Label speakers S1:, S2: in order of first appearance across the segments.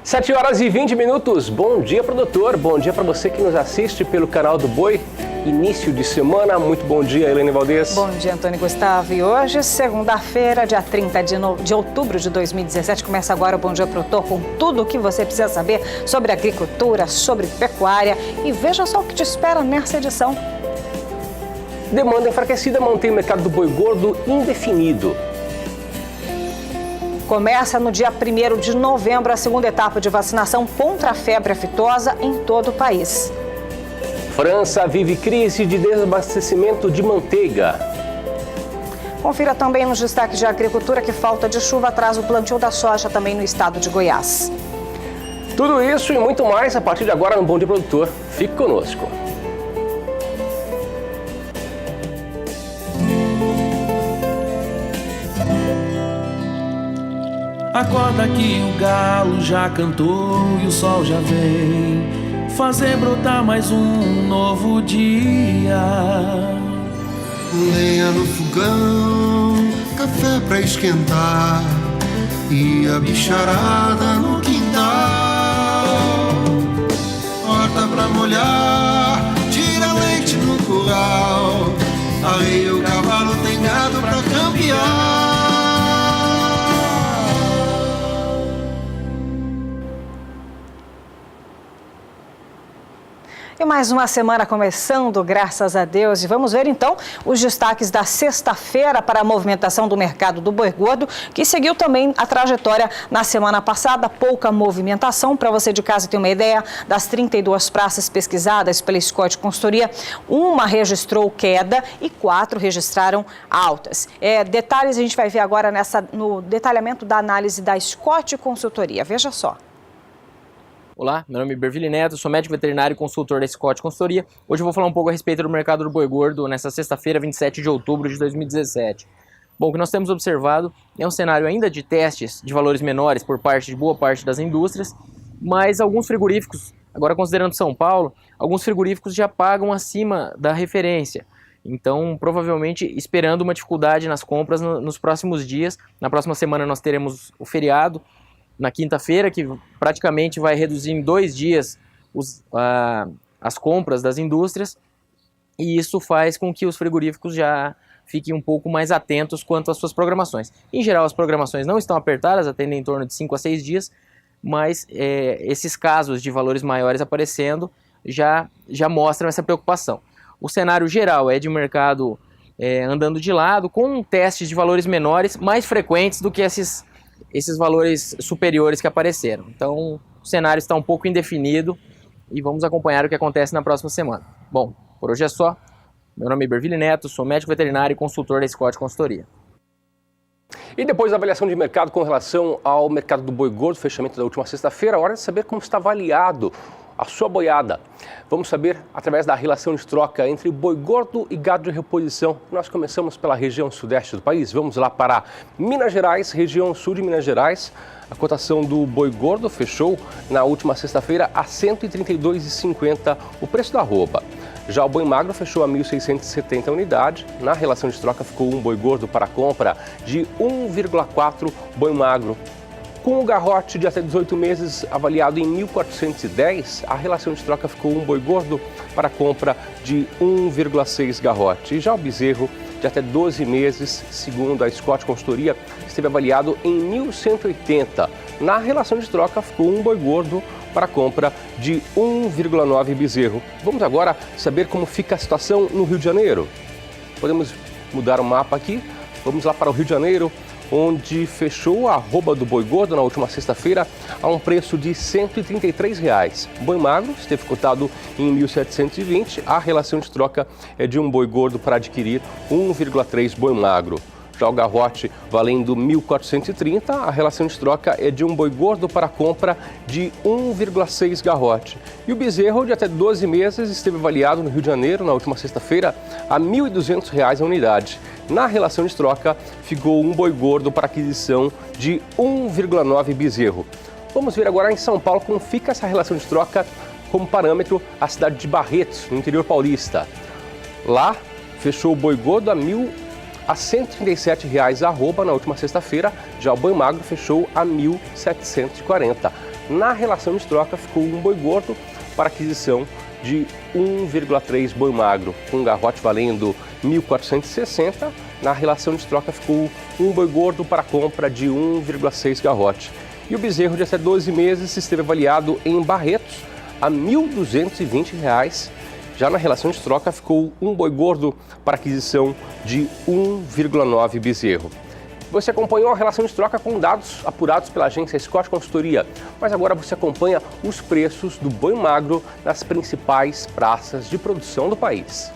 S1: 7h20. Bom dia, produtor. Bom dia para você que nos assiste pelo canal do Boi. Início de semana. Muito bom dia, Helene Valdez.
S2: Bom dia, Antônio Gustavo. E hoje, segunda-feira, dia 30 de outubro de 2017, começa agora o Bom Dia Produtor com tudo o que você precisa saber sobre agricultura, sobre pecuária. E veja só o que te espera nessa edição.
S1: Demanda enfraquecida mantém o mercado do boi gordo indefinido.
S2: Começa no dia 1º de novembro a segunda etapa de vacinação contra a febre aftosa em todo o país.
S1: França vive crise de desabastecimento de manteiga.
S2: Confira também nos destaques de agricultura que falta de chuva atrasa o plantio da soja também no estado de Goiás.
S1: Tudo isso e muito mais a partir de agora no Bom Dia Produtor. Fique conosco.
S3: Acorda que o galo já cantou e o sol já vem fazer brotar mais um novo dia.
S4: Lenha no fogão, café pra esquentar e a bicharada no quintal. Horta pra molhar, tira leite no curral, arreia o cavalo, tem gado pra campear.
S2: E mais uma semana começando, graças a Deus. E vamos ver então os destaques da sexta-feira para a movimentação do mercado do boi gordo, que seguiu também a trajetória na semana passada. Pouca movimentação. Para você de casa ter uma ideia, das 32 praças pesquisadas pela Scott Consultoria, uma registrou queda e 4 registraram altas. Detalhes a gente vai ver agora no detalhamento da análise da Scott Consultoria. Veja só.
S5: Olá, meu nome é Berville Neto, sou médico veterinário e consultor da Scott Consultoria. Hoje eu vou falar um pouco a respeito do mercado do boi gordo nesta sexta-feira, 27 de outubro de 2017. Bom, o que nós temos observado é um cenário ainda de testes de valores menores por parte de boa parte das indústrias, mas alguns frigoríficos, agora considerando São Paulo, alguns frigoríficos já pagam acima da referência. Então, provavelmente esperando uma dificuldade nas compras nos próximos dias. Na próxima semana nós teremos o feriado, na quinta-feira, que praticamente vai reduzir em 2 dias as compras das indústrias, e isso faz com que os frigoríficos já fiquem um pouco mais atentos quanto às suas programações. Em geral, as programações não estão apertadas, atendem em torno de 5 a 6 dias, mas esses casos de valores maiores aparecendo já mostram essa preocupação. O cenário geral é de um mercado andando de lado, com testes de valores menores mais frequentes do que esses valores superiores que apareceram. Então, o cenário está um pouco indefinido e vamos acompanhar o que acontece na próxima semana. Bom, por hoje é só. Meu nome é Berville Neto, sou médico veterinário e consultor da Scott Consultoria.
S1: E depois da avaliação de mercado com relação ao mercado do boi gordo, fechamento da última sexta-feira, hora de saber como está avaliado a sua boiada. Vamos saber através da relação de troca entre boi gordo e gado de reposição. Nós começamos pela região sudeste do país. Vamos lá para Minas Gerais, região sul de Minas Gerais. A cotação do boi gordo fechou na última sexta-feira a R$ 132,50 o preço da arroba. Já o boi magro fechou a 1.670 unidades. Na relação de troca ficou um boi gordo para compra de 1,4 boi magro. Com o garrote de até 18 meses avaliado em 1.410, a relação de troca ficou um boi gordo para compra de 1,6 garrote. E já o bezerro de até 12 meses, segundo a Scott Consultoria, esteve avaliado em 1.180. Na relação de troca ficou um boi gordo para compra de 1,9 bezerro. Vamos agora saber como fica a situação no Rio de Janeiro. Podemos mudar o mapa aqui. Vamos lá para o Rio de Janeiro, onde fechou a arroba do boi gordo na última sexta-feira a um preço de R$ 133. O boi magro esteve cotado em 1.720. A relação de troca é de um boi gordo para adquirir 1,3 boi magro. Já o garrote valendo 1.430, a relação de troca é de um boi gordo para compra de 1,6 garrote. E o bezerro de até 12 meses esteve avaliado no Rio de Janeiro na última sexta-feira a R$ 1.200 a unidade. Na relação de troca ficou um boi gordo para aquisição de 1,9 bezerro. Vamos ver agora em São Paulo como fica essa relação de troca como parâmetro a cidade de Barretos, no interior paulista. Lá fechou o boi gordo a R$ 137 a arroba na última sexta-feira, já o boi magro fechou a 1.740. Na relação de troca ficou um boi gordo para aquisição de 1,3 boi magro, com um garrote valendo 1.460. Na relação de troca ficou um boi gordo para compra de 1,6 garrote. E o bezerro de até 12 meses esteve avaliado em Barretos a R$ 1.220. Já na relação de troca ficou um boi gordo para aquisição de 1,9 bezerro. Você acompanhou a relação de troca com dados apurados pela agência Scott Consultoria, mas agora você acompanha os preços do boi magro nas principais praças de produção do país.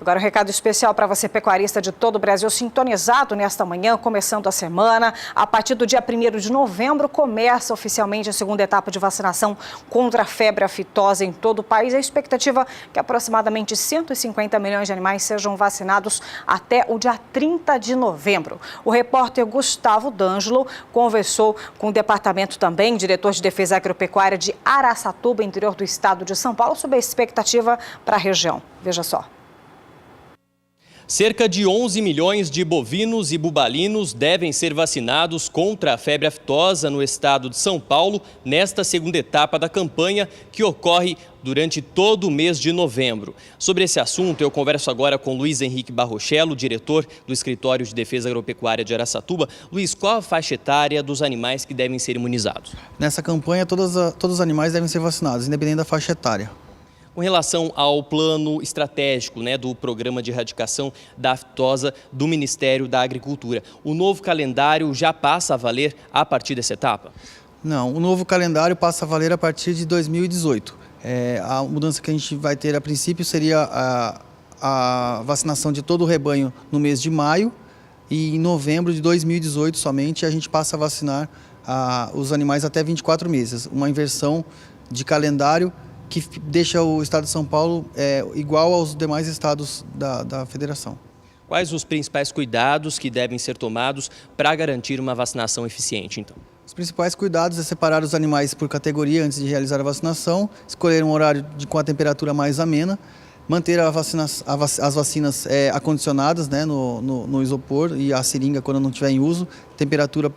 S2: Agora um recado especial para você, pecuarista de todo o Brasil, sintonizado nesta manhã, começando a semana. A partir do dia 1º de novembro, começa oficialmente a segunda etapa de vacinação contra a febre aftosa em todo o país. A expectativa é que aproximadamente 150 milhões de animais sejam vacinados até o dia 30 de novembro. O repórter Gustavo D'Angelo conversou com o departamento também, diretor de Defesa Agropecuária de Araçatuba, interior do estado de São Paulo, sobre a expectativa para a região. Veja só.
S6: Cerca de 11 milhões de bovinos e bubalinos devem ser vacinados contra a febre aftosa no estado de São Paulo nesta segunda etapa da campanha, que ocorre durante todo o mês de novembro. Sobre esse assunto, eu converso agora com Luiz Henrique Barrochello, diretor do Escritório de Defesa Agropecuária de Araçatuba. Luiz, qual a faixa etária dos animais que devem ser imunizados?
S7: Nessa campanha, todos os animais devem ser vacinados, independente da faixa etária.
S6: Com relação ao plano estratégico, do Programa de Erradicação da Aftosa do Ministério da Agricultura, o novo calendário já passa a valer a partir dessa etapa?
S7: Não, o novo calendário passa a valer a partir de 2018. A mudança que a gente vai ter a princípio seria a vacinação de todo o rebanho no mês de maio, e em novembro de 2018 somente a gente passa a vacinar os animais até 24 meses. Uma inversão de calendário que deixa o estado de São Paulo igual aos demais estados da federação.
S6: Quais os principais cuidados que devem ser tomados para garantir uma vacinação eficiente, então?
S7: Os principais cuidados é separar os animais por categoria antes de realizar a vacinação, escolher um horário com a temperatura mais amena, manter as vacinas acondicionadas no isopor e a seringa quando não estiver em uso, temperatura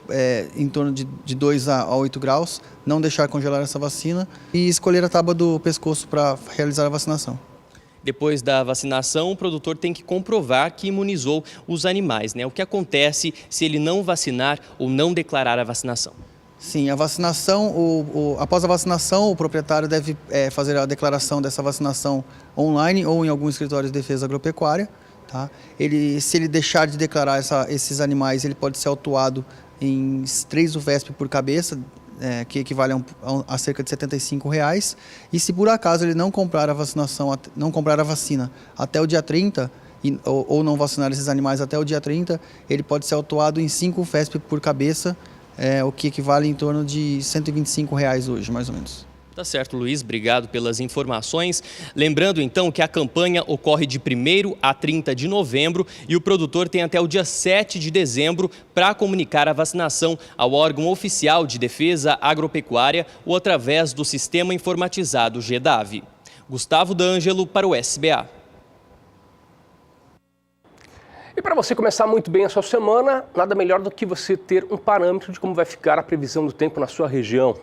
S7: em torno de 2 a 8 graus, não deixar congelar essa vacina e escolher a tábua do pescoço para realizar a vacinação.
S6: Depois da vacinação, o produtor tem que comprovar que imunizou os animais, O que acontece se ele não vacinar ou não declarar a vacinação?
S7: Sim, a vacinação, após a vacinação, o proprietário deve fazer a declaração dessa vacinação online ou em algum escritório de defesa agropecuária. Tá? Se ele deixar de declarar esses animais, ele pode ser autuado em 3 UVESP por cabeça, que equivale a cerca de R$ 75. E se por acaso ele não comprar a vacina até o dia 30, ou não vacinar esses animais até o dia 30, ele pode ser autuado em 5 UVESP por cabeça, o que equivale em torno de R$ 125 hoje, mais ou menos.
S6: Tá certo, Luiz. Obrigado pelas informações. Lembrando, então, que a campanha ocorre de 1º a 30 de novembro e o produtor tem até o dia 7 de dezembro para comunicar a vacinação ao órgão oficial de defesa agropecuária ou através do sistema informatizado GEDAV. Gustavo D'Angelo para o SBA.
S1: E para você começar muito bem a sua semana, nada melhor do que você ter um parâmetro de como vai ficar a previsão do tempo na sua região.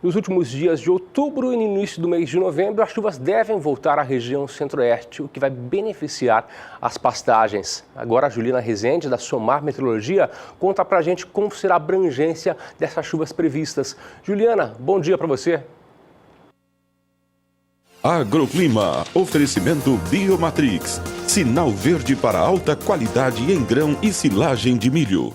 S1: Nos últimos dias de outubro e no início do mês de novembro, as chuvas devem voltar à região centro-oeste, o que vai beneficiar as pastagens. Agora a Juliana Rezende, da Somar Meteorologia, conta pra gente como será a abrangência dessas chuvas previstas. Juliana, bom dia para você.
S8: Agroclima, oferecimento Biomatrix, sinal verde para alta qualidade em grão e silagem de milho.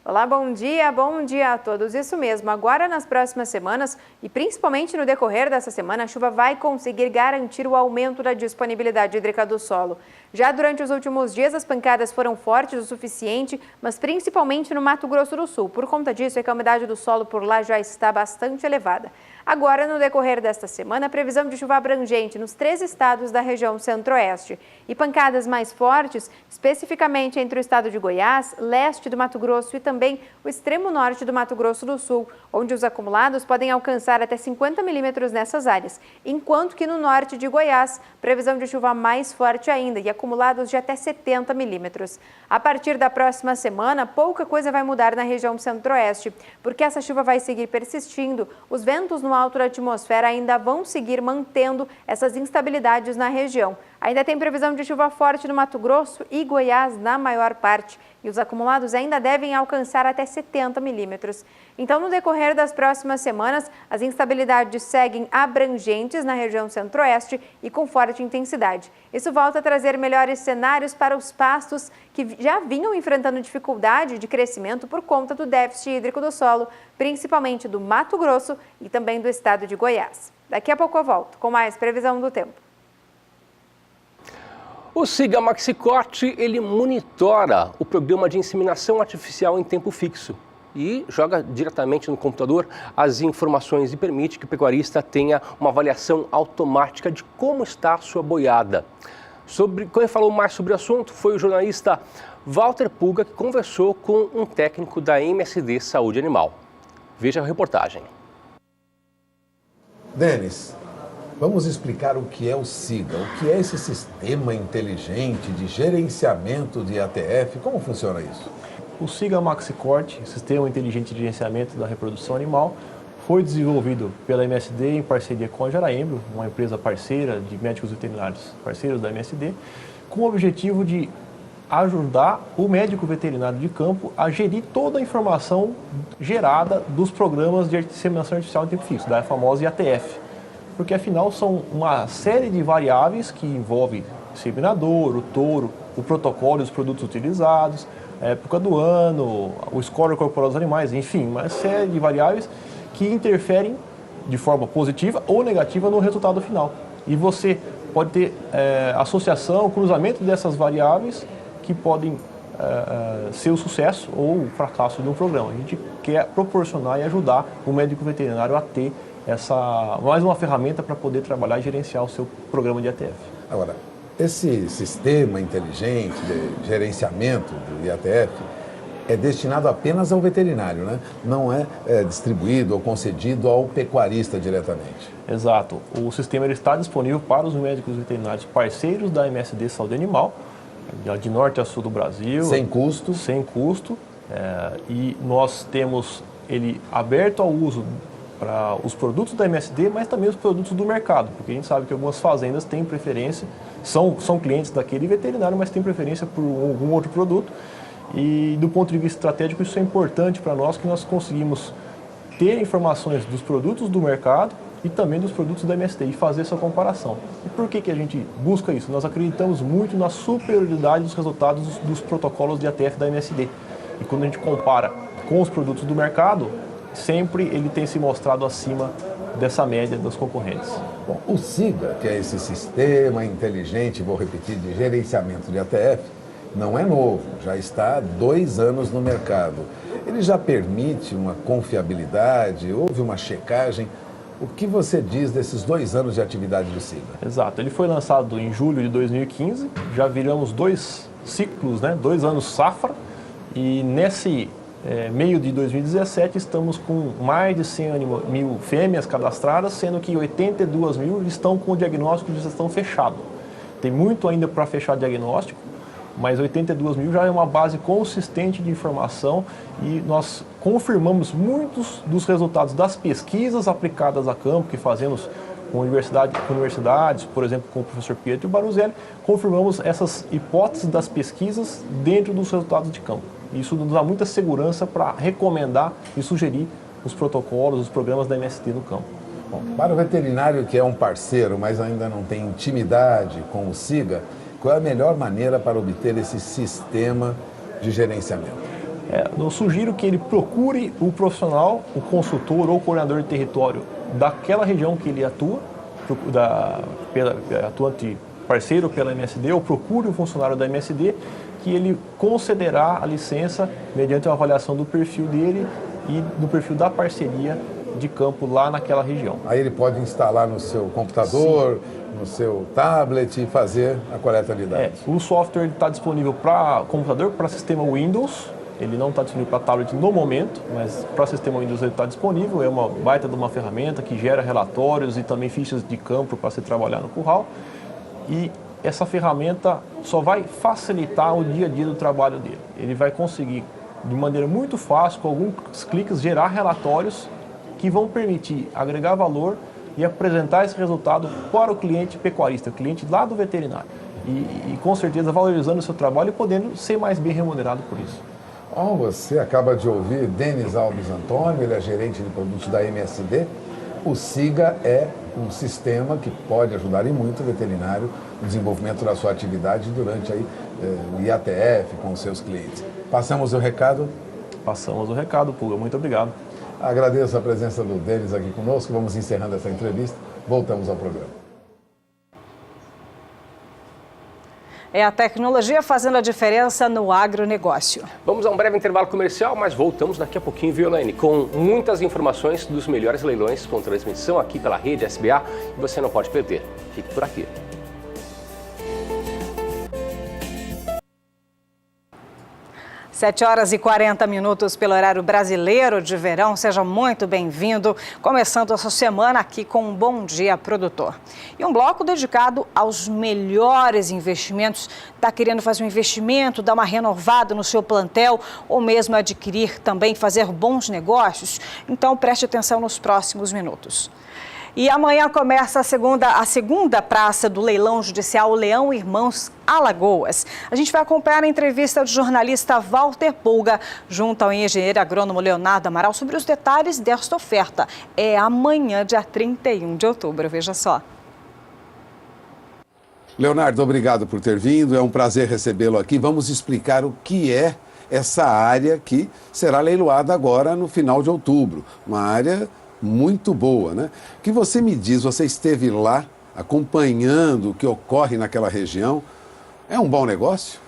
S9: Olá, bom dia a todos. Isso mesmo, agora nas próximas semanas e principalmente no decorrer dessa semana, a chuva vai conseguir garantir o aumento da disponibilidade hídrica do solo. Já durante os últimos dias, as pancadas foram fortes o suficiente, mas principalmente no Mato Grosso do Sul. Por conta disso, é que a umidade do solo por lá já está bastante elevada. Agora, no decorrer desta semana, a previsão de chuva abrangente nos 3 estados da região centro-oeste e pancadas mais fortes, especificamente entre o estado de Goiás, leste do Mato Grosso e também o extremo norte do Mato Grosso do Sul, onde os acumulados podem alcançar até 50 milímetros nessas áreas, enquanto que no norte de Goiás, previsão de chuva mais forte ainda e acumulados de até 70 milímetros. A partir da próxima semana, pouca coisa vai mudar na região centro-oeste, porque essa chuva vai seguir persistindo, os ventos no alto da atmosfera ainda vão seguir mantendo essas instabilidades na região. Ainda tem previsão de chuva forte no Mato Grosso e Goiás na maior parte, e os acumulados ainda devem alcançar até 70 milímetros. Então, no decorrer das próximas semanas, as instabilidades seguem abrangentes na região centro-oeste e com forte intensidade. Isso volta a trazer melhores cenários para os pastos que já vinham enfrentando dificuldade de crescimento por conta do déficit hídrico do solo, principalmente do Mato Grosso e também do estado de Goiás. Daqui a pouco eu volto com mais previsão do tempo.
S1: O Siga Maxicorte, ele monitora o programa de inseminação artificial em tempo fixo e joga diretamente no computador as informações e permite que o pecuarista tenha uma avaliação automática de como está a sua boiada. Quem falou mais sobre o assunto foi o jornalista Walter Pulga, que conversou com um técnico da MSD Saúde Animal. Veja a reportagem.
S10: Denis, vamos explicar o que é o SIGA, o que é esse sistema inteligente de gerenciamento de ATF, como funciona isso?
S11: O SIGA Maxicorte, Sistema Inteligente de Gerenciamento da Reprodução Animal, foi desenvolvido pela MSD em parceria com a Jaraembro, uma empresa parceira de médicos veterinários, parceiros da MSD, com o objetivo de ajudar o médico veterinário de campo a gerir toda a informação gerada dos programas de inseminação artificial em tempo fixo, da famosa IATF. Porque afinal são uma série de variáveis que envolvem o inseminador, o touro, o protocolo e os produtos utilizados, a época do ano, o score corporal dos animais, enfim, uma série de variáveis que interferem de forma positiva ou negativa no resultado final. E você pode ter associação, cruzamento dessas variáveis que podem ser o sucesso ou o fracasso de um programa. A gente quer proporcionar e ajudar o médico veterinário a ter mais uma ferramenta para poder trabalhar e gerenciar o seu programa de ATF.
S10: Agora, esse sistema inteligente de gerenciamento do IATF é destinado apenas ao veterinário, né? Não é distribuído ou concedido ao pecuarista diretamente.
S11: Exato. O sistema ele está disponível para os médicos veterinários parceiros da MSD Saúde Animal, de norte a sul do Brasil.
S10: Sem custo?
S11: Sem custo. E nós temos ele aberto ao uso para os produtos da MSD, mas também os produtos do mercado, porque a gente sabe que algumas fazendas têm preferência, são clientes daquele veterinário, mas têm preferência por algum outro produto. E do ponto de vista estratégico, isso é importante para nós, que nós conseguimos ter informações dos produtos do mercado e também dos produtos da MSD e fazer essa comparação. E por que a gente busca isso? Nós acreditamos muito na superioridade dos resultados dos protocolos de ATF da MSD. E quando a gente compara com os produtos do mercado, sempre ele tem se mostrado acima dessa média dos concorrentes.
S10: Bom, o SIGA, que é esse sistema inteligente, vou repetir, de gerenciamento de ATF, não é novo, já está há 2 anos no mercado. Ele já permite uma confiabilidade, houve uma checagem. O que você diz desses 2 anos de atividade do SIGA?
S11: Exato, ele foi lançado em julho de 2015, já viramos 2 ciclos, 2 anos safra, e nesse meio de 2017 estamos com mais de 100 mil fêmeas cadastradas, sendo que 82 mil estão com o diagnóstico de gestação fechado. Tem muito ainda para fechar diagnóstico, mas 82 mil já é uma base consistente de informação e nós confirmamos muitos dos resultados das pesquisas aplicadas a campo que fazemos com universidades, por exemplo, com o professor Pietro Baruzelli, confirmamos essas hipóteses das pesquisas dentro dos resultados de campo. Isso nos dá muita segurança para recomendar e sugerir os protocolos, os programas da MSD no campo.
S10: Bom, para o veterinário que é um parceiro, mas ainda não tem intimidade com o SIGA, qual é a melhor maneira para obter esse sistema de gerenciamento?
S11: Eu sugiro que ele procure o profissional, o consultor ou o coordenador de território daquela região que ele atua, atuante parceiro pela MSD, ou procure um funcionário da MSD, que ele concederá a licença mediante uma avaliação do perfil dele e do perfil da parceria de campo lá naquela região.
S10: Aí ele pode instalar no seu computador, sim, no seu tablet e fazer a coleta de dados.
S11: O software está disponível para computador, para sistema Windows. Ele não está disponível para tablet no momento, mas para o sistema Windows ele está disponível. É uma baita de uma ferramenta que gera relatórios e também fichas de campo para se trabalhar no curral. E essa ferramenta só vai facilitar o dia a dia do trabalho dele. Ele vai conseguir, de maneira muito fácil, com alguns cliques, gerar relatórios que vão permitir agregar valor e apresentar esse resultado para o cliente pecuarista, o cliente lá do veterinário. E com certeza valorizando o seu trabalho e podendo ser mais bem remunerado por isso.
S10: Você acaba de ouvir Denis Alves Antônio, ele é gerente de produtos da MSD. O SIGA é um sistema que pode ajudar e muito o veterinário no desenvolvimento da sua atividade durante aí, o IATF com os seus clientes. Passamos o recado?
S11: Passamos o recado, Pulga. Muito obrigado.
S10: Agradeço a presença do Denis aqui conosco. Vamos encerrando essa entrevista. Voltamos ao programa.
S2: É a tecnologia fazendo a diferença no agronegócio.
S1: Vamos a um breve intervalo comercial, mas voltamos daqui a pouquinho, viu, Elaine? Com muitas informações dos melhores leilões com transmissão aqui pela rede SBA. E você não pode perder. Fique por aqui.
S2: 7h40 pelo horário brasileiro de verão. Seja muito bem-vindo. Começando essa semana aqui com um Bom Dia Produtor. E um bloco dedicado aos melhores investimentos. Está querendo fazer um investimento, dar uma renovada no seu plantel ou mesmo adquirir também, fazer bons negócios? Então preste atenção nos próximos minutos. E amanhã começa a segunda praça do leilão judicial Leão Irmãos Alagoas. A gente vai acompanhar a entrevista do jornalista Walter Pulga junto ao engenheiro agrônomo Leonardo Amaral sobre os detalhes desta oferta. É amanhã, dia 31 de outubro, veja só.
S10: Leonardo, obrigado por ter vindo, é um prazer recebê-lo aqui. Vamos explicar o que é essa área que será leiloada agora no final de outubro. Uma área muito boa, né? O que você me diz, você esteve lá acompanhando o que ocorre naquela região, é um bom negócio?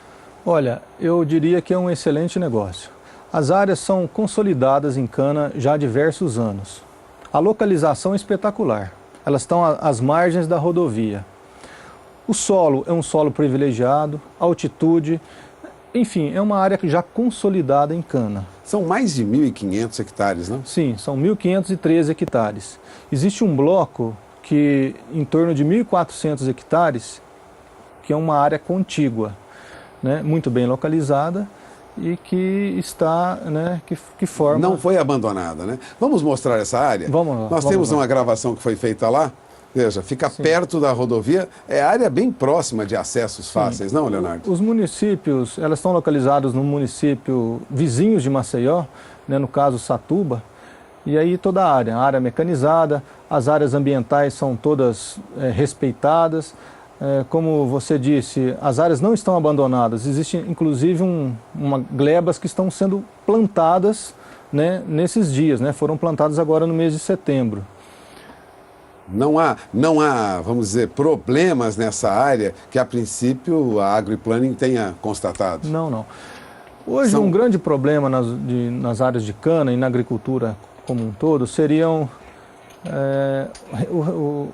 S12: Olha, eu diria que é um excelente negócio. As áreas são consolidadas em cana já há diversos anos. A localização é espetacular, elas estão às margens da rodovia. O solo é um solo privilegiado, altitude, enfim, é uma área já consolidada em cana.
S10: São mais de 1.500 hectares, não?
S12: Sim, são 1.513 hectares. Existe um bloco que, em torno de 1.400 hectares, que é uma área contígua, né, muito bem localizada e que está, né, que forma...
S10: Não foi abandonada, né? Vamos mostrar essa área?
S12: Vamos lá.
S10: Nós temos uma gravação que foi feita lá. Veja, fica perto da rodovia, é área bem próxima de acessos fáceis, não, Leonardo?
S12: Os municípios, elas estão localizados no município vizinhos de Maceió, né, no caso Satuba, e aí toda a área mecanizada, as áreas ambientais são todas respeitadas, como você disse, as áreas não estão abandonadas, existe inclusive glebas que estão sendo plantadas, né, nesses dias, né, foram plantadas agora no mês de setembro.
S10: Não há, vamos dizer, problemas nessa área que, a princípio, a AgriPlanning tenha constatado?
S12: Não. Hoje, um grande problema nas áreas de cana e na agricultura como um todo seriam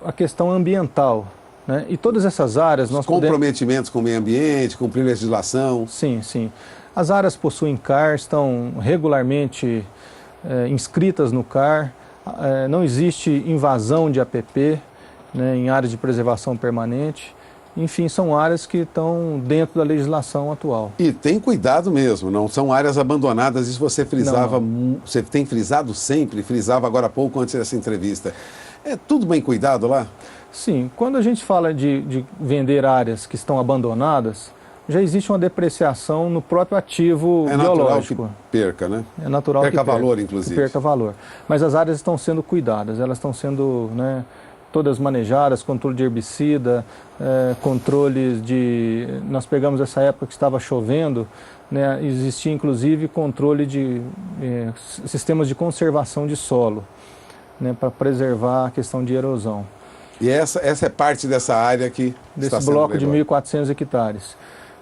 S12: a questão ambiental, né? E todas essas áreas...
S10: Os comprometimentos com o meio ambiente, cumprir legislação...
S12: Sim. As áreas possuem CAR, estão regularmente inscritas no CAR. Não existe invasão de APP, né, em áreas de preservação permanente. Enfim, são áreas que estão dentro da legislação atual.
S10: E tem cuidado mesmo, não são áreas abandonadas, isso você frisava, você tem frisado sempre, frisava agora há pouco antes dessa entrevista. É tudo bem cuidado lá?
S12: Sim, quando a gente fala de vender áreas que estão abandonadas, já existe uma depreciação no próprio ativo biológico.
S10: É natural que perca, né?
S12: É natural
S10: que perca valor, inclusive.
S12: Que perca valor. Mas as áreas estão sendo cuidadas, elas estão sendo, né, todas manejadas, controle de herbicida, controles de... Nós pegamos essa época que estava chovendo, né, existia inclusive controle de sistemas de conservação de solo, né, para preservar a questão de erosão.
S13: E essa é parte dessa área que
S12: desse bloco de 1.400 hectares.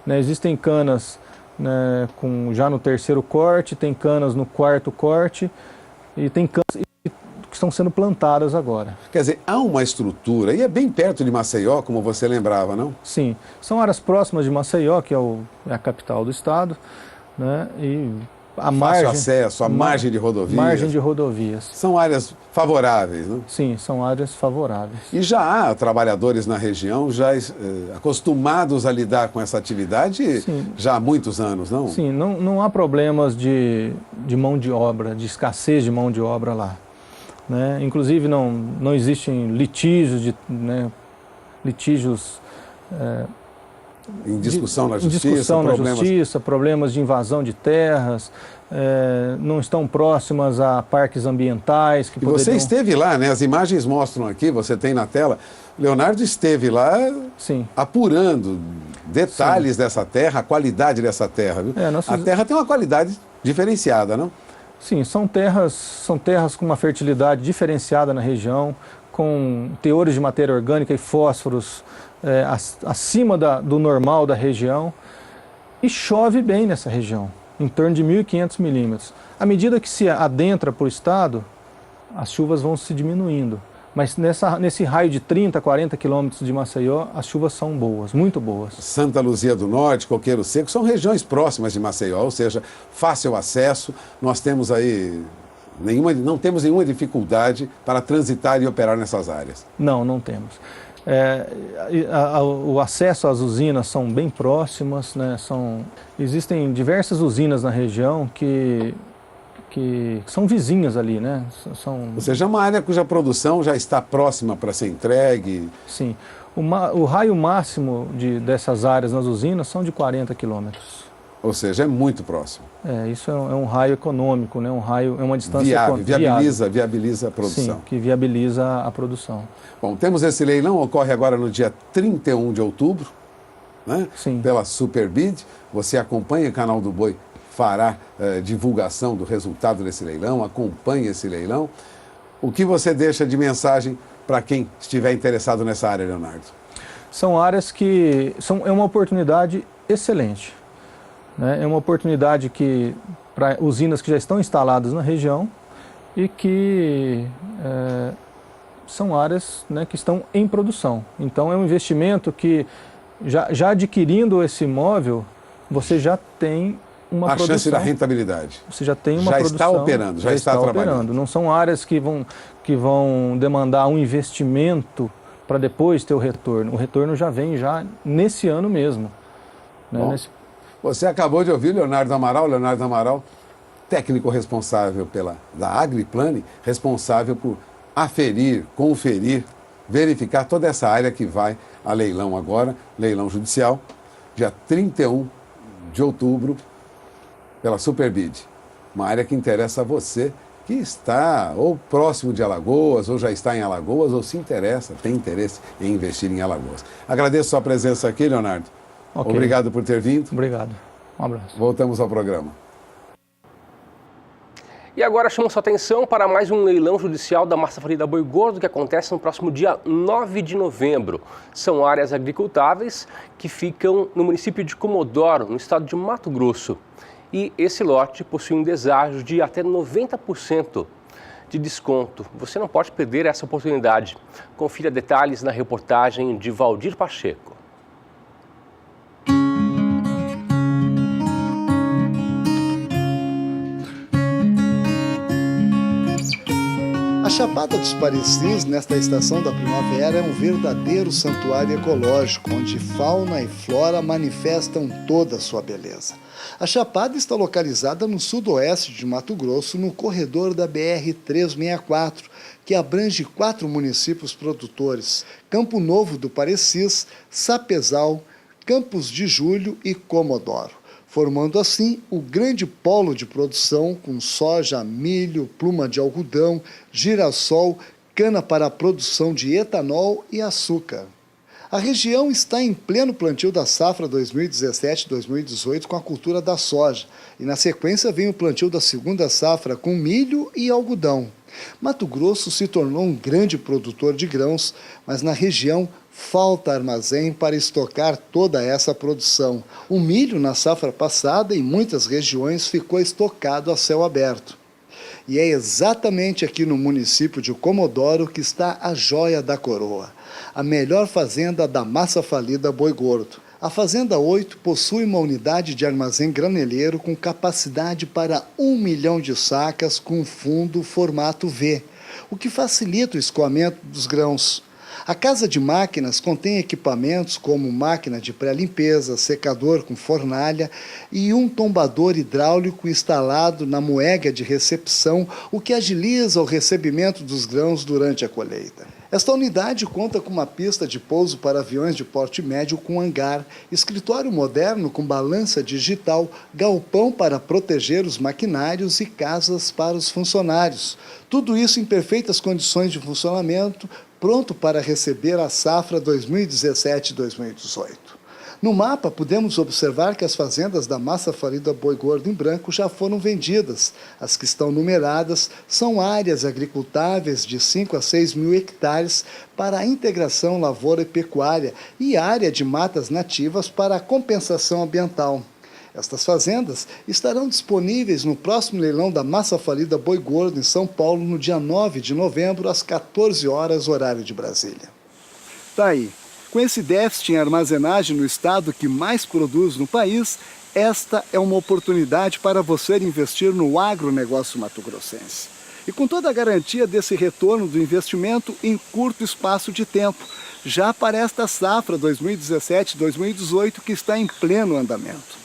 S12: Né, existem canas, né, já no terceiro corte, tem canas no quarto corte e tem canas que estão sendo plantadas agora.
S13: Quer dizer, há uma estrutura, e é bem perto de Maceió, como você lembrava, não?
S12: Sim, são áreas próximas de Maceió, que é a capital do estado, né, e a
S13: fácil acesso, a margem de rodovias.
S12: Margem de rodovias.
S13: São áreas favoráveis, não?
S12: Sim, são áreas favoráveis.
S13: E já há trabalhadores na região já acostumados a lidar com essa atividade. Sim. Já há muitos anos, não?
S12: Sim, não há problemas de mão de obra, de escassez de mão de obra lá. Né? Inclusive não existem litígios,
S13: em discussão na justiça,
S12: problemas de invasão de terras, não estão próximas a parques ambientais. Que
S13: você esteve lá, né? As imagens mostram aqui, você tem na tela. Leonardo esteve lá.
S12: Sim.
S13: Apurando detalhes Sim. dessa terra, a qualidade dessa terra. Viu? A terra tem uma qualidade diferenciada, não?
S12: Sim, são terras com uma fertilidade diferenciada na região, com teores de matéria orgânica e fósforos acima do normal da região, e chove bem nessa região, em torno de 1.500 milímetros. À medida que se adentra para o estado, as chuvas vão se diminuindo, mas nesse raio de 30, 40 quilômetros de Maceió, as chuvas são boas, muito boas.
S13: Santa Luzia do Norte, Coqueiro Seco, são regiões próximas de Maceió, ou seja, fácil acesso, nós temos aí... não temos nenhuma dificuldade para transitar e operar nessas áreas.
S12: Não temos. O acesso às usinas são bem próximas, né? Existem diversas usinas na região que são vizinhas ali, né?
S13: Ou seja, uma área cuja produção já está próxima para ser entregue.
S12: Sim. O raio máximo dessas áreas nas usinas são de 40 quilômetros.
S13: Ou seja, é muito próximo.
S12: Isso é um raio econômico, né? É uma distância
S13: viabiliza a produção.
S12: Sim, que viabiliza a produção.
S13: Bom, temos esse leilão, ocorre agora no dia 31 de outubro, né?
S12: Sim.
S13: Pela Superbid. Você acompanha o Canal do Boi, fará divulgação do resultado desse leilão, acompanhe esse leilão. O que você deixa de mensagem para quem estiver interessado nessa área, Leonardo?
S12: São áreas que é uma oportunidade excelente. É uma oportunidade para usinas que já estão instaladas na região e que são áreas, né, que estão em produção. Então é um investimento que, já adquirindo esse imóvel, você já tem uma produção. A chance
S13: da rentabilidade.
S12: Você já tem uma produção.
S13: Já está operando, já está trabalhando.
S12: Não são áreas que vão demandar um investimento para depois ter o retorno. O retorno já vem nesse ano mesmo. Né?
S13: Você acabou de ouvir Leonardo Amaral, técnico responsável da Agriplanning, responsável por aferir, conferir, verificar toda essa área que vai a leilão agora, leilão judicial, dia 31 de outubro, pela Superbid. Uma área que interessa a você que está ou próximo de Alagoas, ou já está em Alagoas, ou tem interesse em investir em Alagoas. Agradeço a sua presença aqui, Leonardo.
S12: Okay.
S13: Obrigado por ter vindo.
S12: Obrigado. Um abraço.
S13: Voltamos ao programa.
S1: E agora chamo sua atenção para mais um leilão judicial da massa farida boi gordo que acontece no próximo dia 9 de novembro. São áreas agricultáveis que ficam no município de Comodoro, no estado de Mato Grosso. E esse lote possui um deságio de até 90% de desconto. Você não pode perder essa oportunidade. Confira detalhes na reportagem de Valdir Pacheco.
S14: A Chapada dos Parecis, nesta estação da primavera, é um verdadeiro santuário ecológico, onde fauna e flora manifestam toda a sua beleza. A Chapada está localizada no sudoeste de Mato Grosso, no corredor da BR-364, que abrange 4 municípios produtores: Campo Novo do Parecis, Sapezal, Campos de Julho e Comodoro, formando assim o grande polo de produção com soja, milho, pluma de algodão, girassol, cana para a produção de etanol e açúcar. A região está em pleno plantio da safra 2017-2018 com a cultura da soja, e na sequência vem o plantio da segunda safra com milho e algodão. Mato Grosso se tornou um grande produtor de grãos, mas na região falta armazém para estocar toda essa produção. O milho na safra passada em muitas regiões ficou estocado a céu aberto. E é exatamente aqui no município de Comodoro que está a joia da coroa, a melhor fazenda da massa falida Boi Gordo. A Fazenda 8 possui uma unidade de armazém graneleiro com capacidade para 1 milhão de sacas com fundo formato V, o que facilita o escoamento dos grãos. A casa de máquinas contém equipamentos como máquina de pré-limpeza, secador com fornalha e um tombador hidráulico instalado na moega de recepção, o que agiliza o recebimento dos grãos durante a colheita. Esta unidade conta com uma pista de pouso para aviões de porte médio com hangar, escritório moderno com balança digital, galpão para proteger os maquinários e casas para os funcionários. Tudo isso em perfeitas condições de funcionamento, pronto para receber a safra 2017-2018. No mapa, podemos observar que as fazendas da massa falida Boi Gordo em branco já foram vendidas. As que estão numeradas são áreas agricultáveis de 5 a 6 mil hectares para a integração lavoura e pecuária e área de matas nativas para a compensação ambiental. Estas fazendas estarão disponíveis no próximo leilão da massa falida Boi Gordo em São Paulo no dia 9 de novembro, às 14 horas, horário de Brasília. Tá aí. Com esse déficit em armazenagem no estado que mais produz no país, esta é uma oportunidade para você investir no agronegócio mato-grossense. E com toda a garantia desse retorno do investimento em curto espaço de tempo, já para esta safra 2017-2018 que está em pleno andamento.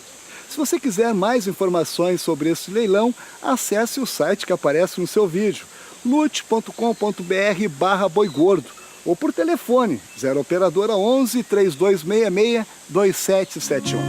S14: Se você quiser mais informações sobre esse leilão, acesse o site que aparece no seu vídeo, lute.com.br/boigordo. Ou por telefone, 0 operadora 11 3266 2771.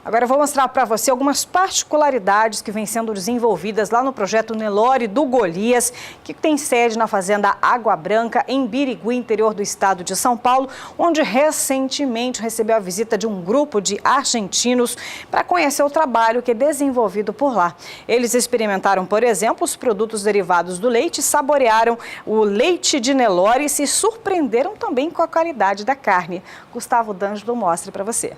S2: Agora eu vou mostrar para você algumas particularidades que vêm sendo desenvolvidas lá no projeto Nelore do Golias, que tem sede na fazenda Água Branca, em Birigui, interior do estado de São Paulo, onde recentemente recebeu a visita de um grupo de argentinos para conhecer o trabalho que é desenvolvido por lá. Eles experimentaram, por exemplo, os produtos derivados do leite, saborearam o leite de Nelore e se surpreenderam também com a qualidade da carne. Gustavo D'Angelo mostra para você.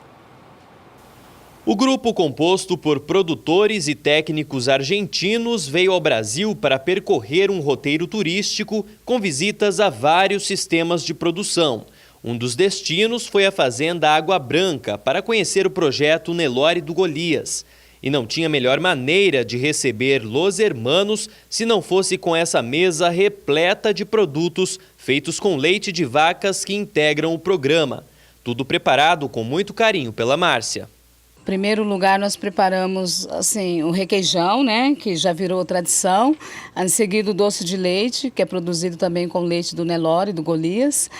S6: O grupo, composto por produtores e técnicos argentinos, veio ao Brasil para percorrer um roteiro turístico com visitas a vários sistemas de produção. Um dos destinos foi a fazenda Água Branca, para conhecer o projeto Nelore do Golias. E não tinha melhor maneira de receber Los Hermanos se não fosse com essa mesa repleta de produtos feitos com leite de vacas que integram o programa. Tudo preparado com muito carinho pela Márcia.
S15: Em primeiro lugar, nós preparamos assim, o requeijão, né, que já virou tradição. Em seguida, o doce de leite, que é produzido também com leite do Nelore, do Golias.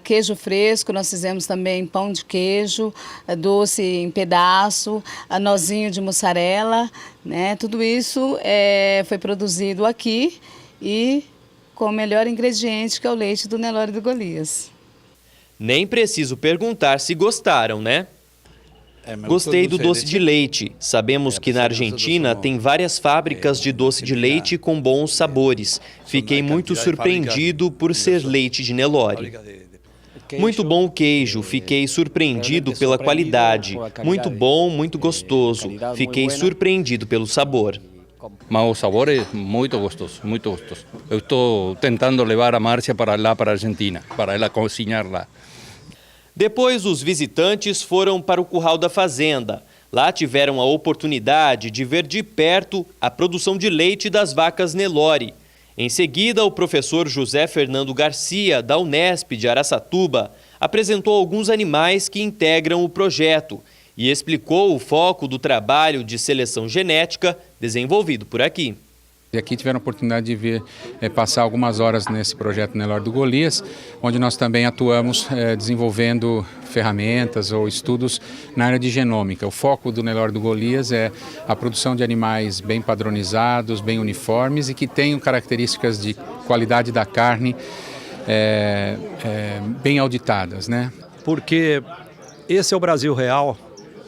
S15: Queijo fresco, nós fizemos também pão de queijo, doce em pedaço, nozinho de mussarela, né? Tudo isso foi produzido aqui e com o melhor ingrediente, que é o leite do Nelore do Golias.
S6: Nem preciso perguntar se gostaram, né? Gostei do doce de leite. Sabemos que na Argentina tem várias fábricas de doce de leite com bons sabores. Fiquei muito surpreendido por ser leite de Nelore. Muito bom o queijo, fiquei surpreendido pela qualidade. Muito bom, muito gostoso. Fiquei surpreendido pelo sabor.
S16: Mas o sabor é muito gostoso, muito gostoso. Eu estou tentando levar a Márcia para lá, para a Argentina, para ela cozinhar lá.
S6: Depois, os visitantes foram para o curral da fazenda. Lá tiveram a oportunidade de ver de perto a produção de leite das vacas Nelore. Em seguida, o professor José Fernando Garcia, da Unesp de Araçatuba, apresentou alguns animais que integram o projeto e explicou o foco do trabalho de seleção genética desenvolvido por aqui.
S17: E aqui tiveram a oportunidade de vir passar algumas horas nesse projeto Nelore do Golias, onde nós também atuamos desenvolvendo ferramentas ou estudos na área de genômica. O foco do Nelore do Golias é a produção de animais bem padronizados, bem uniformes e que tenham características de qualidade da carne bem auditadas, né?
S18: Porque esse é o Brasil real,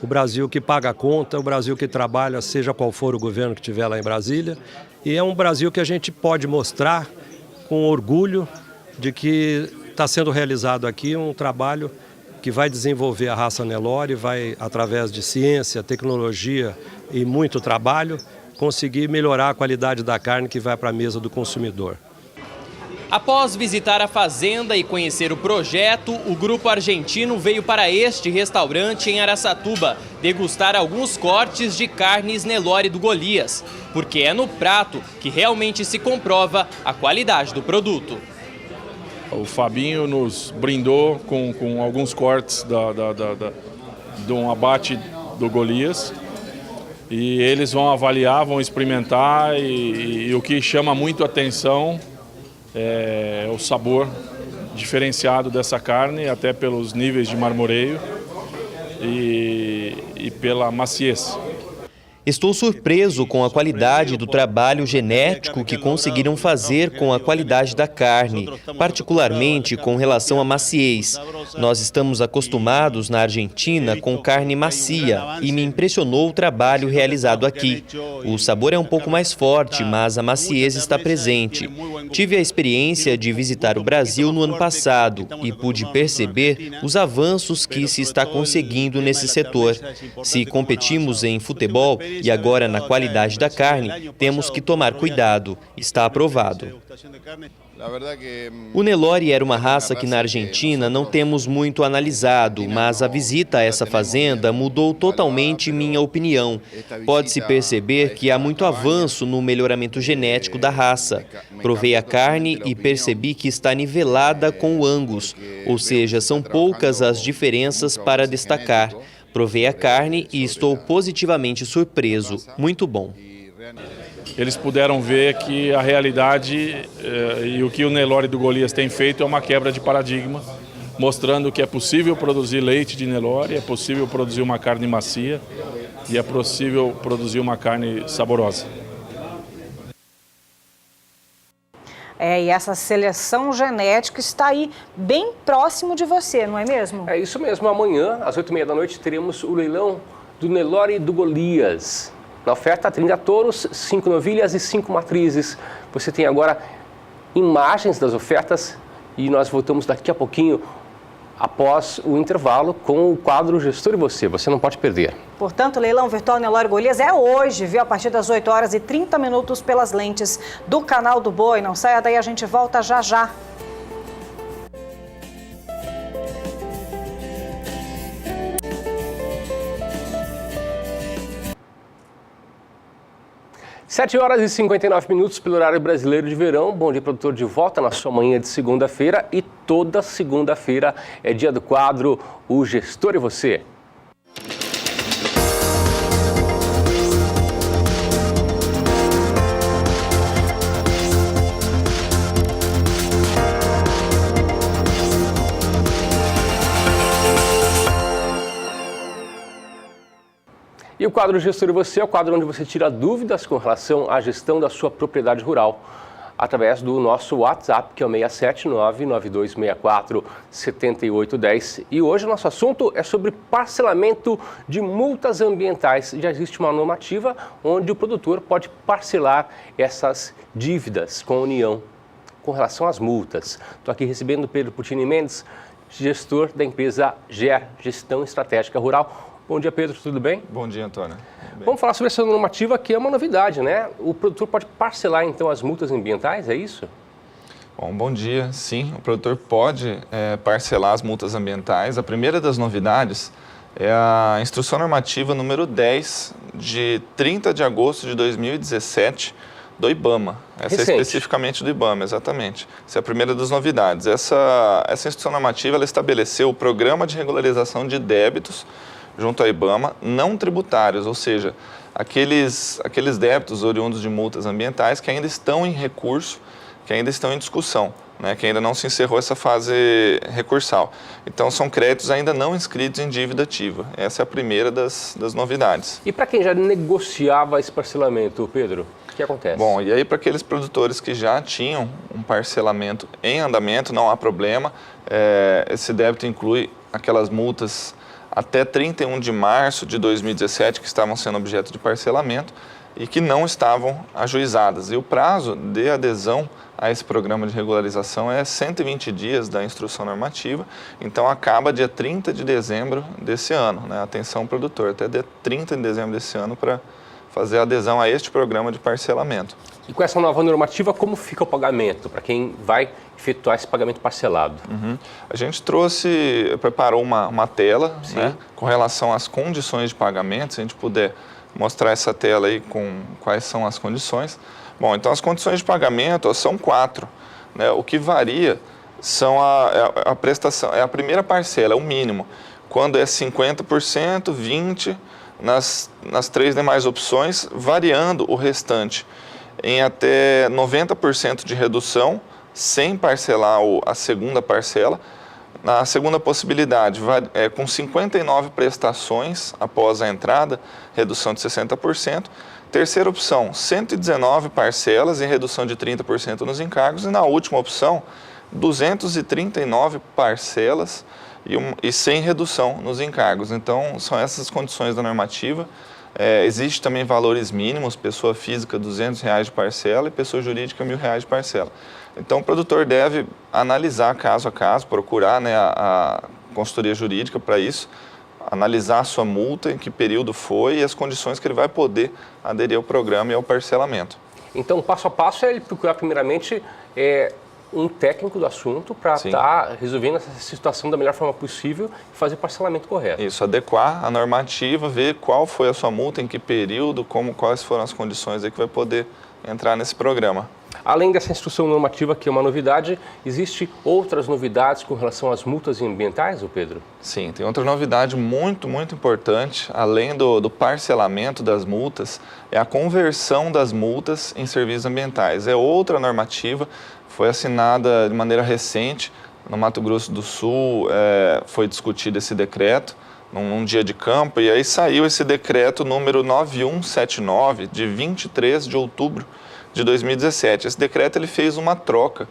S18: o Brasil que paga a conta, o Brasil que trabalha, seja qual for o governo que estiver lá em Brasília. E é um Brasil que a gente pode mostrar com orgulho de que está sendo realizado aqui um trabalho que vai desenvolver a raça Nelore, vai, através de ciência, tecnologia e muito trabalho, conseguir melhorar a qualidade da carne que vai para a mesa do consumidor.
S6: Após visitar a fazenda e conhecer o projeto, o grupo argentino veio para este restaurante em Araçatuba degustar alguns cortes de carnes Nelore do Golias, porque é no prato que realmente se comprova a qualidade do produto.
S19: O Fabinho nos brindou com alguns cortes de um abate do Golias e eles vão avaliar, vão experimentar e o que chama muito a atenção é o sabor diferenciado dessa carne, até pelos níveis de marmoreio e pela maciez.
S6: Estou surpreso com a qualidade do trabalho genético que conseguiram fazer com a qualidade da carne, particularmente com relação à maciez. Nós estamos acostumados na Argentina com carne macia e me impressionou o trabalho realizado aqui. O sabor é um pouco mais forte, mas a maciez está presente. Tive a experiência de visitar o Brasil no ano passado e pude perceber os avanços que se está conseguindo nesse setor. Se competimos em futebol e agora na qualidade da carne, temos que tomar cuidado. Está aprovado. O Nelore era uma raça que na Argentina não temos muito analisado, mas a visita a essa fazenda mudou totalmente minha opinião. Pode-se perceber que há muito avanço no melhoramento genético da raça. Provei a carne e percebi que está nivelada com o Angus, ou seja, são poucas as diferenças para destacar. Provei a carne e estou positivamente surpreso. Muito bom.
S19: Eles puderam ver que a realidade e o que o Nelore do Golias tem feito é uma quebra de paradigma, mostrando que é possível produzir leite de Nelore, é possível produzir uma carne macia e é possível produzir uma carne saborosa.
S2: E essa seleção genética está aí bem próximo de você, não é mesmo?
S1: É isso mesmo. Amanhã, às 8h30 da noite, teremos o leilão do Nelore do Golias. Na oferta, 30 touros, 5 novilhas e 5 matrizes. Você tem agora imagens das ofertas e nós voltamos daqui a pouquinho, após o intervalo, com o quadro Gestor e Você. Você não pode perder.
S2: Portanto, o leilão virtual Nelore Golias é hoje, viu? A partir das 8h30 pelas lentes do Canal do Boi. Não saia daí, a gente volta já já.
S1: Sete horas e 59 minutos pelo horário brasileiro de verão. Bom dia, produtor, de volta na sua manhã de segunda-feira. E toda segunda-feira é dia do quadro O Gestor e Você. E o quadro Gestor e Você é o quadro onde você tira dúvidas com relação à gestão da sua propriedade rural, através do nosso WhatsApp, que é o 67992647810. E hoje o nosso assunto é sobre parcelamento de multas ambientais. Já existe uma normativa onde o produtor pode parcelar essas dívidas com a União com relação às multas. Estou aqui recebendo o Pedro Putini Mendes, gestor da empresa GER, Gestão Estratégica Rural. Bom dia, Pedro, tudo bem?
S20: Bom dia, Antônio.
S1: Vamos falar sobre essa normativa que é uma novidade, né? O produtor pode parcelar, então, as multas ambientais, é isso?
S20: Bom dia. Sim, o produtor pode parcelar as multas ambientais. A primeira das novidades é a Instrução Normativa número 10, de 30 de agosto de 2017, do IBAMA. Essa é especificamente do IBAMA, exatamente. Essa é a primeira das novidades. Essa Instrução Normativa ela estabeleceu o Programa de Regularização de Débitos junto à IBAMA, não tributários, ou seja, aqueles débitos oriundos de multas ambientais que ainda estão em recurso, que ainda estão em discussão, né, que ainda não se encerrou essa fase recursal. Então, são créditos ainda não inscritos em dívida ativa. Essa é a primeira das novidades.
S1: E para quem já negociava esse parcelamento, Pedro, o que acontece?
S20: Bom, e aí para aqueles produtores que já tinham um parcelamento em andamento, não há problema. Esse débito inclui aquelas multas até 31 de março de 2017 que estavam sendo objeto de parcelamento e que não estavam ajuizadas. E o prazo de adesão a esse programa de regularização é 120 dias da instrução normativa, então acaba dia 30 de dezembro desse ano, né? Atenção produtor, até dia 30 de dezembro desse ano para fazer a adesão a este programa de parcelamento.
S1: E com essa nova normativa, como fica o pagamento para quem vai efetuar esse pagamento parcelado?
S20: A gente preparou uma tela, né, com relação às condições de pagamento, se a gente puder mostrar essa tela aí com quais são as condições. Bom, então as condições de pagamento são 4, né? O que varia são a prestação, é a primeira parcela, é o mínimo. Quando é 50%, 20%, nas 3 demais opções, variando o restante em até 90% de redução, sem parcelar a segunda parcela. Na segunda possibilidade, com 59 prestações após a entrada, redução de 60%. Terceira opção, 119 parcelas em redução de 30% nos encargos. E na última opção, 239 parcelas e sem redução nos encargos. Então, são essas condições da normativa. Existe também valores mínimos, pessoa física R$200 de parcela e pessoa jurídica R$1.000 de parcela. Então, o produtor deve analisar caso a caso, procurar, né, a consultoria jurídica para isso, analisar a sua multa, em que período foi e as condições que ele vai poder aderir ao programa e ao parcelamento.
S1: Então, passo a passo é ele procurar primeiramente um técnico do assunto para estar resolvendo essa situação da melhor forma possível e fazer o parcelamento correto.
S20: Isso, adequar a normativa, ver qual foi a sua multa, em que período, quais foram as condições aí que vai poder entrar nesse programa.
S1: Além dessa instrução normativa, que é uma novidade, existem outras novidades com relação às multas ambientais, Pedro?
S20: Sim, tem outra novidade muito importante, além do parcelamento das multas, é a conversão das multas em serviços ambientais. É outra normativa, foi assinada de maneira recente, no Mato Grosso do Sul, foi discutido esse decreto, num dia de campo, e aí saiu esse decreto número 9179, de 23 de outubro de 2017. Esse decreto ele fez uma troca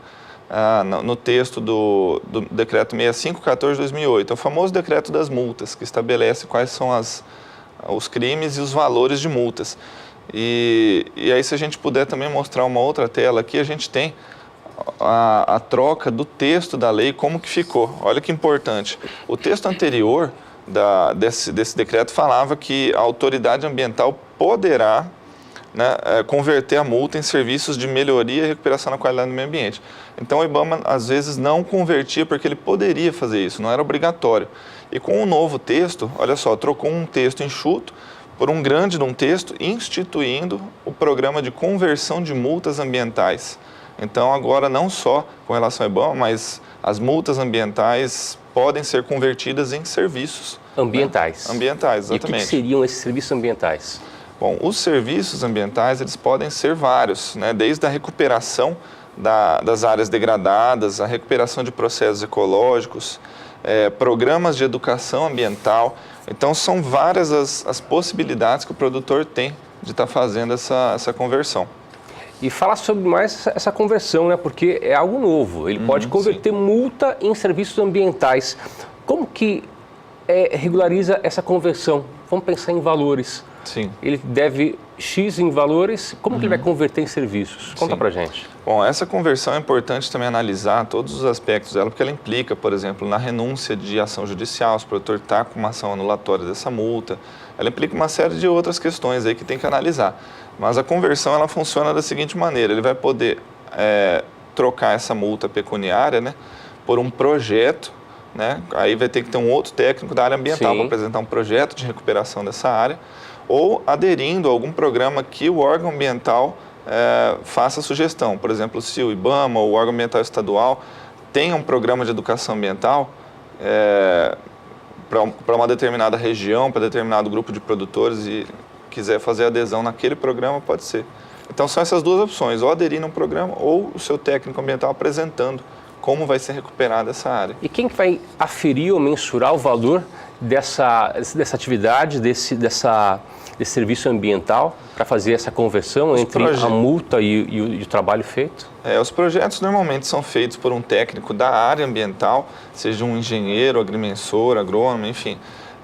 S20: no texto do decreto 6514 de 2008, é o famoso decreto das multas, que estabelece quais são os crimes e os valores de multas. E aí, se a gente puder também mostrar uma outra tela aqui, a gente tem a troca do texto da lei, como que ficou. Olha que importante. O texto anterior desse decreto falava que a autoridade ambiental poderá, né, converter a multa em serviços de melhoria e recuperação da qualidade do meio ambiente. Então, o IBAMA, às vezes, não convertia porque ele poderia fazer isso, não era obrigatório. E com o novo texto, olha só, trocou um texto enxuto por um grande de um texto, instituindo o programa de conversão de multas ambientais. Então, agora, não só com relação ao IBAMA, mas as multas ambientais podem ser convertidas em serviços
S1: ambientais.
S20: Né? Ambientais, exatamente.
S1: E o que seriam esses serviços ambientais?
S20: Bom, os serviços ambientais, eles podem ser vários, né? Desde a recuperação das áreas degradadas, a recuperação de processos ecológicos, programas de educação ambiental. Então, são várias as possibilidades que o produtor tem de estar fazendo essa conversão.
S1: E fala sobre mais essa conversão, né? Porque é algo novo. Ele pode converter multa em serviços ambientais. Como que regulariza essa conversão? Vamos pensar em valores.
S20: Sim.
S1: Ele deve X em valores, como que ele vai converter em serviços? Conta pra gente.
S20: Bom, essa conversão é importante também analisar todos os aspectos dela, porque ela implica, por exemplo, na renúncia de ação judicial, se o produtor está com uma ação anulatória dessa multa, ela implica uma série de outras questões aí que tem que analisar. Mas a conversão, ela funciona da seguinte maneira, ele vai poder trocar essa multa pecuniária, né, por um projeto, né, aí vai ter que ter um outro técnico da área ambiental para apresentar um projeto de recuperação dessa área, ou aderindo a algum programa que o órgão ambiental faça sugestão. Por exemplo, se o IBAMA ou o órgão ambiental estadual tem um programa de educação ambiental para uma determinada região, para determinado grupo de produtores quiser fazer adesão naquele programa, pode ser. Então são essas duas opções, ou aderir num programa ou o seu técnico ambiental apresentando como vai ser recuperada essa área.
S1: E quem que vai aferir ou mensurar o valor dessa atividade, desse serviço ambiental para fazer essa conversão entre a multa e o trabalho feito?
S20: Os projetos normalmente são feitos por um técnico da área ambiental, seja um engenheiro, agrimensor, agrônomo, enfim.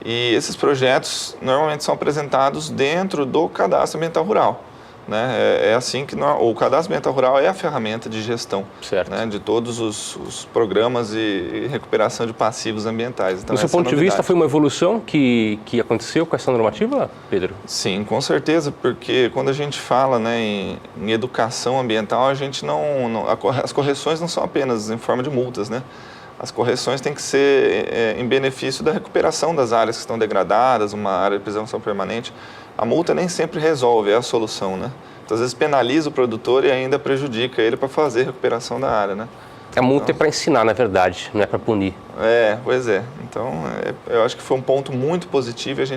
S20: E esses projetos normalmente são apresentados dentro do cadastro ambiental rural. Né? É assim que o cadastro ambiental rural é a ferramenta de gestão, né, de todos os programas e recuperação de passivos ambientais. Então,
S1: do seu ponto de vista, foi uma evolução que aconteceu com essa normativa, Pedro?
S20: Sim, com certeza, porque quando a gente fala, né, em educação ambiental, a gente as correções não são apenas em forma de multas, né? As correções têm que ser em benefício da recuperação das áreas que estão degradadas, uma área de preservação permanente. A multa nem sempre resolve, é a solução, né? Então, às vezes penaliza o produtor e ainda prejudica ele para fazer a recuperação da área, né?
S1: A multa é para ensinar, na verdade, não é para punir.
S20: Pois é. Então, eu acho que foi um ponto muito positivo e o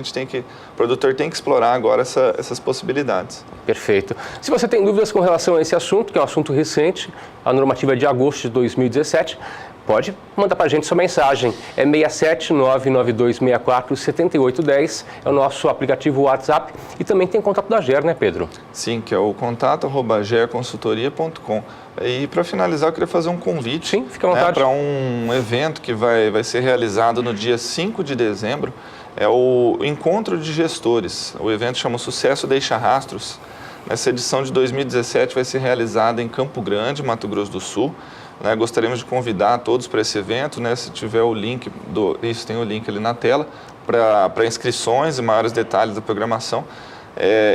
S20: produtor tem que explorar agora essas possibilidades.
S1: Perfeito. Se você tem dúvidas com relação a esse assunto, que é um assunto recente, a normativa é de agosto de 2017, pode mandar para a gente sua mensagem. É 67992647810, é o nosso aplicativo WhatsApp. E também tem contato da GER, né, Pedro?
S20: Sim, que é o contato@gerconsultoria.com. E para finalizar, eu queria fazer um convite.
S1: Sim, fica à vontade.
S20: Para um evento que vai ser realizado no dia 5 de dezembro. É o Encontro de Gestores. O evento chama Sucesso Deixa Rastros. Essa edição de 2017 vai ser realizada em Campo Grande, Mato Grosso do Sul. Gostaríamos de convidar todos para esse evento, né? Se tiver o link, tem o link ali na tela, para inscrições e maiores detalhes da programação.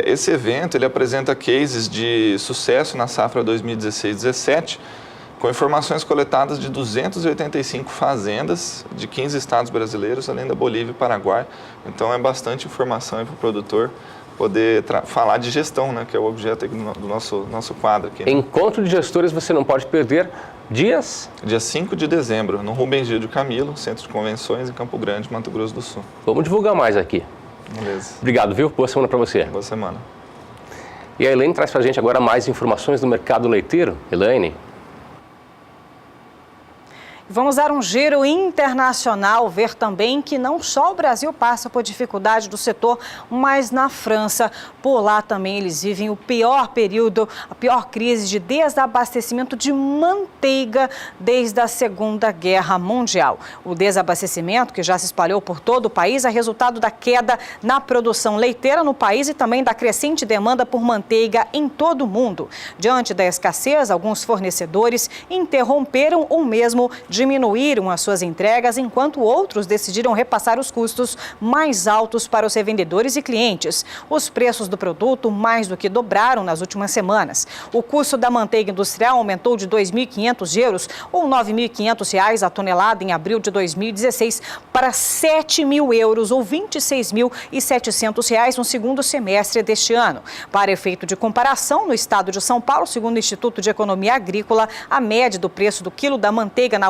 S20: Esse evento ele apresenta cases de sucesso na safra 2016-17, com informações coletadas de 285 fazendas de 15 estados brasileiros, além da Bolívia e Paraguai. Então é bastante informação para o produtor poder falar de gestão, né, que é o objeto do nosso quadro aqui. Né?
S1: Encontro de gestores você não pode perder. Dias?
S20: Dia 5 de dezembro, no Rubens Gil de Camilo, Centro de Convenções em Campo Grande, Mato Grosso do Sul.
S1: Vamos divulgar mais aqui.
S20: Beleza.
S1: Obrigado, viu? Boa semana para você.
S20: Boa semana.
S1: E a Elaine traz para a gente agora mais informações do mercado leiteiro. Elaine.
S2: Vamos dar um giro internacional, ver também que não só o Brasil passa por dificuldade do setor, mas na França, por lá também eles vivem o pior período, a pior crise de desabastecimento de manteiga desde a Segunda Guerra Mundial. O desabastecimento, que já se espalhou por todo o país, é resultado da queda na produção leiteira no país e também da crescente demanda por manteiga em todo o mundo. Diante da escassez, alguns fornecedores interromperam ou mesmo diminuíram as suas entregas, enquanto outros decidiram repassar os custos mais altos para os revendedores e clientes. Os preços do produto mais do que dobraram nas últimas semanas. O custo da manteiga industrial aumentou de 2.500 euros ou R$ 9.500 a tonelada em abril de 2016 para 7.000 euros ou R$ 26.700 no segundo semestre deste ano. Para efeito de comparação, no estado de São Paulo, segundo o Instituto de Economia Agrícola, a média do preço do quilo da manteiga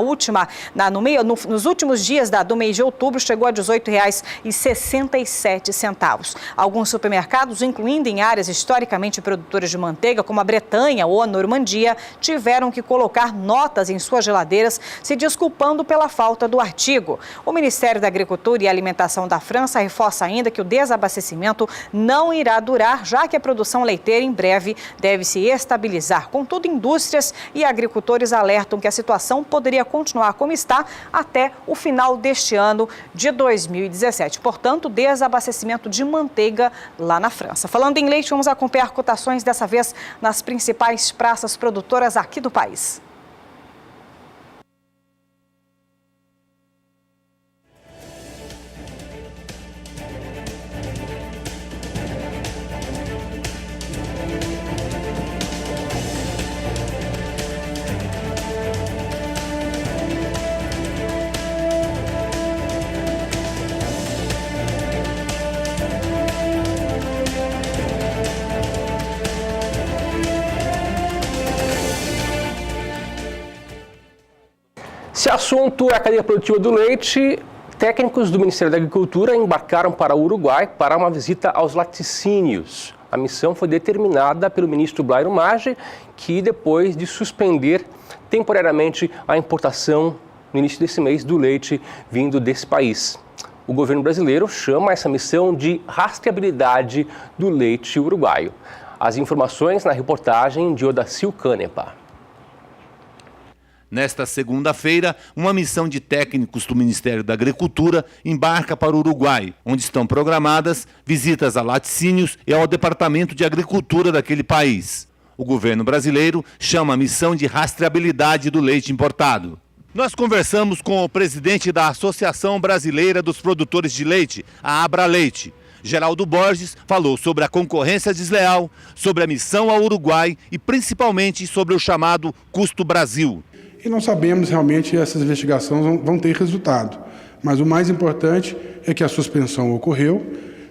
S2: nos últimos dias do mês de outubro chegou a R$ 18,67. Alguns supermercados, incluindo em áreas historicamente produtoras de manteiga, como a Bretanha ou a Normandia, tiveram que colocar notas em suas geladeiras, se desculpando pela falta do artigo. O Ministério da Agricultura e Alimentação da França reforça ainda que o desabastecimento não irá durar, já que a produção leiteira em breve deve se estabilizar. Contudo, indústrias e agricultores alertam que a situação poderia continuar como está até o final deste ano de 2017. Portanto, desabastecimento de manteiga lá na França. Falando em leite, vamos acompanhar cotações dessa vez nas principais praças produtoras aqui do país.
S1: Se assunto é a cadeia produtiva do leite, Técnicos do Ministério da Agricultura embarcaram para o Uruguai para uma visita aos laticínios. A missão foi determinada pelo ministro Blairo Maggi, que depois de suspender temporariamente a importação no início desse mês do leite vindo desse país. O governo brasileiro chama essa missão de rastreabilidade do leite uruguaio. As informações na reportagem de Odacil Canepa.
S21: Nesta segunda-feira, uma missão de técnicos do Ministério da Agricultura embarca para o Uruguai, onde estão programadas visitas a laticínios e ao Departamento de Agricultura daquele país. O governo brasileiro chama a missão de rastreabilidade do leite importado. Nós conversamos com o presidente da Associação Brasileira dos Produtores de Leite, a Abraleite. Geraldo Borges falou sobre a concorrência desleal, sobre a missão ao Uruguai e principalmente sobre o chamado Custo Brasil.
S22: E não sabemos realmente se essas investigações vão ter resultado. Mas o mais importante é que a suspensão ocorreu,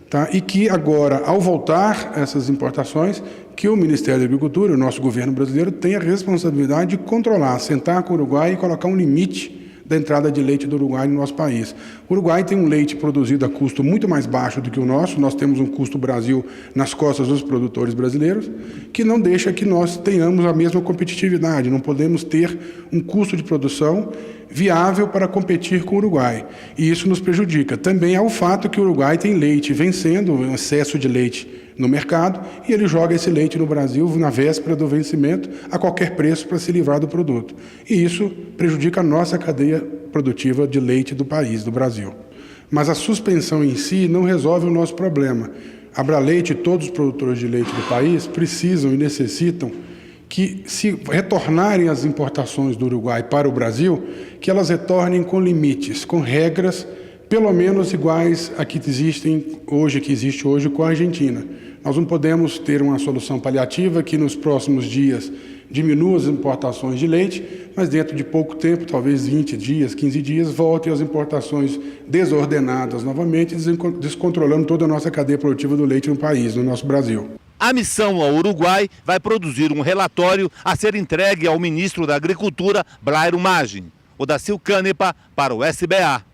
S22: tá? E que agora, ao voltar essas importações, que o Ministério da Agricultura, o nosso governo brasileiro, tem a responsabilidade de controlar, sentar com o Uruguai e colocar um limite da entrada de leite do Uruguai no nosso país. O Uruguai tem um leite produzido a custo muito mais baixo do que o nosso. Nós temos um custo Brasil nas costas dos produtores brasileiros, que não deixa que nós tenhamos a mesma competitividade. Não podemos ter um custo de produção viável para competir com o Uruguai. E isso nos prejudica. Também há o fato que o Uruguai tem leite vencendo, um excesso de leite no mercado, e ele joga esse leite no Brasil na véspera do vencimento a qualquer preço para se livrar do produto. E isso prejudica a nossa cadeia produtiva de leite do país, do Brasil. Mas a suspensão em si não resolve o nosso problema. A Abraleite e todos os produtores de leite do país precisam e necessitam que, se retornarem as importações do Uruguai para o Brasil, que elas retornem com limites, com regras pelo menos iguais a que existe hoje com a Argentina. Nós não podemos ter uma solução paliativa que nos próximos dias diminua as importações de leite, mas dentro de pouco tempo, talvez 20 dias, 15 dias, voltem as importações desordenadas novamente, descontrolando toda a nossa cadeia produtiva do leite no país, no nosso Brasil.
S21: A missão ao Uruguai vai produzir um relatório a ser entregue ao ministro da Agricultura, Blairo Maggi. Odacil Canepa, para o SBA.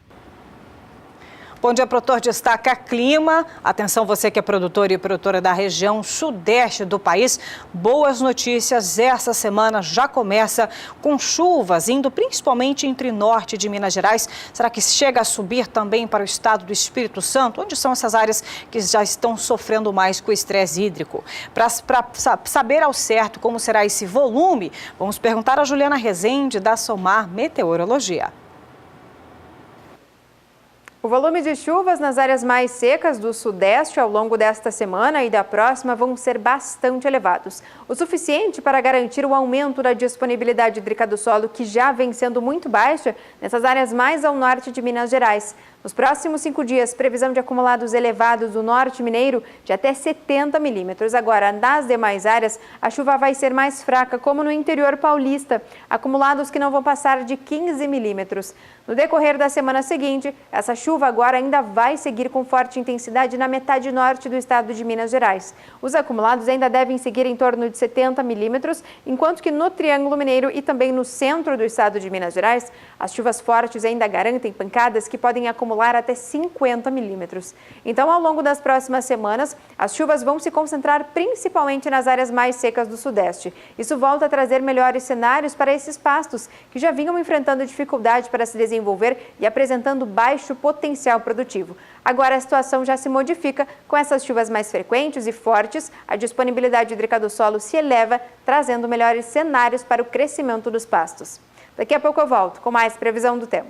S2: Bom dia, produtor. Destaca clima. Atenção, você que é produtor e produtora da região sudeste do país. Boas notícias. Essa semana já começa com chuvas, indo principalmente entre norte de Minas Gerais. Será que chega a subir também para o estado do Espírito Santo? Onde são essas áreas que já estão sofrendo mais com o estresse hídrico? Para saber ao certo como será esse volume, vamos perguntar a Juliana Rezende, da Somar Meteorologia.
S9: O volume de chuvas nas áreas mais secas do sudeste ao longo desta semana e da próxima vão ser bastante elevados. O suficiente para garantir o aumento da disponibilidade hídrica do solo, que já vem sendo muito baixa nessas áreas mais ao norte de Minas Gerais. Nos próximos 5 dias, previsão de acumulados elevados do norte mineiro de até 70 milímetros. Agora, nas demais áreas, a chuva vai ser mais fraca, como no interior paulista, acumulados que não vão passar de 15 milímetros. No decorrer da semana seguinte, essa chuva agora ainda vai seguir com forte intensidade na metade norte do estado de Minas Gerais. Os acumulados ainda devem seguir em torno de 70 milímetros, enquanto que no Triângulo Mineiro e também no centro do estado de Minas Gerais, as chuvas fortes ainda garantem pancadas que podem acumular até 50 milímetros. Então, ao longo das próximas semanas, as chuvas vão se concentrar principalmente nas áreas mais secas do sudeste. Isso volta a trazer melhores cenários para esses pastos, que já vinham enfrentando dificuldade para se desenvolver e apresentando baixo potencial produtivo. Agora a situação já se modifica. Com essas chuvas mais frequentes e fortes, a disponibilidade hídrica do solo se eleva, trazendo melhores cenários para o crescimento dos pastos. Daqui a pouco eu volto com mais previsão do tempo.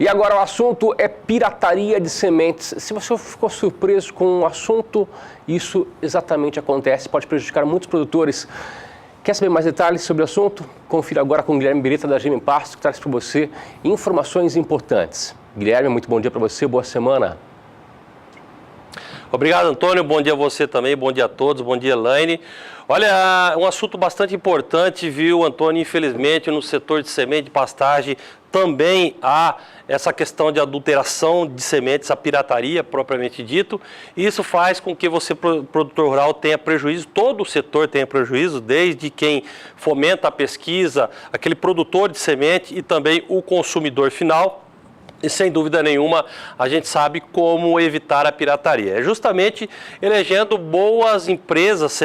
S1: E agora o assunto é pirataria de sementes. Se você ficou surpreso com o assunto, isso exatamente acontece, pode prejudicar muitos produtores. Quer saber mais detalhes sobre o assunto? Confira agora com o Guilherme Beretta, da GM Pasto, que traz para você informações importantes. Guilherme, muito bom dia para você, boa semana.
S3: Obrigado, Antônio. Bom dia a você também, bom dia a todos, bom dia, Elaine. Olha, um assunto bastante importante, viu, Antônio? Infelizmente, no setor de semente de pastagem também há essa questão de adulteração de sementes, a pirataria propriamente dito. E isso faz com que você, produtor rural, tenha prejuízo, todo o setor tenha prejuízo, desde quem fomenta a pesquisa, aquele produtor de semente e também o consumidor final. E sem dúvida nenhuma, a gente sabe como evitar a pirataria. É justamente elegendo boas empresas,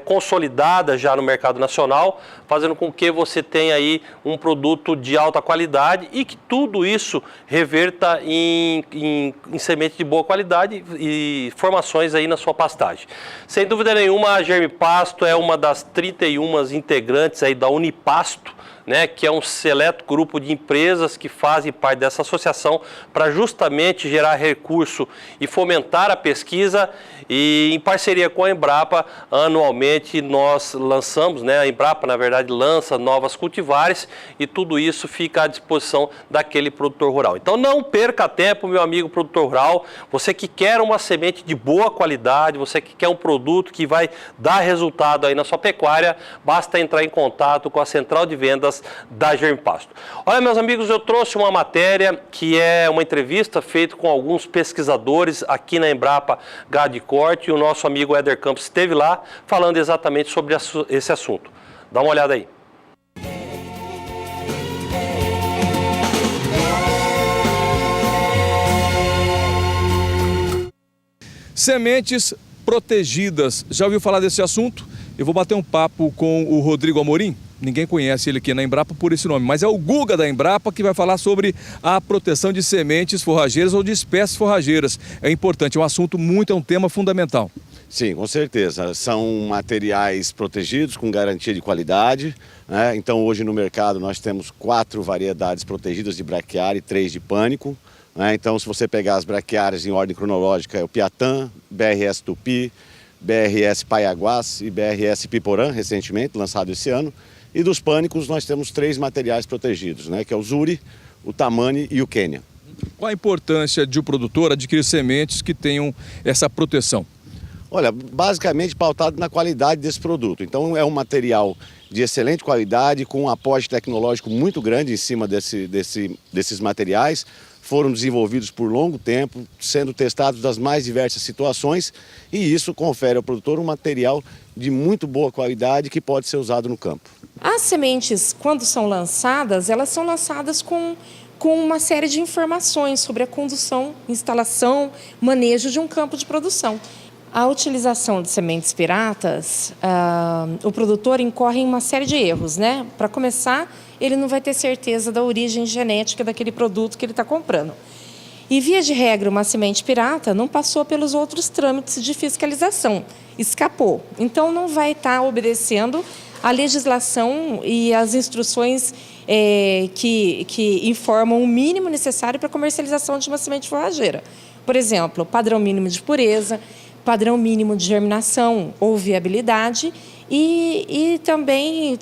S3: consolidadas já no mercado nacional, fazendo com que você tenha aí um produto de alta qualidade e que tudo isso reverta em semente de boa qualidade e formações aí na sua pastagem. Sem dúvida nenhuma, a Germipasto é uma das 31 integrantes aí da Unipasto, né, que é um seleto grupo de empresas que fazem parte dessa associação para justamente gerar recurso e fomentar a pesquisa. E em parceria com a Embrapa, anualmente nós lançamos, né, a Embrapa na verdade lança novas cultivares e tudo isso fica à disposição daquele produtor rural. Então não perca tempo, meu amigo produtor rural, você que quer uma semente de boa qualidade, você que quer um produto que vai dar resultado aí na sua pecuária, basta entrar em contato com a central de vendas da Germipasto. Olha, meus amigos, eu trouxe uma matéria que é uma entrevista feita com alguns pesquisadores aqui na Embrapa Gado e Corte, e o nosso amigo Éder Campos esteve lá falando exatamente sobre esse assunto. Dá uma olhada aí.
S4: Sementes protegidas. Já ouviu falar desse assunto? Eu vou bater um papo com o Rodrigo Amorim. Ninguém conhece ele aqui na Embrapa por esse nome, mas é o Guga da Embrapa que vai falar sobre a proteção de sementes forrageiras ou de espécies forrageiras. É importante, é um assunto é um tema fundamental.
S23: Sim, com certeza. São materiais protegidos com garantia de qualidade, né? Então hoje no mercado nós temos 4 variedades protegidas de braquiária e 3 de pânico, né? Então se você pegar as braquiárias em ordem cronológica, é o Piatã, BRS Tupi, BRS Paiaguás e BRS Piporã, recentemente lançado esse ano. E dos pânicos nós temos 3 materiais protegidos, né? Que é o Zuri, o Tamani e o Quênia.
S4: Qual a importância de o produtor adquirir sementes que tenham essa proteção?
S23: Olha, basicamente pautado na qualidade desse produto. Então é um material de excelente qualidade, com um aporte tecnológico muito grande em cima desses materiais. Foram desenvolvidos por longo tempo, sendo testados nas mais diversas situações, e isso confere ao produtor um material de muito boa qualidade que pode ser usado no campo.
S24: As sementes, quando são lançadas, elas são lançadas com uma série de informações sobre a condução, instalação, manejo de um campo de produção. A utilização de sementes piratas, o produtor incorre em uma série de erros, né? Para começar, ele não vai ter certeza da origem genética daquele produto que ele está comprando. E, via de regra, uma semente pirata não passou pelos outros trâmites de fiscalização, escapou. Então, não vai estar obedecendo a legislação e as instruções que informam o mínimo necessário para a comercialização de uma semente forrageira. Por exemplo, padrão mínimo de pureza, padrão mínimo de germinação ou viabilidade e também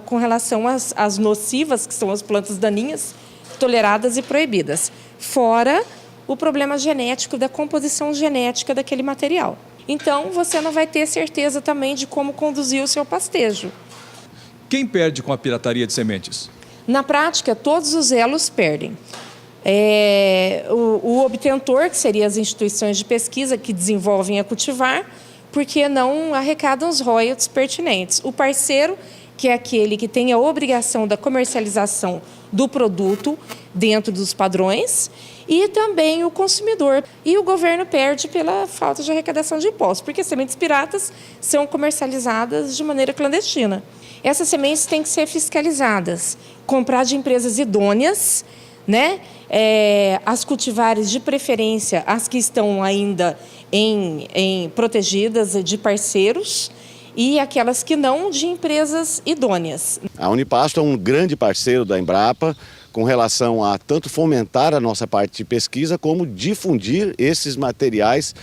S24: com relação às nocivas, que são as plantas daninhas, toleradas e proibidas, fora o problema genético da composição genética daquele material. Então, você não vai ter certeza também de como conduzir o seu pastejo.
S4: Quem perde com a pirataria de sementes?
S24: Na prática, todos os elos perdem. O obtentor, que seriam as instituições de pesquisa que desenvolvem a cultivar, porque não arrecadam os royalties pertinentes. O parceiro, que é aquele que tem a obrigação da comercialização do produto dentro dos padrões, e também o consumidor. E o governo perde pela falta de arrecadação de impostos, porque sementes piratas são comercializadas de maneira clandestina. Essas sementes têm que ser fiscalizadas, comprar de empresas idôneas, né? As cultivares de preferência, as que estão ainda protegidas de parceiros, e aquelas que não, de empresas idôneas.
S23: A Unipasto é um grande parceiro da Embrapa, com relação a tanto fomentar a nossa parte de pesquisa, como difundir esses materiais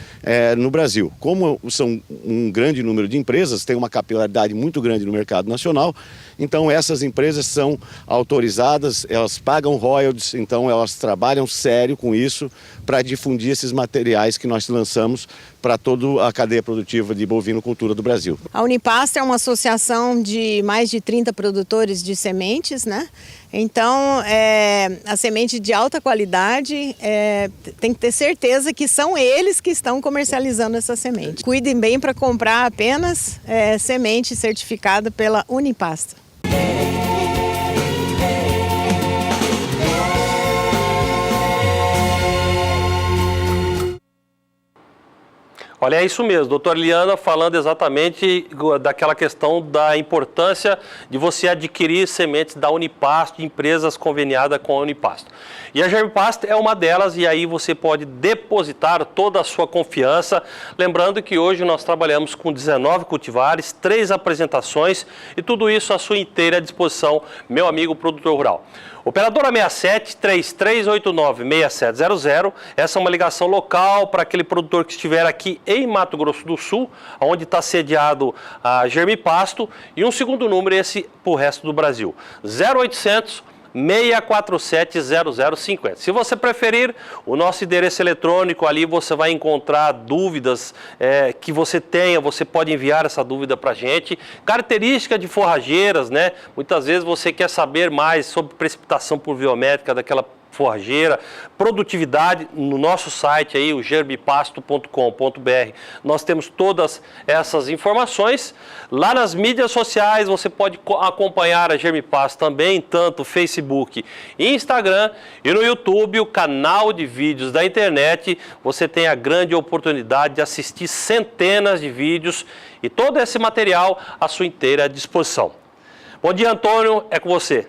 S23: no Brasil. Como são um grande número de empresas, tem uma capilaridade muito grande no mercado nacional, então essas empresas são autorizadas, elas pagam royalties, então elas trabalham sério com isso para difundir esses materiais que nós lançamos para toda a cadeia produtiva de bovinocultura do Brasil.
S5: A Unipasta é uma associação de mais de 30 produtores de sementes, né? Então, a semente de alta qualidade, tem que ter certeza que são eles que estão comercializando essa semente. Cuidem bem para comprar apenas semente certificada pela Unipasta.
S3: Olha, é isso mesmo, doutora Eliana falando exatamente daquela questão da importância de você adquirir sementes da Unipasto, de empresas conveniadas com a Unipasto. E a Germipasto é uma delas, e aí você pode depositar toda a sua confiança. Lembrando que hoje nós trabalhamos com 19 cultivares, 3 apresentações e tudo isso à sua inteira disposição, meu amigo produtor rural. Operadora 67 3389 6700, essa é uma ligação local para aquele produtor que estiver aqui em Mato Grosso do Sul, onde está sediado a Germipasto, e um segundo número, esse para o resto do Brasil, 0800 647 0050. Se você preferir, o nosso endereço eletrônico, ali você vai encontrar dúvidas que você tenha, você pode enviar essa dúvida para a gente. Característica de forrageiras, né? Muitas vezes você quer saber mais sobre precipitação pluviométrica daquela forrageira, produtividade, no nosso site aí, o germipasto.com.br, nós temos todas essas informações. Lá nas mídias sociais você pode acompanhar a Germipasto também, tanto Facebook e Instagram, e no YouTube, o canal de vídeos da internet, você tem a grande oportunidade de assistir centenas de vídeos e todo esse material à sua inteira disposição. Bom dia, Antônio, é com você.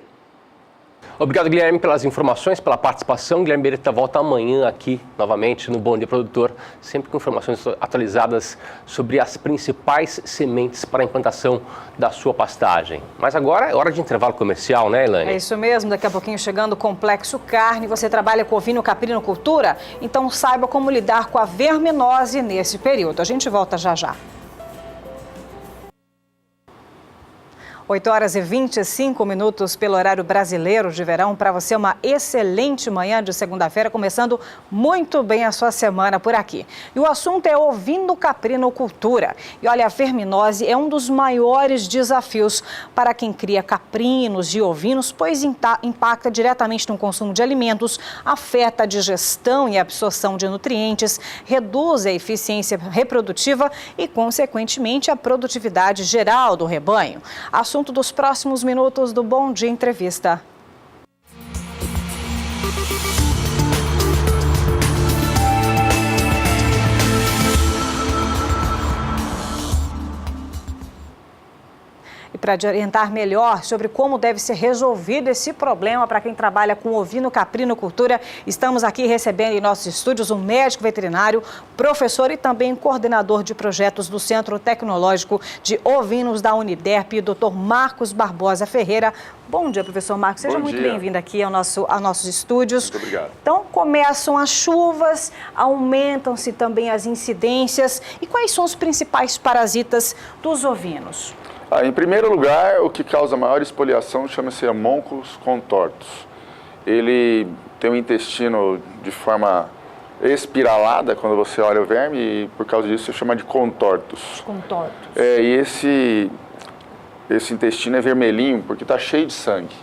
S1: Obrigado, Guilherme, pelas informações, pela participação. Guilherme Beretta volta amanhã aqui, novamente, no Bom Dia Produtor, sempre com informações atualizadas sobre as principais sementes para a implantação da sua pastagem. Mas agora é hora de intervalo comercial, né, Elaine?
S2: É isso mesmo, daqui a pouquinho chegando o Complexo Carne. Você trabalha com ovino-caprinocultura? Então saiba como lidar com a verminose nesse período. A gente volta já já. 8h25 pelo horário brasileiro de verão. Para você, uma excelente manhã de segunda-feira, começando muito bem a sua semana por aqui. E o assunto é ovino-caprinocultura. E olha, a verminose é um dos maiores desafios para quem cria caprinos e ovinos, pois impacta diretamente no consumo de alimentos, afeta a digestão e a absorção de nutrientes, reduz a eficiência reprodutiva e, consequentemente, a produtividade geral do rebanho. Assunto dos próximos minutos do Bom Dia Entrevista. E para orientar melhor sobre como deve ser resolvido esse problema para quem trabalha com ovino-caprinocultura, estamos aqui recebendo em nossos estúdios um médico veterinário, professor e também coordenador de projetos do Centro Tecnológico de Ovinos da Uniderp, o Dr. Marcos Barbosa Ferreira. Bom dia, professor Marcos. Seja muito bem-vindo aqui aos nossos estúdios.
S7: Muito obrigado.
S2: Então, começam as chuvas, aumentam-se também as incidências. E quais são os principais parasitas dos ovinos?
S7: Em primeiro lugar, o que causa maior espoliação chama-se Homunculus contortus. Ele tem um intestino de forma espiralada quando você olha o verme e por causa disso se chama de contortus.
S2: Contortus.
S7: E esse intestino é vermelhinho porque está cheio de sangue.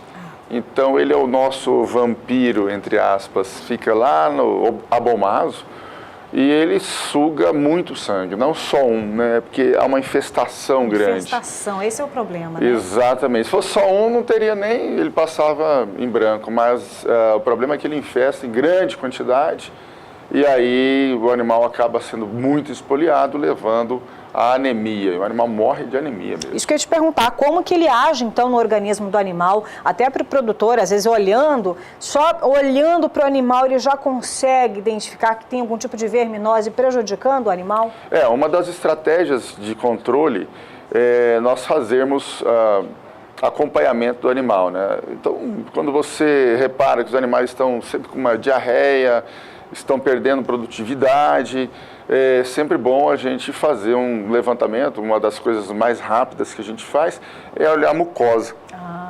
S7: Então ele é o nosso vampiro, entre aspas, fica lá no abomaso. E ele suga muito sangue, não só um, né? Porque há uma infestação grande.
S2: Infestação, esse é o problema, né?
S7: Exatamente. Se fosse só um, não teria nem... Ele passava em branco, mas o problema é que ele infesta em grande quantidade e aí o animal acaba sendo muito espoliado, levando a anemia. O animal morre de anemia mesmo.
S2: Isso que eu ia te perguntar, como que ele age então no organismo do animal, até para o produtor, às vezes só olhando para o animal, ele já consegue identificar que tem algum tipo de verminose prejudicando o animal?
S7: Uma das estratégias de controle é nós fazermos acompanhamento do animal, né? Então, quando você repara que os animais estão sempre com uma diarreia, estão perdendo produtividade, é sempre bom a gente fazer um levantamento. Uma das coisas mais rápidas que a gente faz é olhar a mucosa.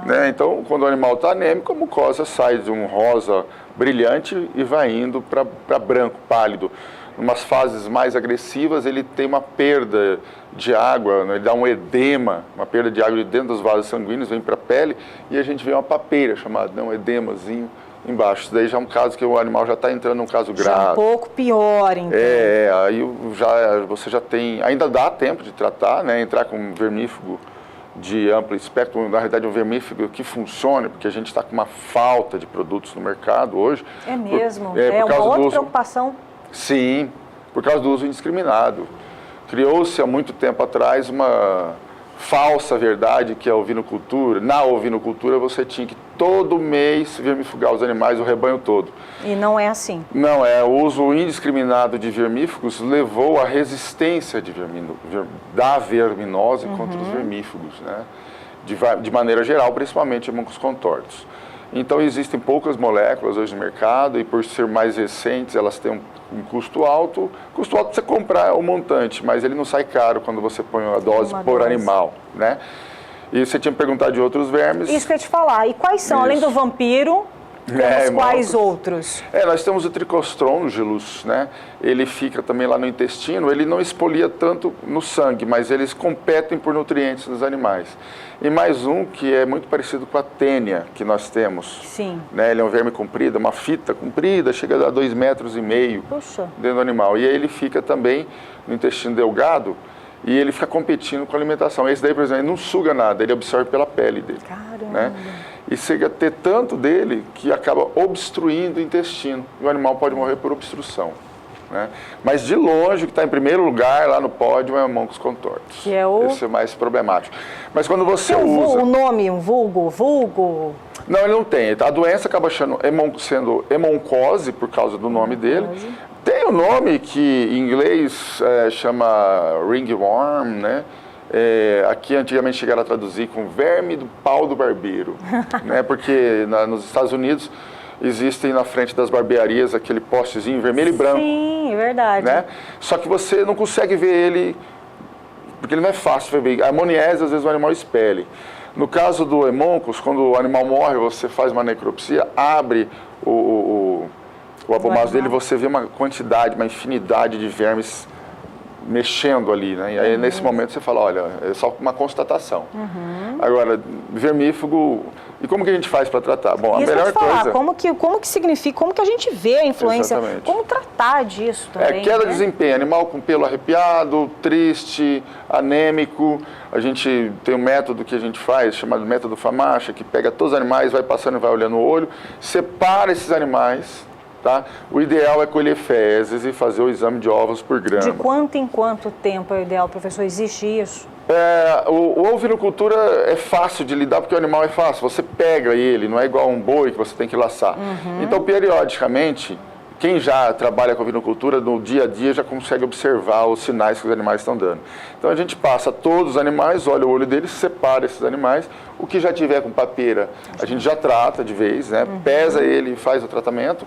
S7: Né? Então, quando o animal está anêmico, a mucosa sai de um rosa brilhante e vai indo para branco, pálido. Em umas fases mais agressivas, ele tem uma perda de água, né? Ele dá um edema, uma perda de água de dentro dos vasos sanguíneos, vem para a pele, e a gente vê uma papeira chamada, né? Um edemazinho embaixo. Isso daí já é um caso que o animal já está entrando num caso grave.
S2: Já um pouco pior, então.
S7: Aí você já tem... Ainda dá tempo de tratar, né? Entrar com um vermífugo de amplo espectro, na realidade um vermífugo que funcione, porque a gente está com uma falta de produtos no mercado hoje.
S2: É mesmo?
S7: Por
S2: uma outra preocupação?
S7: Sim, por causa do uso indiscriminado. Criou-se há muito tempo atrás uma falsa verdade que a ovinocultura, na ovinocultura você tinha que todo mês vermifugar os animais, o rebanho todo.
S2: E não é assim.
S7: Não, o uso indiscriminado de vermífugos levou à resistência da verminose contra os vermífugos, né? De maneira geral, principalmente hemôncos contortos. Então existem poucas moléculas hoje no mercado e por ser mais recentes elas têm um custo alto. Custo alto você comprar o montante, mas ele não sai caro quando você põe a dose por animal, né? E você tinha me perguntado de outros vermes.
S2: Isso que eu ia te falar. E quais são, além do vampiro, quais outros?
S7: Nós temos o Trichostrongylus, né? Ele fica também lá no intestino, ele não expolia tanto no sangue, mas eles competem por nutrientes nos animais. E mais um que é muito parecido com a tênia que nós temos.
S2: Sim.
S7: Né? Ele é um verme comprido, uma fita comprida, chega a 2,5 metros dentro do animal. E aí ele fica também no intestino delgado e ele fica competindo com a alimentação. Esse daí, por exemplo, ele não suga nada, ele absorve pela pele dele.
S2: Caramba!
S7: Né? E chega a ter tanto dele que acaba obstruindo o intestino. E o animal pode morrer por obstrução. Né? Mas de longe, o que está em primeiro lugar lá no pódio é o hemôncos contortos.
S2: Que é o...
S7: Esse é mais problemático. Mas quando você usa...
S2: O nome, um vulgo?
S7: Não, ele não tem. A doença acaba sendo hemoncose, por causa do nome dele. Tem um nome que em inglês chama ringworm, né? Aqui antigamente chegaram a traduzir com verme do pau do barbeiro, né? Porque nos Estados Unidos existem na frente das barbearias aquele postezinho vermelho e branco.
S2: Sim, é verdade.
S7: Né? Só que você não consegue ver ele, porque ele não é fácil de ver. A amoniese, às vezes, o animal expele. No caso do hemôncos, quando o animal morre, você faz uma necropsia, abre o abomaso dele, você vê uma quantidade, uma infinidade de vermes mexendo ali, né? E aí, nesse momento, você fala, olha, é só uma constatação. Agora, vermífugo... E como que a gente faz para tratar? Bom,
S2: isso
S7: a melhor coisa...
S2: Como que significa, como que a gente vê a influência, como tratar disso também,
S7: queda de
S2: né?
S7: desempenho, animal com pelo arrepiado, triste, anêmico. A gente tem um método que a gente faz, chamado método Famacha, que pega todos os animais, vai passando e vai olhando o olho, separa esses animais, tá? O ideal é colher fezes e fazer o exame de ovos por grama.
S2: De quanto em quanto tempo é o ideal, professor? Existe isso?
S7: O ovinocultura é fácil de lidar porque o animal é fácil. Você pega ele, não é igual a um boi que você tem que laçar. Então, periodicamente, quem já trabalha com ovinocultura, no dia a dia, já consegue observar os sinais que os animais estão dando. Então, a gente passa todos os animais, olha o olho deles, separa esses animais. O que já tiver com papeira, a gente já trata de vez, né? Pesa ele e faz o tratamento.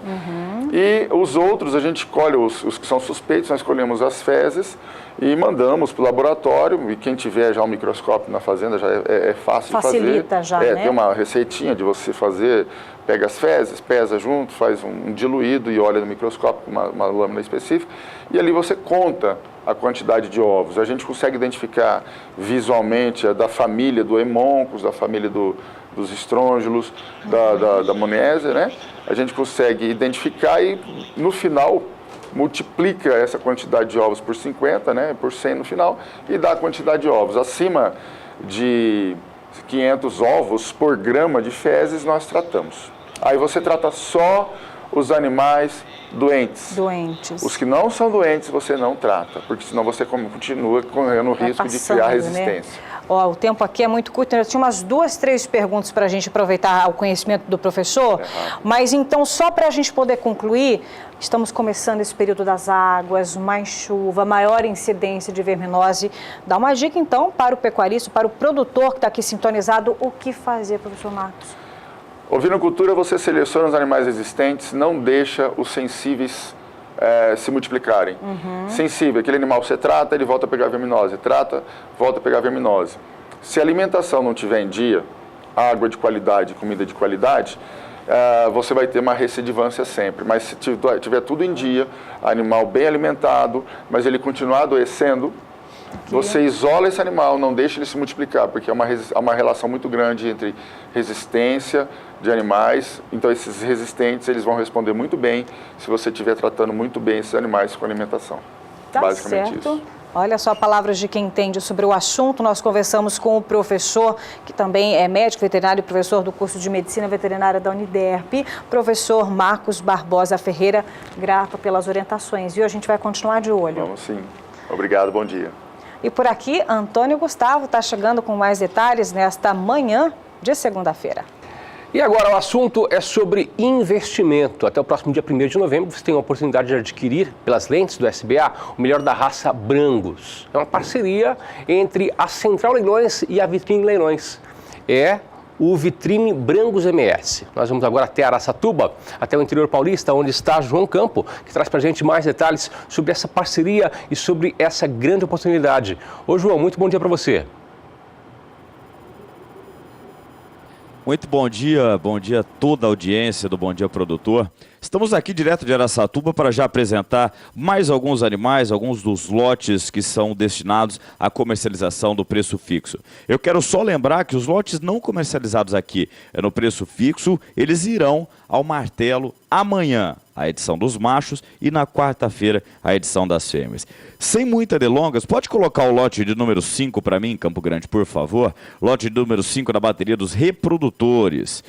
S7: E os outros, a gente escolhe os que são suspeitos, nós escolhemos as fezes e mandamos para o laboratório. E quem tiver já um microscópio na fazenda, já é fácil de fazer.
S2: Facilita já, né?
S7: Tem uma receitinha de você fazer, pega as fezes, pesa junto, faz um diluído e olha no microscópio com uma lâmina específica. E ali você conta a quantidade de ovos. A gente consegue identificar visualmente da família do hemôncos, da família dos estrôngilos, da amoniese, né? A gente consegue identificar e, no final, multiplica essa quantidade de ovos por 50, né? Por 100 no final, e dá a quantidade de ovos. Acima de 500 ovos por grama de fezes, nós tratamos. Aí você trata só os animais doentes. Os que não são doentes você não trata, porque senão você continua correndo o risco de criar resistência.
S2: Né? Ó, o tempo aqui é muito curto, eu tinha umas 2, 3 perguntas para a gente aproveitar o conhecimento do professor, mas então só para a gente poder concluir, estamos começando esse período das águas, mais chuva, maior incidência de verminose. Dá uma dica então para o pecuarista, para o produtor que está aqui sintonizado, o que fazer, professor Marcos?
S7: Ovinocultura, você seleciona os animais existentes, não deixa os sensíveis se multiplicarem. Sensível, aquele animal você trata, ele volta a pegar verminose, trata, volta a pegar verminose. Se a alimentação não tiver em dia, água de qualidade, comida de qualidade, você vai ter uma recidivância sempre. Mas se tiver tudo em dia, animal bem alimentado, mas ele continuar adoecendo, você isola esse animal, não deixa ele se multiplicar, porque é uma relação muito grande entre resistência de animais. Então esses resistentes, eles vão responder muito bem se você estiver tratando muito bem esses animais com alimentação.
S2: Tá
S7: Basicamente
S2: certo.
S7: isso.
S2: Olha só, palavras de quem entende sobre o assunto. Nós conversamos com o professor, que também é médico veterinário e professor do curso de Medicina Veterinária da Uniderp, professor Marcos Barbosa Ferreira. Grato pelas orientações, viu? A gente vai continuar de olho.
S7: Vamos sim. Obrigado, bom dia.
S2: E por aqui, Antônio Gustavo está chegando com mais detalhes nesta manhã de segunda-feira.
S1: E agora o assunto é sobre investimento. Até o próximo dia 1º de novembro você tem a oportunidade de adquirir, pelas lentes do SBA, o melhor da raça Brangos. É uma parceria entre a Central Leilões e a Vitrine Leilões. É o Vitrine Brangos MS. Nós vamos agora até Araçatuba, até o interior paulista, onde está João Campo, que traz para a gente mais detalhes sobre essa parceria e sobre essa grande oportunidade. Ô João, muito bom dia para você.
S8: Muito bom dia a toda a audiência do Bom Dia Produtor. Estamos aqui direto de Araçatuba para já apresentar mais alguns animais, alguns dos lotes que são destinados à comercialização do preço fixo. Eu quero só lembrar que os lotes não comercializados aqui no preço fixo, eles irão ao martelo amanhã, a edição dos machos, e na quarta-feira, a edição das fêmeas. Sem muitas delongas, pode colocar o lote de número 5 para mim, Campo Grande, por favor? Lote de número 5 na bateria dos reprodutores.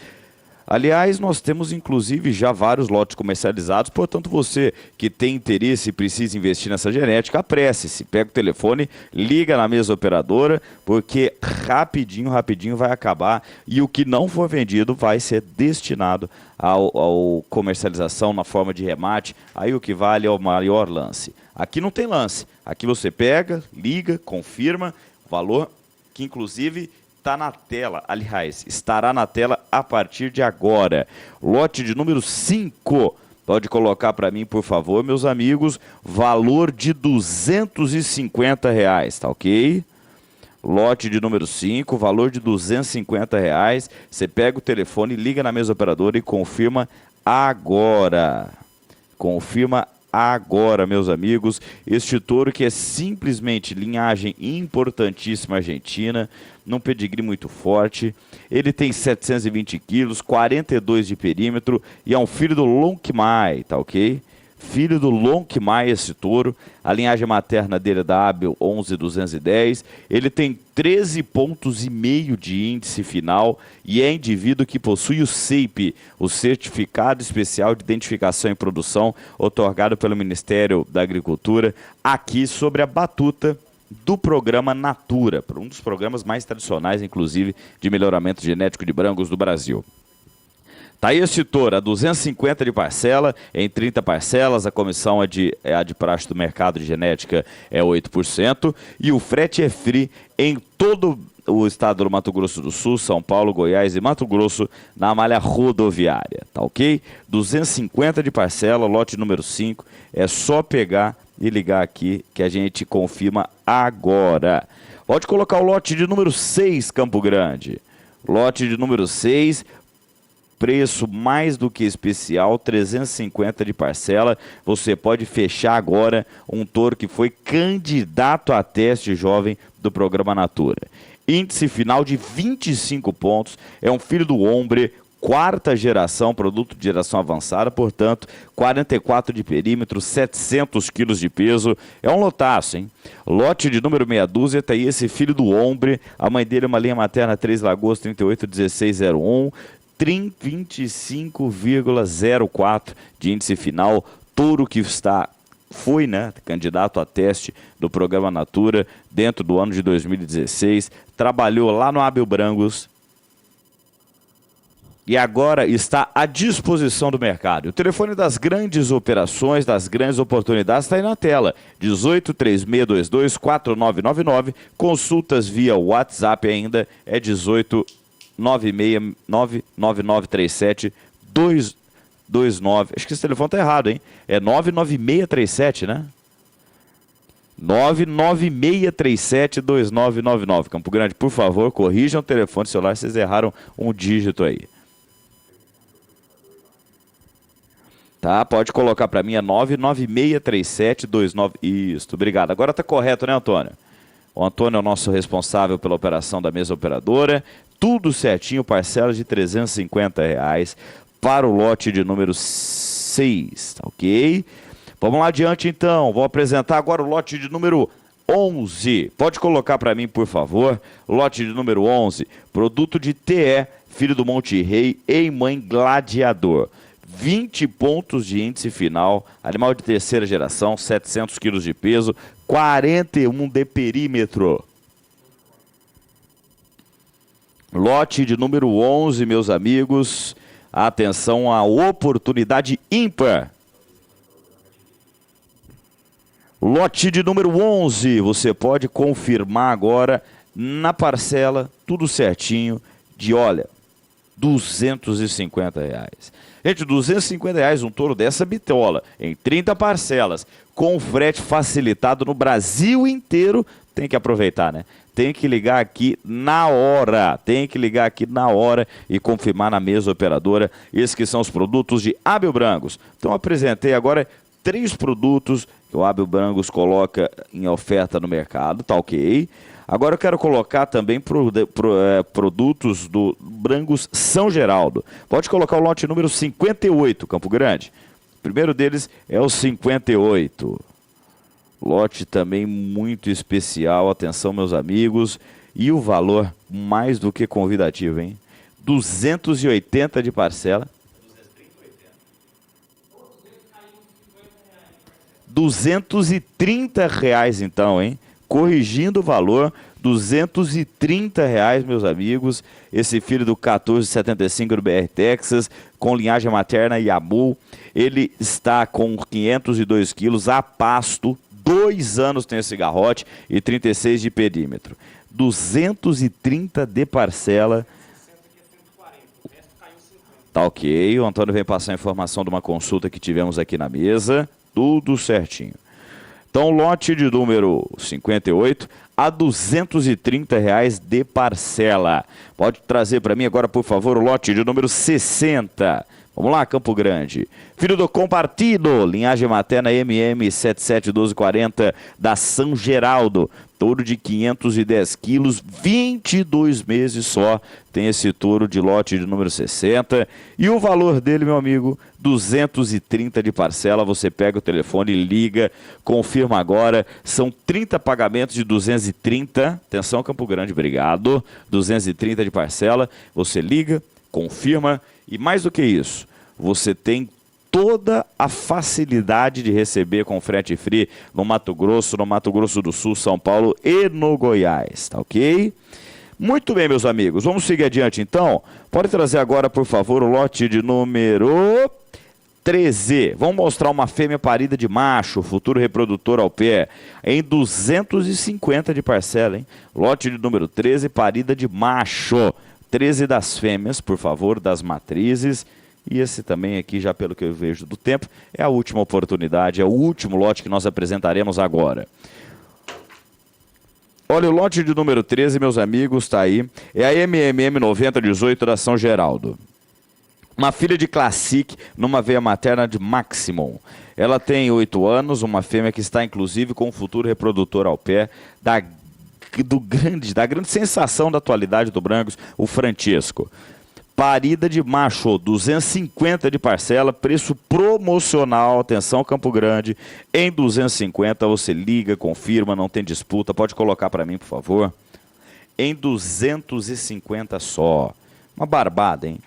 S8: Aliás, nós temos inclusive já vários lotes comercializados, portanto você que tem interesse e precisa investir nessa genética, apresse-se, pega o telefone, liga na mesa operadora, porque rapidinho vai acabar e o que não for vendido vai ser destinado ao comercialização na forma de remate, aí o que vale é o maior lance. Aqui não tem lance, aqui você pega, liga, confirma o valor que inclusive está na tela, aliás, estará na tela a partir de agora. Lote de número 5, pode colocar para mim, por favor, meus amigos, valor de R$250, tá ok? Lote de número 5, valor de R$250, você pega o telefone, liga na mesa operadora e confirma agora. Confirma agora, meus amigos, este touro que é simplesmente linhagem importantíssima argentina, num pedigree muito forte, ele tem 720 quilos, 42 de perímetro e é um filho do Lonquimay, tá ok? Filho do Lonquimay esse touro, a linhagem materna dele é da Abel 11210, ele tem 13,5 pontos de índice final e é indivíduo que possui o CEIP, o Certificado Especial de Identificação e Produção, otorgado pelo Ministério da Agricultura, aqui sobre a batuta do programa Natura, um dos programas mais tradicionais, inclusive, de melhoramento genético de Brangos do Brasil. Tá aí esse touro, a 250 de parcela, em 30 parcelas, a comissão a de praxe do mercado de genética é 8%, e o frete é free em todo o estado do Mato Grosso do Sul, São Paulo, Goiás e Mato Grosso, na malha rodoviária, tá ok? 250 de parcela, lote número 5, é só pegar e ligar aqui que a gente confirma agora. Pode colocar o lote de número 6, Campo Grande. Lote de número 6, preço mais do que especial, 350 de parcela. Você pode fechar agora um touro que foi candidato a teste jovem do programa Natura. Índice final de 25 pontos, é um filho do hombre, quarta geração, produto de geração avançada, portanto, 44 de perímetro, 700 quilos de peso, é um lotaço, hein? Lote de número meia dúzia, tá aí esse filho do hombre, a mãe dele é uma linha materna 3 Lagoas 381601, 25,04 de índice final, touro que está foi, né, candidato a teste do programa Natura dentro do ano de 2016, trabalhou lá no Abel Brangus e agora está à disposição do mercado. O telefone das grandes operações, das grandes oportunidades está aí na tela, 1836224999, consultas via WhatsApp ainda, é 189699937 229, acho que esse telefone tá errado, hein? É 99637, né? 996372999. Campo Grande, por favor, corrijam o telefone celular, vocês erraram um dígito aí. Tá, pode colocar para mim, é 9963729. Isso, obrigado. Agora tá correto, né, Antônio? O Antônio é o nosso responsável pela operação da mesa operadora. Tudo certinho, parcelas de R$350 para o lote de número 6, tá ok? Vamos lá adiante então, vou apresentar agora o lote de número 11. Pode colocar para mim, por favor, lote de número 11, produto de TE, filho do Monte Rei, em mãe gladiador. 20 pontos de índice final, animal de terceira geração, 700 quilos de peso, 41 de perímetro. Lote de número 11, meus amigos. Atenção à oportunidade ímpar. Lote de número 11, você pode confirmar agora na parcela, tudo certinho, de, olha, R$250. Gente, R$250 um touro dessa bitola, em 30 parcelas, com frete facilitado no Brasil inteiro, tem que aproveitar, né? Tem que ligar aqui na hora, e confirmar na mesa operadora. Esses que são os produtos de Abel Brangus. Então apresentei agora 3 produtos que o Abel Brangus coloca em oferta no mercado, tá ok? Agora eu quero colocar também produtos do Brangus São Geraldo. Pode colocar o lote número 58, Campo Grande. O primeiro deles é o 58. Lote também muito especial, atenção meus amigos, e o valor mais do que convidativo, hein? 280 de parcela. R$230 então, hein? Corrigindo o valor, R$230, meus amigos. Esse filho do 1475 do BR Texas, com linhagem materna Yabu, ele está com 502 quilos a pasto. 2 anos tem esse garrote e 36 de perímetro. 230 de parcela. Tá ok, o Antônio vem passar a informação de uma consulta que tivemos aqui na mesa. Tudo certinho. Então, lote de número 58 a R$230 de parcela. Pode trazer para mim agora, por favor, o lote de número 60. Vamos lá, Campo Grande. Filho do Compartido, linhagem materna MM771240 da São Geraldo. Touro de 510 quilos, 22 meses só. Tem esse touro de lote de número 60. E o valor dele, meu amigo, 230 de parcela. Você pega o telefone, liga, confirma agora. São 30 pagamentos de 230. Atenção, Campo Grande, obrigado. 230 de parcela. Você liga, confirma. E mais do que isso, você tem toda a facilidade de receber com frete free no Mato Grosso do Sul, São Paulo e no Goiás, tá ok? Muito bem, meus amigos, vamos seguir adiante então. Pode trazer agora, por favor, o lote de número 13. Vamos mostrar uma fêmea parida de macho, futuro reprodutor ao pé, em 250 de parcela, hein? Lote de número 13, parida de macho. 13 das fêmeas, por favor, das matrizes. E esse também aqui, já pelo que eu vejo do tempo, é a última oportunidade, é o último lote que nós apresentaremos agora. Olha, o lote de número 13, meus amigos, está aí. É a MMM 9018 da São Geraldo. Uma filha de Classic numa veia materna de Maximum. Ela tem 8 anos, uma fêmea que está inclusive com um futuro reprodutor ao pé da grande sensação da atualidade do Brangus, o Francesco. Parida de macho, 250 de parcela, preço promocional, atenção Campo Grande, em 250 você liga, confirma, não tem disputa, pode colocar para mim, por favor. Em 250 só. Uma barbada, hein?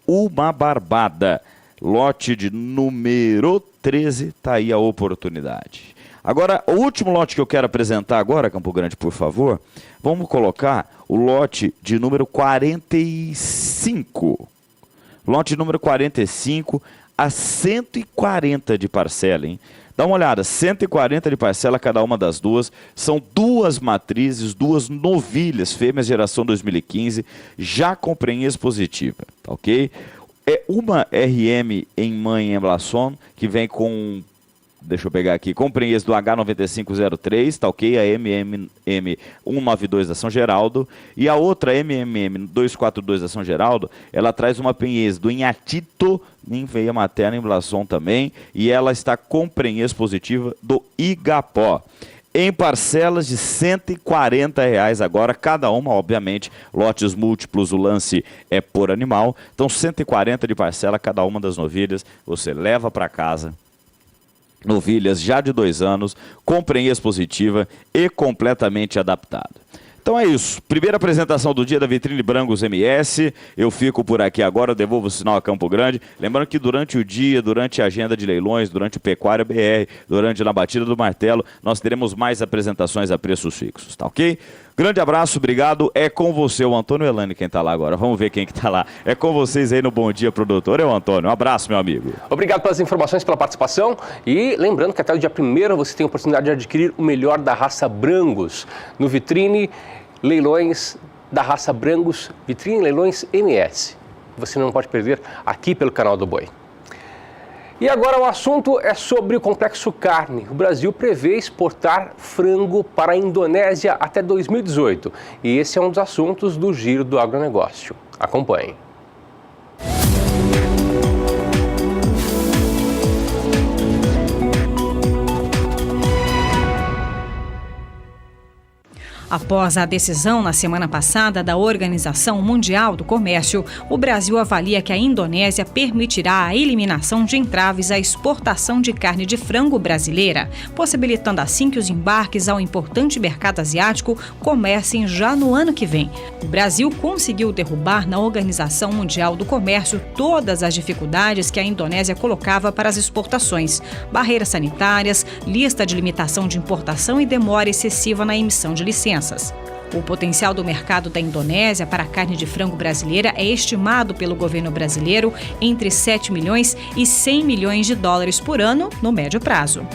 S8: Uma barbada. lote de número 13, tá aí a oportunidade. Agora, o último lote que eu quero apresentar agora, Campo Grande, por favor, vamos colocar o lote de número 45. Lote número 45 a 140 de parcela, hein? Dá uma olhada, 140 de parcela cada uma das duas. São duas matrizes, duas novilhas, fêmeas geração 2015, já com prenhez positiva, tá ok? É uma RM em mãe emblaçon, que vem com... Deixa eu pegar aqui, com prenhez do H9503, tá ok? A MMM192 da São Geraldo. E a outra MMM242 da São Geraldo, ela traz uma prenhez do Inhatito, em veia materna, em Blason também. E ela está com prenhez positiva do Igapó. Em parcelas de R$ 140 agora, cada uma, obviamente, lotes múltiplos, o lance é por animal. Então, 140 de parcela cada uma das novilhas, você leva para casa. Novilhas já de 2 anos, com prenhez positiva e completamente adaptado. Então é isso, primeira apresentação do dia da Vitrine Brangos MS, eu fico por aqui agora, devolvo o sinal a Campo Grande, lembrando que durante o dia, durante a agenda de leilões, durante o Pecuária BR, durante a Batida do Martelo, nós teremos mais apresentações a preços fixos, tá ok? Grande abraço, obrigado, é com você, o Antônio Elane quem tá lá agora, vamos ver quem que tá lá, é com vocês aí no Bom Dia Produtor, é o Antônio, um abraço meu amigo.
S1: Obrigado pelas informações, pela participação e lembrando que até o dia 1º você tem a oportunidade de adquirir o melhor da raça Brangos no Vitrine Leilões da raça Brangos, Vitrine Leilões MS. Você não pode perder aqui pelo canal do Boi. E agora o assunto é sobre o Complexo Carne. O Brasil prevê exportar frango para a Indonésia até 2018. E esse é um dos assuntos do Giro do Agronegócio. Acompanhe.
S2: Após a decisão na semana passada da Organização Mundial do Comércio, o Brasil avalia que a Indonésia permitirá a eliminação de entraves à exportação de carne de frango brasileira, possibilitando assim que os embarques ao importante mercado asiático comecem já no ano que vem. O Brasil conseguiu derrubar na Organização Mundial do Comércio todas as dificuldades que a Indonésia colocava para as exportações: barreiras sanitárias, lista de limitação de importação e demora excessiva na emissão de licenças. O potencial do mercado da Indonésia para a carne de frango brasileira é estimado pelo governo brasileiro entre 7 milhões e 100 milhões de dólares por ano no médio prazo.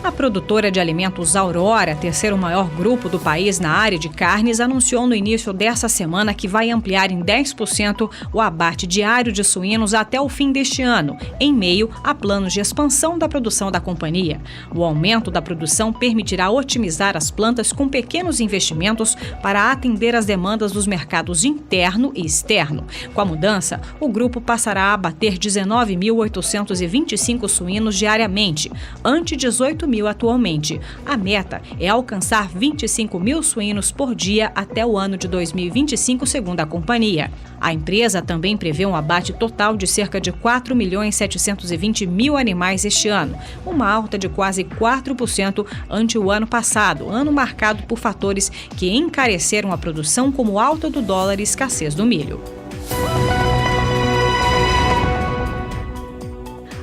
S2: A produtora de alimentos Aurora, terceiro maior grupo do país na área de carnes, anunciou no início desta semana que vai ampliar em 10% o abate diário de suínos até o fim deste ano, em meio a planos de expansão da produção da companhia. O aumento da produção permitirá otimizar as plantas com pequenos investimentos para atender às demandas dos mercados interno e externo. Com a mudança, o grupo passará a abater 19.825 suínos diariamente, ante 18.000 atualmente. A meta é alcançar 25 mil suínos por dia até o ano de 2025, segundo a companhia. A empresa também prevê um abate total de cerca de 4.720.000 animais este ano, uma alta de quase 4% ante o ano passado, ano marcado por fatores que encareceram a produção, como alta do dólar e escassez do milho.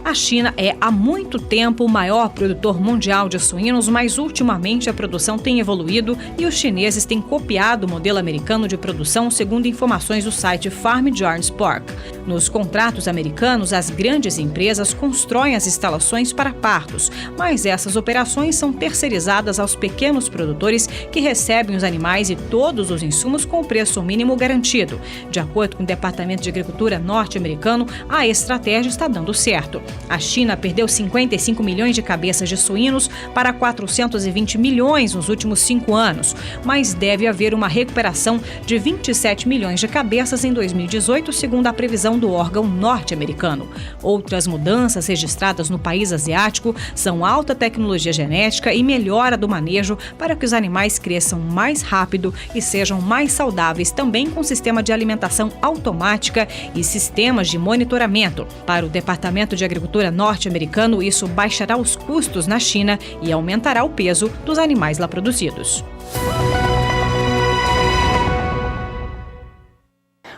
S2: A China é há muito tempo o maior produtor mundial de suínos, mas ultimamente a produção tem evoluído e os chineses têm copiado o modelo americano de produção, segundo informações do site Farm Journals Pork. Nos contratos americanos, as grandes empresas constroem as instalações para partos, mas essas operações são terceirizadas aos pequenos produtores que recebem os animais e todos os insumos com o preço mínimo garantido. De acordo com o Departamento de Agricultura norte-americano, a estratégia está dando certo. A China perdeu 55 milhões de cabeças de suínos para 420 milhões nos últimos 5 anos, mas deve haver uma recuperação de 27 milhões de cabeças em 2018, segundo a previsão do órgão norte-americano. Outras mudanças registradas no país asiático são alta tecnologia genética e melhora do manejo para que os animais cresçam mais rápido e sejam mais saudáveis, também com sistema de alimentação automática e sistemas de monitoramento. Para o Departamento de Agricultura norte-americano, isso baixará os custos na China e aumentará o peso dos animais lá produzidos.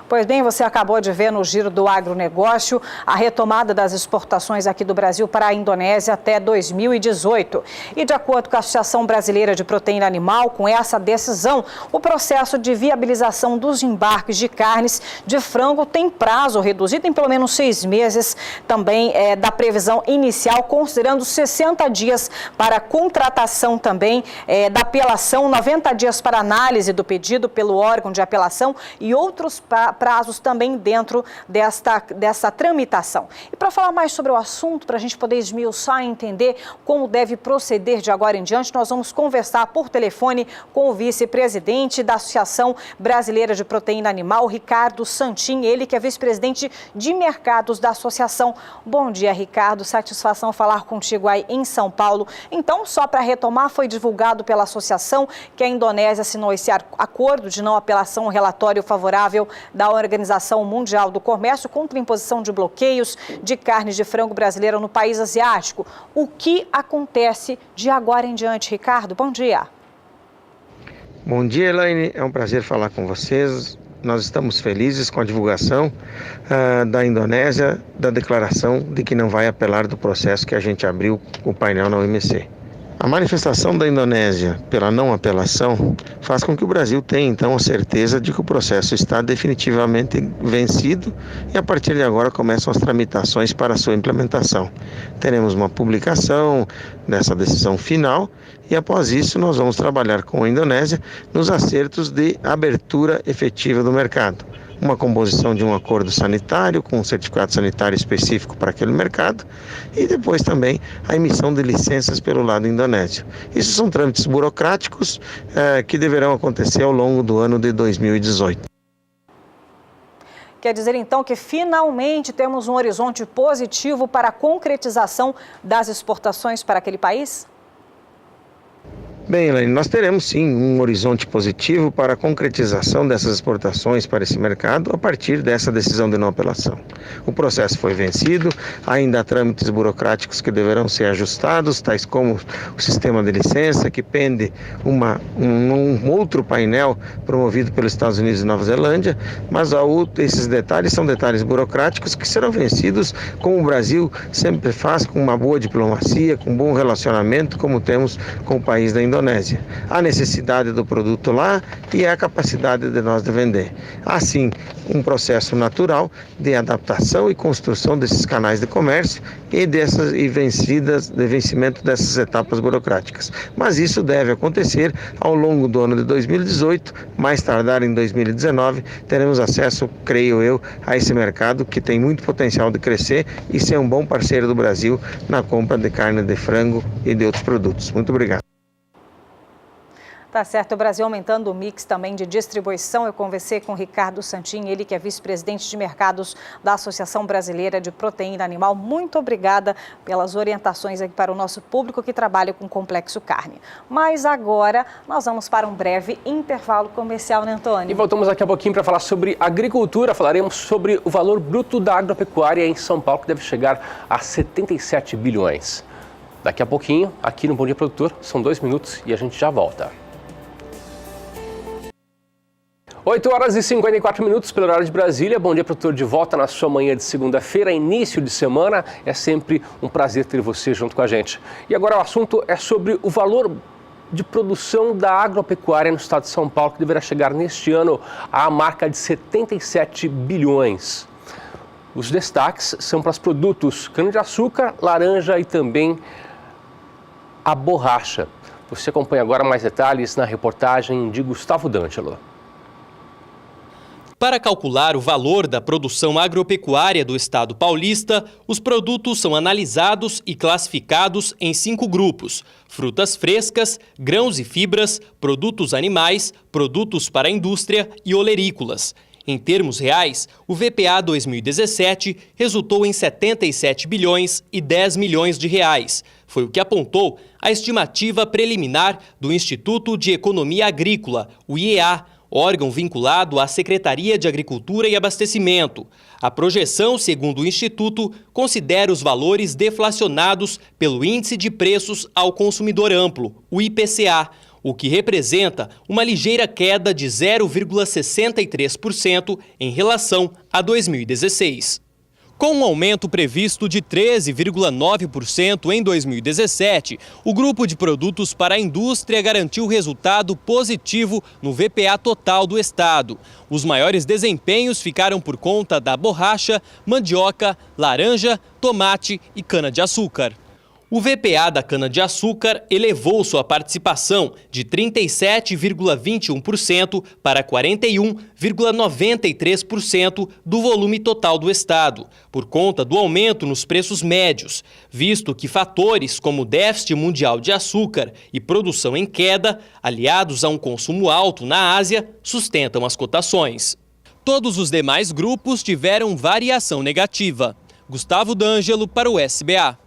S2: Pois bem, você acabou de ver no Giro do Agronegócio a retomada das exportações aqui do Brasil para a Indonésia até 2018. E de acordo com a Associação Brasileira de Proteína Animal, com essa decisão, o processo de viabilização dos embarques de carnes de frango tem prazo reduzido em pelo menos 6 meses, também da previsão inicial, considerando 60 dias para contratação também da apelação, 90 dias para análise do pedido pelo órgão de apelação e outros prazos também dentro dessa tramitação. E para falar mais sobre o assunto, para a gente poder esmiuçar e entender como deve proceder de agora em diante, nós vamos conversar por telefone com o vice-presidente da Associação Brasileira de Proteína Animal, Ricardo Santin, ele que é vice-presidente de mercados da associação. Bom dia, Ricardo, satisfação falar contigo aí em São Paulo. Então, só para retomar, foi divulgado pela associação que a Indonésia assinou esse acordo de não apelação ao relatório favorável da Organização Mundial do Comércio contra a imposição de bloqueios de carnes de frango brasileira no país asiático. O que acontece de agora em diante, Ricardo? Bom dia.
S10: Bom dia, Elaine. É um prazer falar com vocês. Nós estamos felizes com a divulgação da Indonésia, da declaração de que não vai apelar do processo que a gente abriu o painel na OMC. A manifestação da Indonésia pela não apelação faz com que o Brasil tenha, então, a certeza de que o processo está definitivamente vencido e, a partir de agora, começam as tramitações para a sua implementação. Teremos uma publicação dessa decisão final e, após isso, nós vamos trabalhar com a Indonésia nos acertos de abertura efetiva do mercado. Uma composição de um acordo sanitário com um certificado sanitário específico para aquele mercado e depois também a emissão de licenças pelo lado indonésio. Isso são trâmites burocráticos que deverão acontecer ao longo do ano de 2018.
S2: Quer dizer, então, que finalmente temos um horizonte positivo para a concretização das exportações para aquele país?
S10: Bem, Elaine, nós teremos sim um horizonte positivo para a concretização dessas exportações para esse mercado a partir dessa decisão de não apelação. O processo foi vencido, ainda há trâmites burocráticos que deverão ser ajustados, tais como o sistema de licença, que pende um outro painel promovido pelos Estados Unidos e Nova Zelândia, mas esses detalhes são detalhes burocráticos que serão vencidos, como o Brasil sempre faz, com uma boa diplomacia, com um bom relacionamento, como temos com o país da Indonésia. A necessidade do produto lá e a capacidade de nós de vender. Assim, um processo natural de adaptação e construção desses canais de comércio e de vencimento dessas etapas burocráticas. Mas isso deve acontecer ao longo do ano de 2018, mais tardar em 2019, teremos acesso, creio eu, a esse mercado que tem muito potencial de crescer e ser um bom parceiro do Brasil na compra de carne de frango e de outros produtos. Muito obrigado.
S2: Tá certo, o Brasil aumentando o mix também de distribuição. Eu conversei com o Ricardo Santin, ele que é vice-presidente de mercados da Associação Brasileira de Proteína Animal. Muito obrigada pelas orientações aqui para o nosso público que trabalha com complexo carne. Mas agora nós vamos para um breve intervalo comercial, né, Antônio?
S1: E voltamos daqui a pouquinho para falar sobre agricultura. Falaremos sobre o valor bruto da agropecuária em São Paulo, que deve chegar a 77 bilhões. Daqui a pouquinho, aqui no Bom Dia Produtor, são 2 minutos e a gente já volta. 8 horas e 54 minutos pelo horário de Brasília. Bom dia, produtor, de volta na sua manhã de segunda-feira, início de semana. É sempre um prazer ter você junto com a gente. E agora o assunto é sobre o valor de produção da agropecuária no estado de São Paulo, que deverá chegar neste ano à marca de 77 bilhões. Os destaques são para os produtos cana-de-açúcar, laranja e também a borracha. Você acompanha agora mais detalhes na reportagem de Gustavo D'Angelo.
S6: Para calcular o valor da produção agropecuária do estado paulista, os produtos são analisados e classificados em 5 grupos: frutas frescas, grãos e fibras, produtos animais, produtos para a indústria e olerícolas. Em termos reais, o VPA 2017 resultou em 77 bilhões e 10 milhões de reais. Foi o que apontou a estimativa preliminar do Instituto de Economia Agrícola, o IEA, órgão vinculado à Secretaria de Agricultura e Abastecimento. A projeção, segundo o Instituto, considera os valores deflacionados pelo Índice de Preços ao Consumidor Amplo, o IPCA, o que representa uma ligeira queda de 0,63% em relação a 2016. Com um aumento previsto de 13,9% em 2017, o grupo de produtos para a indústria garantiu resultado positivo no VPA total do estado. Os maiores desempenhos ficaram por conta da borracha, mandioca, laranja, tomate e cana-de-açúcar. O VPA da cana-de-açúcar elevou sua participação de 37,21% para 41,93% do volume total do estado, por conta do aumento nos preços médios, visto que fatores como déficit mundial de açúcar e produção em queda, aliados a um consumo alto na Ásia, sustentam as cotações. Todos os demais grupos tiveram variação negativa. Gustavo D'Angelo para o SBA.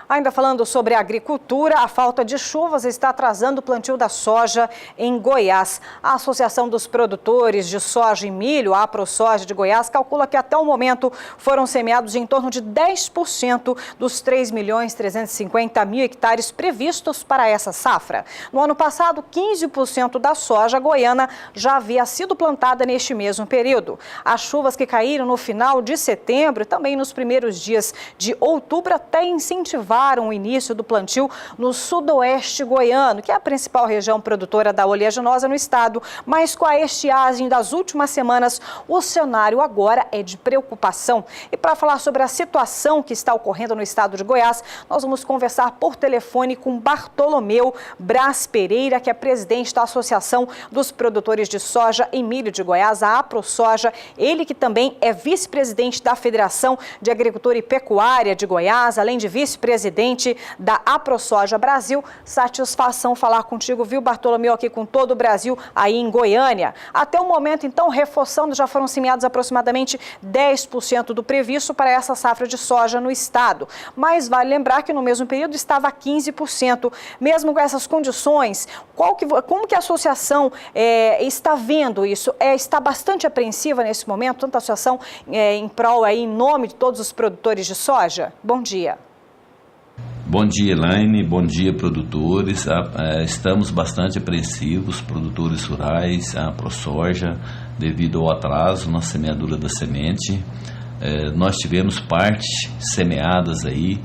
S2: Ainda falando sobre a agricultura, a falta de chuvas está atrasando o plantio da soja em Goiás. A Associação dos Produtores de Soja e Milho, a AproSoja de Goiás, calcula que até o momento foram semeados em torno de 10% dos 3.350.000 hectares previstos para essa safra. No ano passado, 15% da soja goiana já havia sido plantada neste mesmo período. As chuvas que caíram no final de setembro e também nos primeiros dias de outubro até incentivaram o início do plantio no sudoeste goiano, que é a principal região produtora da oleaginosa no estado, mas com a estiagem das últimas semanas, o cenário agora é de preocupação. E para falar sobre a situação que está ocorrendo no estado de Goiás, nós vamos conversar por telefone com Bartolomeu Braz Pereira, que é presidente da Associação dos Produtores de Soja e Milho de Goiás, a AproSoja, ele que também é vice-presidente da Federação de Agricultura e Pecuária de Goiás, além de vice-presidente da AproSoja Brasil. Satisfação falar contigo, viu, Bartolomeu, aqui com todo o Brasil, aí em Goiânia. Até o momento, então, reforçando, já foram semeados aproximadamente 10% do previsto para essa safra de soja no estado. Mas vale lembrar que no mesmo período estava 15%. Mesmo com essas condições, como que a associação está vendo isso? Está bastante apreensiva nesse momento, tanto a associação em prol, aí, em nome de todos os produtores de soja? Bom dia.
S11: Bom dia, Elaine. Bom dia, produtores. Estamos bastante apreensivos, produtores rurais, a AproSoja, devido ao atraso na semeadura da semente. Nós tivemos partes semeadas aí,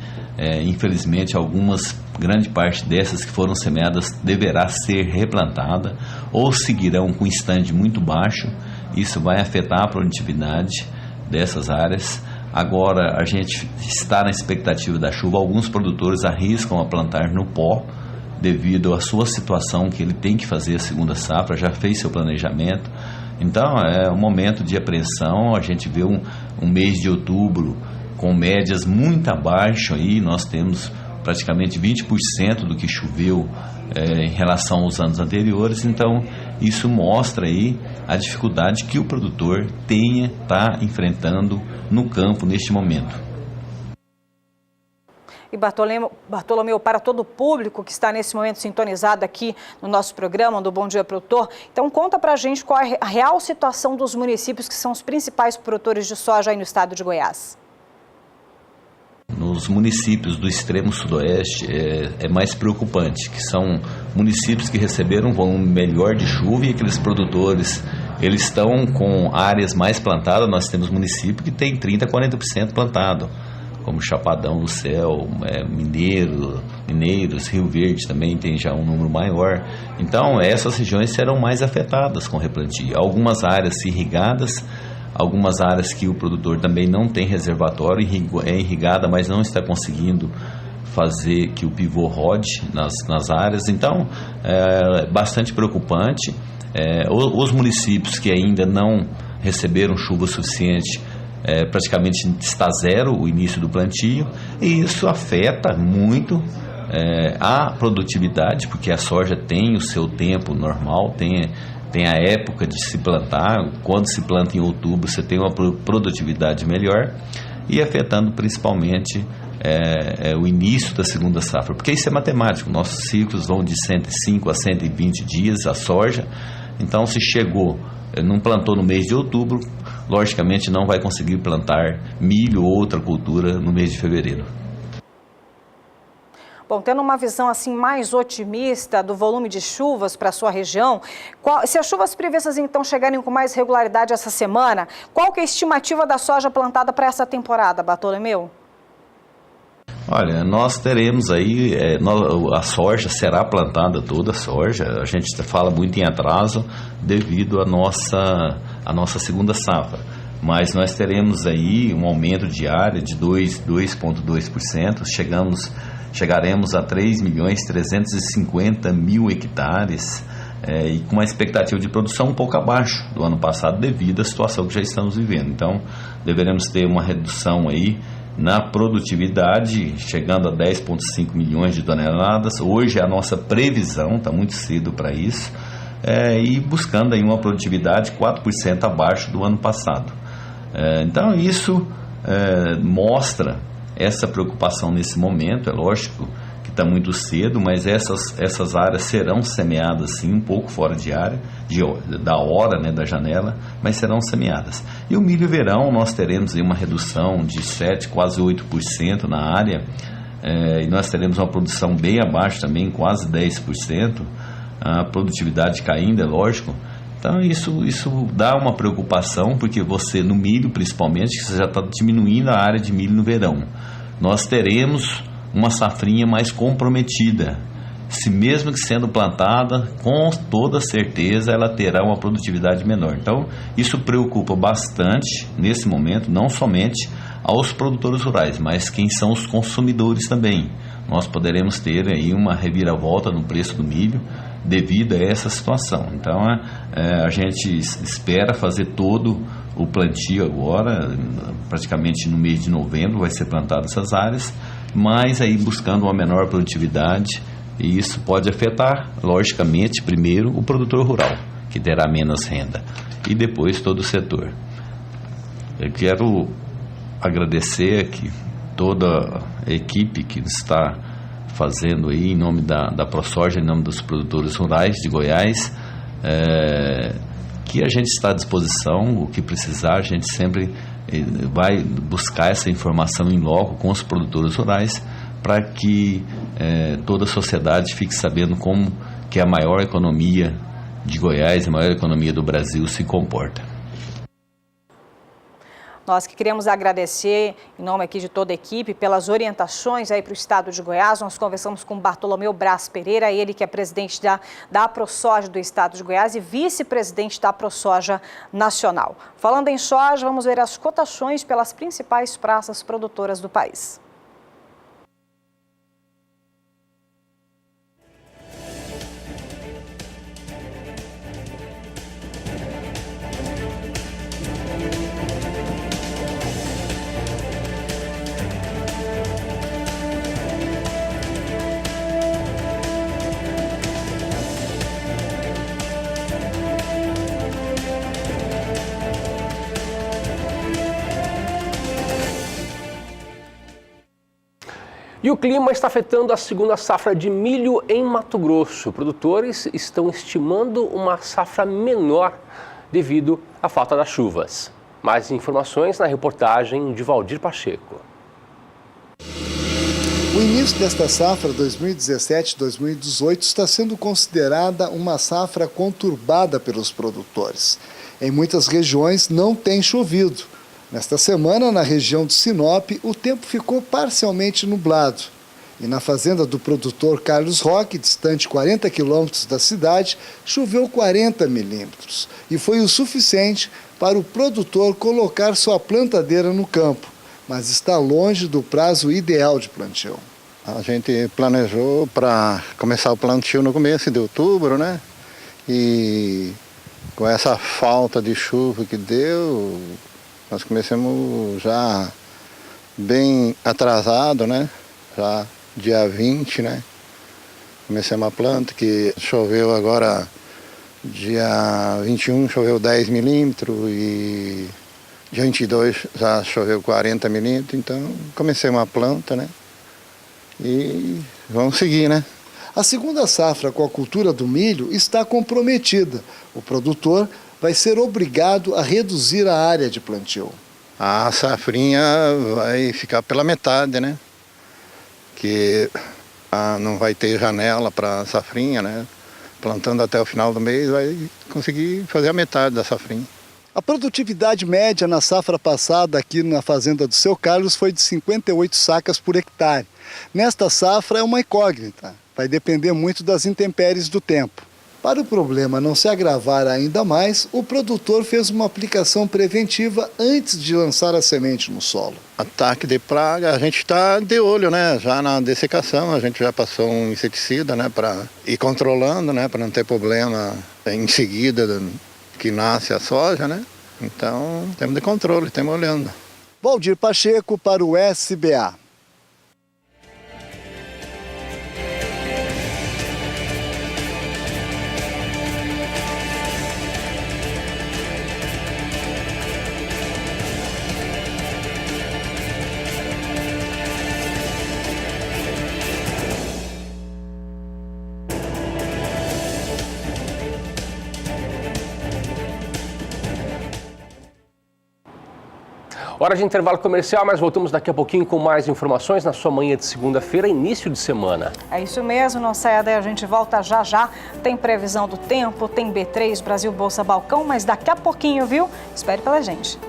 S11: infelizmente grande parte dessas que foram semeadas deverá ser replantada ou seguirão com stand muito baixo. Isso vai afetar a produtividade dessas áreas. Agora a gente está na expectativa da chuva. Alguns produtores arriscam a plantar no pó devido à sua situação, que ele tem que fazer a segunda safra, já fez seu planejamento. Então é um momento de apreensão. A gente vê um mês de outubro com médias muito abaixo aí. Nós temos praticamente 20% do que choveu em relação aos anos anteriores. Então isso mostra aí a dificuldade que o produtor está enfrentando no campo neste momento.
S2: E Bartolomeu, para todo o público que está nesse momento sintonizado aqui no nosso programa do Bom Dia Produtor, então conta pra gente qual é a real situação dos municípios que são os principais produtores de soja aí no estado de Goiás.
S11: Nos municípios do extremo sudoeste é mais preocupante, que são municípios que receberam um volume melhor de chuva e aqueles produtores, eles estão com áreas mais plantadas. Nós temos município que tem 30%, 40% plantado, como Chapadão do Céu, Mineiros, Rio Verde também tem já um número maior. Então essas regiões serão mais afetadas com replantio. Algumas áreas irrigadas, algumas áreas que o produtor também não tem reservatório, é irrigada, mas não está conseguindo fazer que o pivô rode nas áreas. Então, é bastante preocupante. Os municípios que ainda não receberam chuva suficiente, praticamente está zero o início do plantio, e isso afeta muito a produtividade, porque a soja tem o seu tempo normal, tem a época de se plantar. Quando se planta em outubro, você tem uma produtividade melhor, e afetando principalmente o início da segunda safra, porque isso é matemático. Nossos ciclos vão de 105 a 120 dias, a soja. Então, se não plantou no mês de outubro, logicamente não vai conseguir plantar milho ou outra cultura no mês de fevereiro.
S2: Bom, tendo uma visão assim mais otimista do volume de chuvas para a sua região, se as chuvas previstas então chegarem com mais regularidade essa semana, qual que é a estimativa da soja plantada para essa temporada, Bartolomeu?
S11: Olha, nós teremos aí, a soja será plantada, toda a soja, a gente fala muito em atraso devido à nossa segunda safra, mas nós teremos aí um aumento de área de 2,2%, chegaremos a 3.350.000 hectares, e com uma expectativa de produção um pouco abaixo do ano passado devido à situação que já estamos vivendo. Então, deveremos ter uma redução aí na produtividade, chegando a 10,5 milhões de toneladas. Hoje a nossa previsão, está muito cedo para isso, e buscando aí uma produtividade 4% abaixo do ano passado. Então isso mostra essa preocupação nesse momento. É lógico que está muito cedo, mas essas áreas serão semeadas sim, um pouco fora de área, da hora, né, da janela, mas serão semeadas. E o milho verão, nós teremos aí uma redução de 7%, quase 8% na área, e nós teremos uma produção bem abaixo também, quase 10%, a produtividade caindo, é lógico. Então isso dá uma preocupação, porque você no milho principalmente, você já está diminuindo a área de milho no verão. Nós teremos uma safrinha mais comprometida, se mesmo que sendo plantada, com toda certeza ela terá uma produtividade menor. Então isso preocupa bastante nesse momento, não somente aos produtores rurais, mas quem são os consumidores também. Nós poderemos ter aí uma reviravolta no preço do milho devido a essa situação. Então a gente espera fazer todo o plantio agora, praticamente no mês de novembro vai ser plantado essas áreas, mas aí buscando uma menor produtividade, e isso pode afetar, logicamente, primeiro o produtor rural, que terá menos renda, e depois todo o setor. Eu quero agradecer aqui toda a equipe que está fazendo aí em nome da ProSoja, em nome dos produtores rurais de Goiás, que a gente está à disposição, o que precisar, a gente sempre vai buscar essa informação em loco com os produtores rurais, para que toda a sociedade fique sabendo como que a maior economia de Goiás, a maior economia do Brasil se comporta.
S2: Nós que queremos agradecer, em nome aqui de toda a equipe, pelas orientações aí para o estado de Goiás. Nós conversamos com Bartolomeu Braz Pereira, ele que é presidente da ProSoja do estado de Goiás e vice-presidente da ProSoja Nacional. Falando em soja, vamos ver as cotações pelas principais praças produtoras do país.
S1: E o clima está afetando a segunda safra de milho em Mato Grosso. Produtores estão estimando uma safra menor devido à falta das chuvas. Mais informações na reportagem de Valdir Pacheco.
S12: O início desta safra 2017-2018 está sendo considerada uma safra conturbada pelos produtores. Em muitas regiões não tem chovido. Nesta semana, na região de Sinop, o tempo ficou parcialmente nublado. E na fazenda do produtor Carlos Roque, distante 40 quilômetros da cidade, choveu 40 milímetros. E foi o suficiente para o produtor colocar sua plantadeira no campo, mas está longe do prazo ideal de plantio.
S13: A gente planejou para começar o plantio no começo de outubro, né? E com essa falta de chuva que deu, nós começamos já bem atrasado, né? Já dia 20, né? Começamos a planta, que choveu agora, dia 21 choveu 10 milímetros e dia 22 já choveu 40 milímetros, então comecemos a planta, né? E vamos seguir, né?
S12: A segunda safra com a cultura do milho está comprometida. O produtor vai ser obrigado a reduzir a área de plantio.
S13: A safrinha vai ficar pela metade, né? Que Não vai ter janela para safrinha, né? Plantando até o final do mês vai conseguir fazer a metade da safrinha.
S14: A produtividade média na safra passada aqui na fazenda do Seu Carlos foi de 58 sacas por hectare. Nesta safra é uma incógnita, vai depender muito das intempéries do tempo. Para o problema não se agravar ainda mais, o produtor fez uma aplicação preventiva antes de lançar a semente no solo.
S13: Ataque de praga, a gente está de olho, né? Já na dessecação, a gente já passou um inseticida, né? Para ir controlando, né? Para não ter problema em seguida que nasce a soja, né? Então, temos de controle, estamos olhando.
S14: Valdir Pacheco para o SBA.
S1: Hora de intervalo comercial, mas voltamos daqui a pouquinho com mais informações na sua manhã de segunda-feira, início de semana.
S2: É isso mesmo, não saia daí, a gente volta já já. Tem previsão do tempo, tem B3, Brasil Bolsa Balcão, mas daqui a pouquinho, viu? Espere pela gente.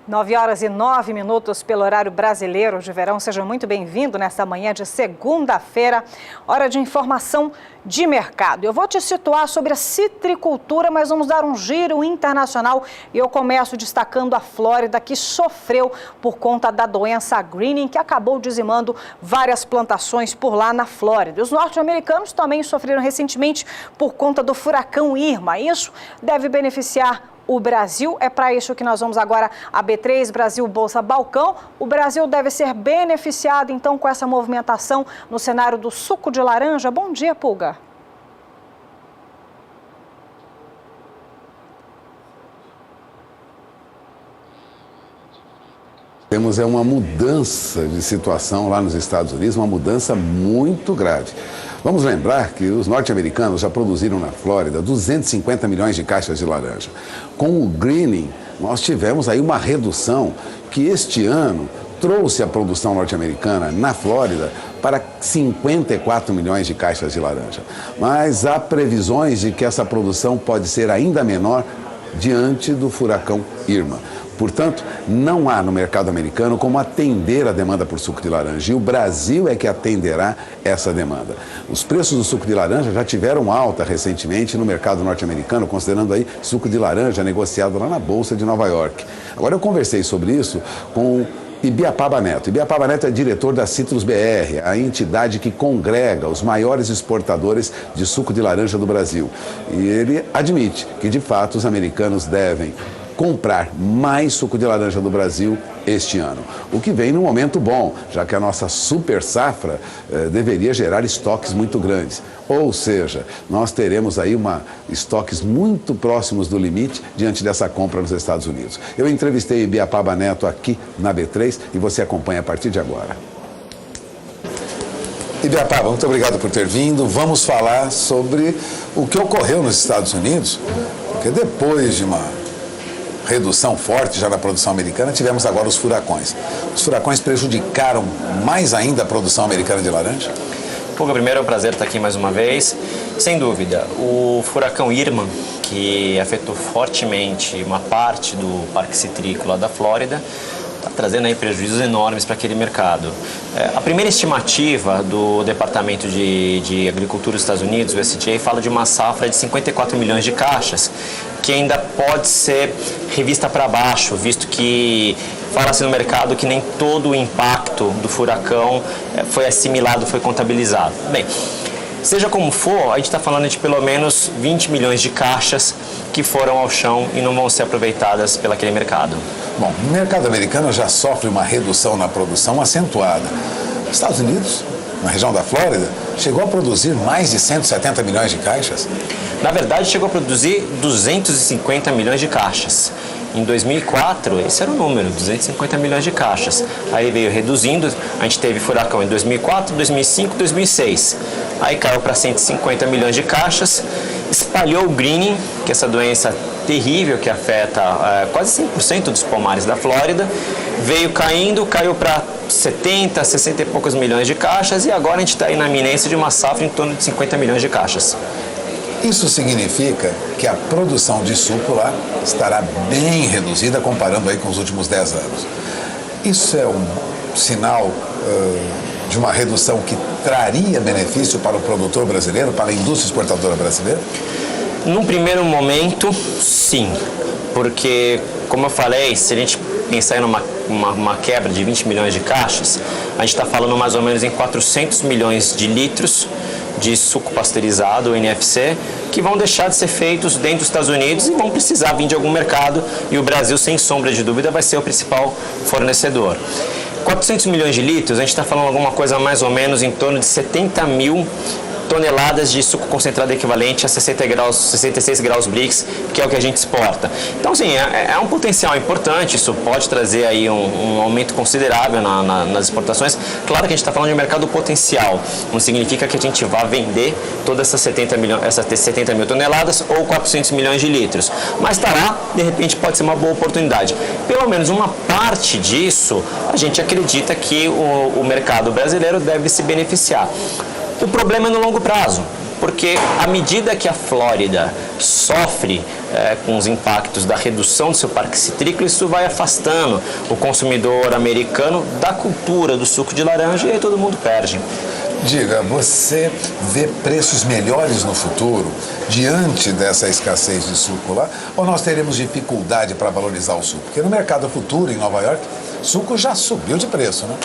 S2: 9h09 pelo horário brasileiro de verão. Seja muito bem-vindo nesta manhã de segunda-feira. Hora de informação de mercado. Eu vou te situar sobre a citricultura, mas vamos dar um giro internacional. E eu começo destacando a Flórida, que sofreu por conta da doença greening, que acabou dizimando várias plantações por lá na Flórida. Os norte-americanos também sofreram recentemente por conta do furacão Irma. Isso deve beneficiar o Brasil. É para isso que nós vamos agora a B3, Brasil Bolsa Balcão. O Brasil deve ser beneficiado, então, com essa movimentação no cenário do suco de laranja. Bom dia, Pulga.
S15: Temos uma mudança de situação lá nos Estados Unidos, uma mudança muito grave. Vamos lembrar que os norte-americanos já produziram na Flórida 250 milhões de caixas de laranja. Com o greening, nós tivemos aí uma redução que este ano trouxe a produção norte-americana na Flórida para 54 milhões de caixas de laranja. Mas há previsões de que essa produção pode ser ainda menor diante do furacão Irma. Portanto, não há no mercado americano como atender a demanda por suco de laranja. E o Brasil é que atenderá essa demanda. Os preços do suco de laranja já tiveram alta recentemente no mercado norte-americano, considerando aí suco de laranja negociado lá na Bolsa de Nova York. Agora, eu conversei sobre isso com Ibiapaba Neto. Ibiapaba Neto é diretor da Citrus BR, a entidade que congrega os maiores exportadores de suco de laranja do Brasil. E ele admite que, de fato, os americanos devem comprar mais suco de laranja do Brasil este ano. O que vem num momento bom, já que a nossa super safra deveria gerar estoques muito grandes. Ou seja, nós teremos aí estoques muito próximos do limite diante dessa compra nos Estados Unidos. Eu entrevistei Ibiapaba Neto aqui na B3 e você acompanha a partir de agora. Ibiapaba, muito obrigado por ter vindo. Vamos falar sobre o que ocorreu nos Estados Unidos, porque depois de uma redução forte já na produção americana, tivemos agora os furacões. Os furacões prejudicaram mais ainda a produção americana de laranja?
S16: Puga, primeiro é um prazer estar aqui mais uma vez. Sem dúvida, o furacão Irma, que afetou fortemente uma parte do Parque Citrícola da Flórida, está trazendo aí prejuízos enormes para aquele mercado. A primeira estimativa do Departamento de Agricultura dos Estados Unidos, o USDA, fala de uma safra de 54 milhões de caixas, que ainda pode ser revista para baixo, visto que fala-se no mercado que nem todo o impacto do furacão foi assimilado, foi contabilizado. Bem, seja como for, a gente está falando de pelo menos 20 milhões de caixas que foram ao chão e não vão ser aproveitadas pelo aquele mercado.
S15: Bom, o mercado americano já sofre uma redução na produção acentuada. Os Estados Unidos, na região da Flórida, chegou a produzir mais de 170 milhões de caixas?
S16: Na verdade, chegou a produzir 250 milhões de caixas. Em 2004, esse era o número, 250 milhões de caixas. Aí veio reduzindo, a gente teve furacão em 2004, 2005, 2006. Aí caiu para 150 milhões de caixas, espalhou o greening, que é essa doença terrível que afeta quase 100% dos pomares da Flórida, veio caindo, caiu para 70, 60 e poucos milhões de caixas, e agora a gente está aí na iminência de uma safra em torno de 50 milhões de caixas.
S15: Isso significa que a produção de suco lá estará bem reduzida comparando aí com os últimos 10 anos. Isso é um sinal de uma redução que traria benefício para o produtor brasileiro, para a indústria exportadora brasileira?
S16: Num primeiro momento, sim, porque, como eu falei, se a gente pensar em uma quebra de 20 milhões de caixas, a gente está falando mais ou menos em 400 milhões de litros de suco pasteurizado, o NFC, que vão deixar de ser feitos dentro dos Estados Unidos e vão precisar vir de algum mercado, e o Brasil, sem sombra de dúvida, vai ser o principal fornecedor. 400 milhões de litros, a gente está falando alguma coisa mais ou menos em torno de 70 mil toneladas de suco concentrado equivalente a 66 graus Brix, que é o que a gente exporta. Então, assim, é um potencial importante, isso pode trazer aí um aumento considerável nas exportações. Claro que a gente está falando de um mercado potencial, não significa que a gente vá vender todas essas 70 mil toneladas ou 400 milhões de litros, mas está lá, de repente pode ser uma boa oportunidade. Pelo menos uma parte disso, a gente acredita que o mercado brasileiro deve se beneficiar. O problema é no longo prazo, porque à medida que a Flórida sofre com os impactos da redução do seu parque citrícola, isso vai afastando o consumidor americano da cultura do suco de laranja e aí todo mundo perde.
S15: Diga, você vê preços melhores no futuro diante dessa escassez de suco lá? Ou nós teremos dificuldade para valorizar o suco? Porque no mercado futuro, em Nova York, suco já subiu de preço, né?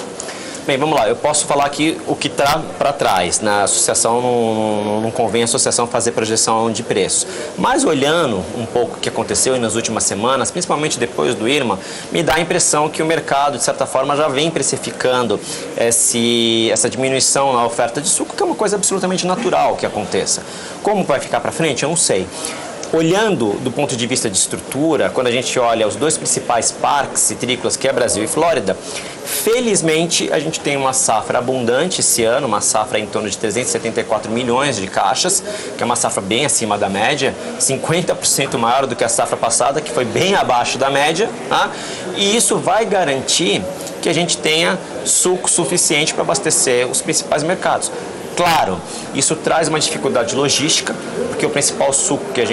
S16: Bem, vamos lá, eu posso falar aqui o que está para trás. Na associação, não convém a associação fazer projeção de preço. Mas olhando um pouco o que aconteceu nas últimas semanas, principalmente depois do Irma, me dá a impressão que o mercado, de certa forma, já vem precificando essa diminuição na oferta de suco, que é uma coisa absolutamente natural que aconteça. Como vai ficar para frente, eu não sei. Olhando do ponto de vista de estrutura, quando a gente olha os dois principais parques citrícolas, que é Brasil e Flórida, felizmente a gente tem uma safra abundante esse ano, uma safra em torno de 374 milhões de caixas, que é uma safra bem acima da média, 50% maior do que a safra passada, que foi bem abaixo da média, tá? E isso vai garantir que a gente tenha suco suficiente para abastecer os principais mercados. Claro, isso traz uma dificuldade logística, porque o principal suco que a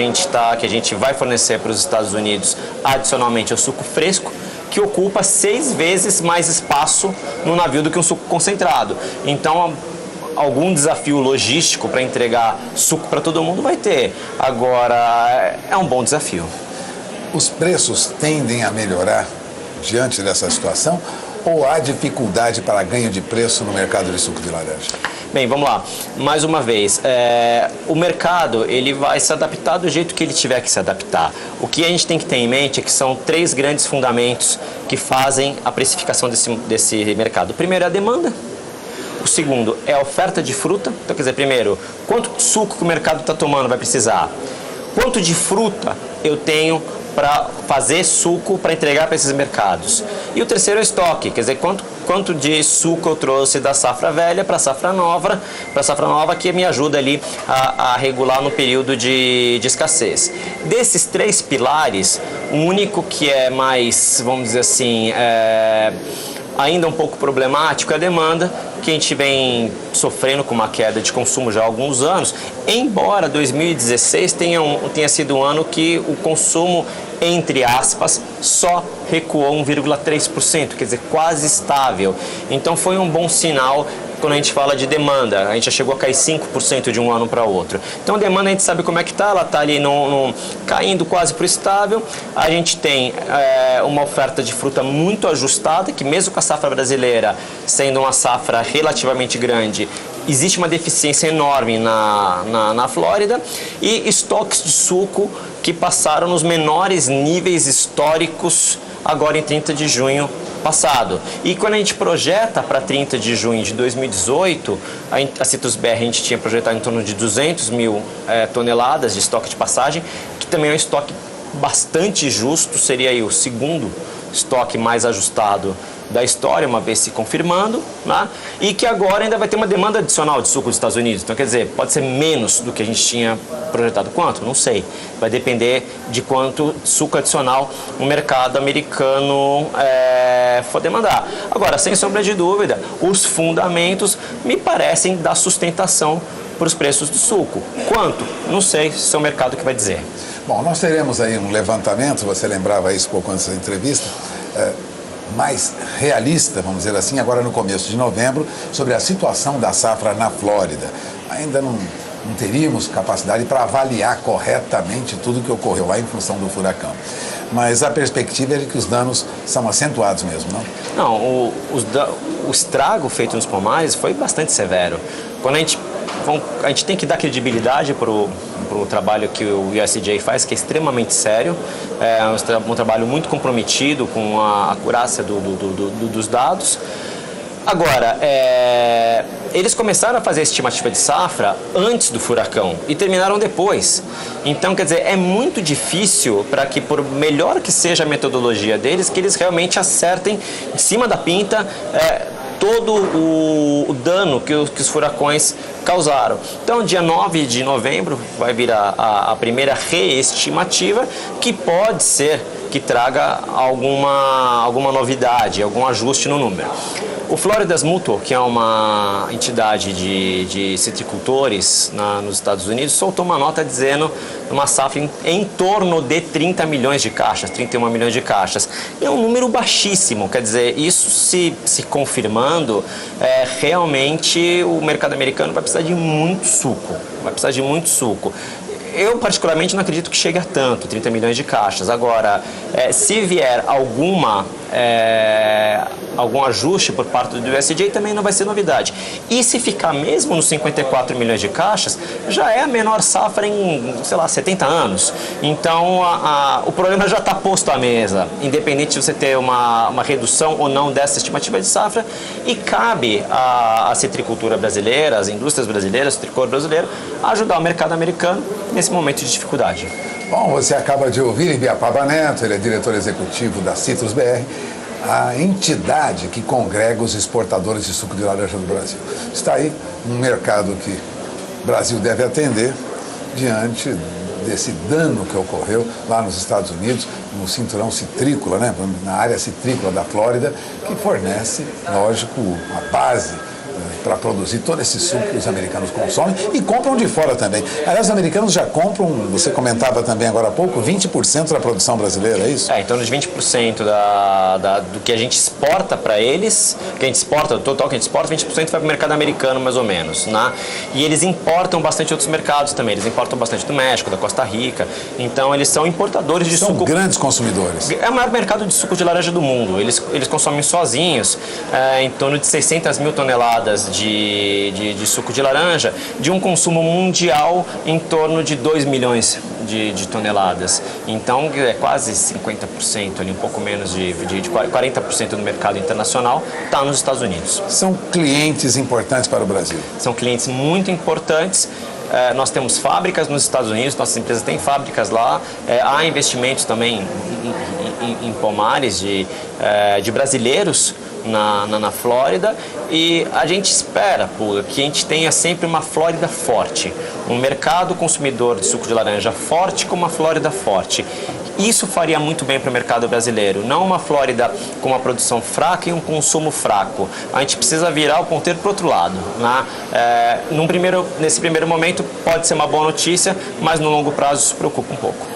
S16: gente vai fornecer para os Estados Unidos, adicionalmente, é o suco fresco, que ocupa 6 vezes mais espaço no navio do que um suco concentrado. Então, algum desafio logístico para entregar suco para todo mundo vai ter. Agora, é um bom desafio.
S15: Os preços tendem a melhorar diante dessa situação? Ou há dificuldade para ganho de preço no mercado de suco de laranja?
S16: Bem, vamos lá. Mais uma vez, o mercado ele vai se adaptar do jeito que ele tiver que se adaptar. O que a gente tem que ter em mente é que são 3 grandes fundamentos que fazem a precificação desse mercado. O primeiro é a demanda. O segundo é a oferta de fruta. Então, quer dizer, primeiro, quanto suco que o mercado está tomando vai precisar? Quanto de fruta eu tenho para fazer suco para entregar para esses mercados? E o terceiro é o estoque, quer dizer, quanto de suco eu trouxe da safra velha para a safra nova, que me ajuda ali a regular no período de escassez. Desses 3 pilares, o único que é mais, vamos dizer assim, ainda um pouco problemático é a demanda, que a gente vem sofrendo com uma queda de consumo já há alguns anos, embora 2016 tenha sido um ano que o consumo, entre aspas, só recuou 1,3%, quer dizer, quase estável. Então foi um bom sinal quando a gente fala de demanda. A gente já chegou a cair 5% de um ano para outro. Então a demanda a gente sabe como é que está, ela está ali caindo quase para o estável. A gente tem uma oferta de fruta muito ajustada, que mesmo com a safra brasileira sendo uma safra relativamente grande, existe uma deficiência enorme na Flórida, e estoques de suco que passaram nos menores níveis históricos agora em 30 de junho passado. E quando a gente projeta para 30 de junho de 2018, a Citrus BR a gente tinha projetado em torno de 200 mil toneladas de estoque de passagem, que também é um estoque bastante justo, seria aí o segundo estoque mais ajustado da história, uma vez se confirmando, né? E que agora ainda vai ter uma demanda adicional de suco dos Estados Unidos. Então, quer dizer, pode ser menos do que a gente tinha projetado. Quanto? Não sei. Vai depender de quanto suco adicional o mercado americano for demandar. Agora, sem sombra de dúvida, os fundamentos me parecem dar sustentação para os preços do suco. Quanto? Não sei, se é o mercado que vai dizer.
S15: Bom, nós teremos aí um levantamento, você lembrava isso pouco antes da entrevista, mais realista, vamos dizer assim, agora no começo de novembro, sobre a situação da safra na Flórida. Ainda não teríamos capacidade para avaliar corretamente tudo que ocorreu lá em função do furacão. Mas a perspectiva é de que os danos são acentuados mesmo, não?
S16: Não, o estrago feito nos pomares foi bastante severo. Quando a gente tem que dar credibilidade para o trabalho que o USDA faz, que é extremamente sério, é um trabalho muito comprometido com a acurácia dos dados. Agora, eles começaram a fazer a estimativa de safra antes do furacão e terminaram depois. Então, quer dizer, é muito difícil para que, por melhor que seja a metodologia deles, que eles realmente acertem em cima da pinta todo o dano que os furacões causaram. Então, dia 9 de novembro vai vir a primeira reestimativa, que pode ser que traga alguma novidade, algum ajuste no número. O Florida's Mutual, que é uma entidade de citricultores nos Estados Unidos, soltou uma nota dizendo uma safra em torno de 30 milhões de caixas, 31 milhões de caixas. E é um número baixíssimo, quer dizer, isso se confirmando, realmente o mercado americano vai precisar de muito suco. Eu, particularmente, não acredito que chegue a tanto, 30 milhões de caixas. Agora, se vier algum ajuste por parte do USDA, também não vai ser novidade. E se ficar mesmo nos 54 milhões de caixas, já é a menor safra em, 70 anos. Então, o problema já está posto à mesa, independente de você ter uma redução ou não dessa estimativa de safra, e cabe à citricultura brasileira, às indústrias brasileiras, ao tricolor brasileiro, ajudar o mercado americano nesse momento de dificuldade.
S15: Bom, você acaba de ouvir Ibiapaba Neto, ele é diretor executivo da Citrus BR, a entidade que congrega os exportadores de suco de laranja do Brasil. Está aí um mercado que o Brasil deve atender diante desse dano que ocorreu lá nos Estados Unidos, no cinturão citrícola, né, na área citrícola da Flórida, que fornece, lógico, a base para produzir todo esse suco que os americanos consomem e compram de fora também. Aliás, os americanos já compram, você comentava também agora há pouco, 20% da produção brasileira, é isso?
S16: Em torno de 20% do que a gente exporta para eles, que a gente exporta, do total que a gente exporta, 20% vai para o mercado americano, mais ou menos, né? E eles importam bastante outros mercados também, eles importam bastante do México, da Costa Rica, então eles são importadores de suco.
S15: São grandes consumidores.
S16: É o maior mercado de suco de laranja do mundo, eles consomem sozinhos em torno de 600 mil toneladas de suco de laranja, de um consumo mundial em torno de 2 milhões de toneladas. Então, é quase 50%, ali, um pouco menos de 40% do mercado internacional está nos Estados Unidos.
S15: São clientes importantes para o Brasil?
S16: São clientes muito importantes. Nós temos fábricas nos Estados Unidos, nossas empresas têm fábricas lá, há investimentos também em pomares de brasileiros na Flórida, e a gente espera que a gente tenha sempre uma Flórida forte, um mercado consumidor de suco de laranja forte com uma Flórida forte. Isso faria muito bem para o mercado brasileiro, não uma Flórida com uma produção fraca e um consumo fraco. A gente precisa virar o ponteiro para o outro lado, né? Nesse primeiro momento pode ser uma boa notícia, mas no longo prazo isso preocupa um pouco.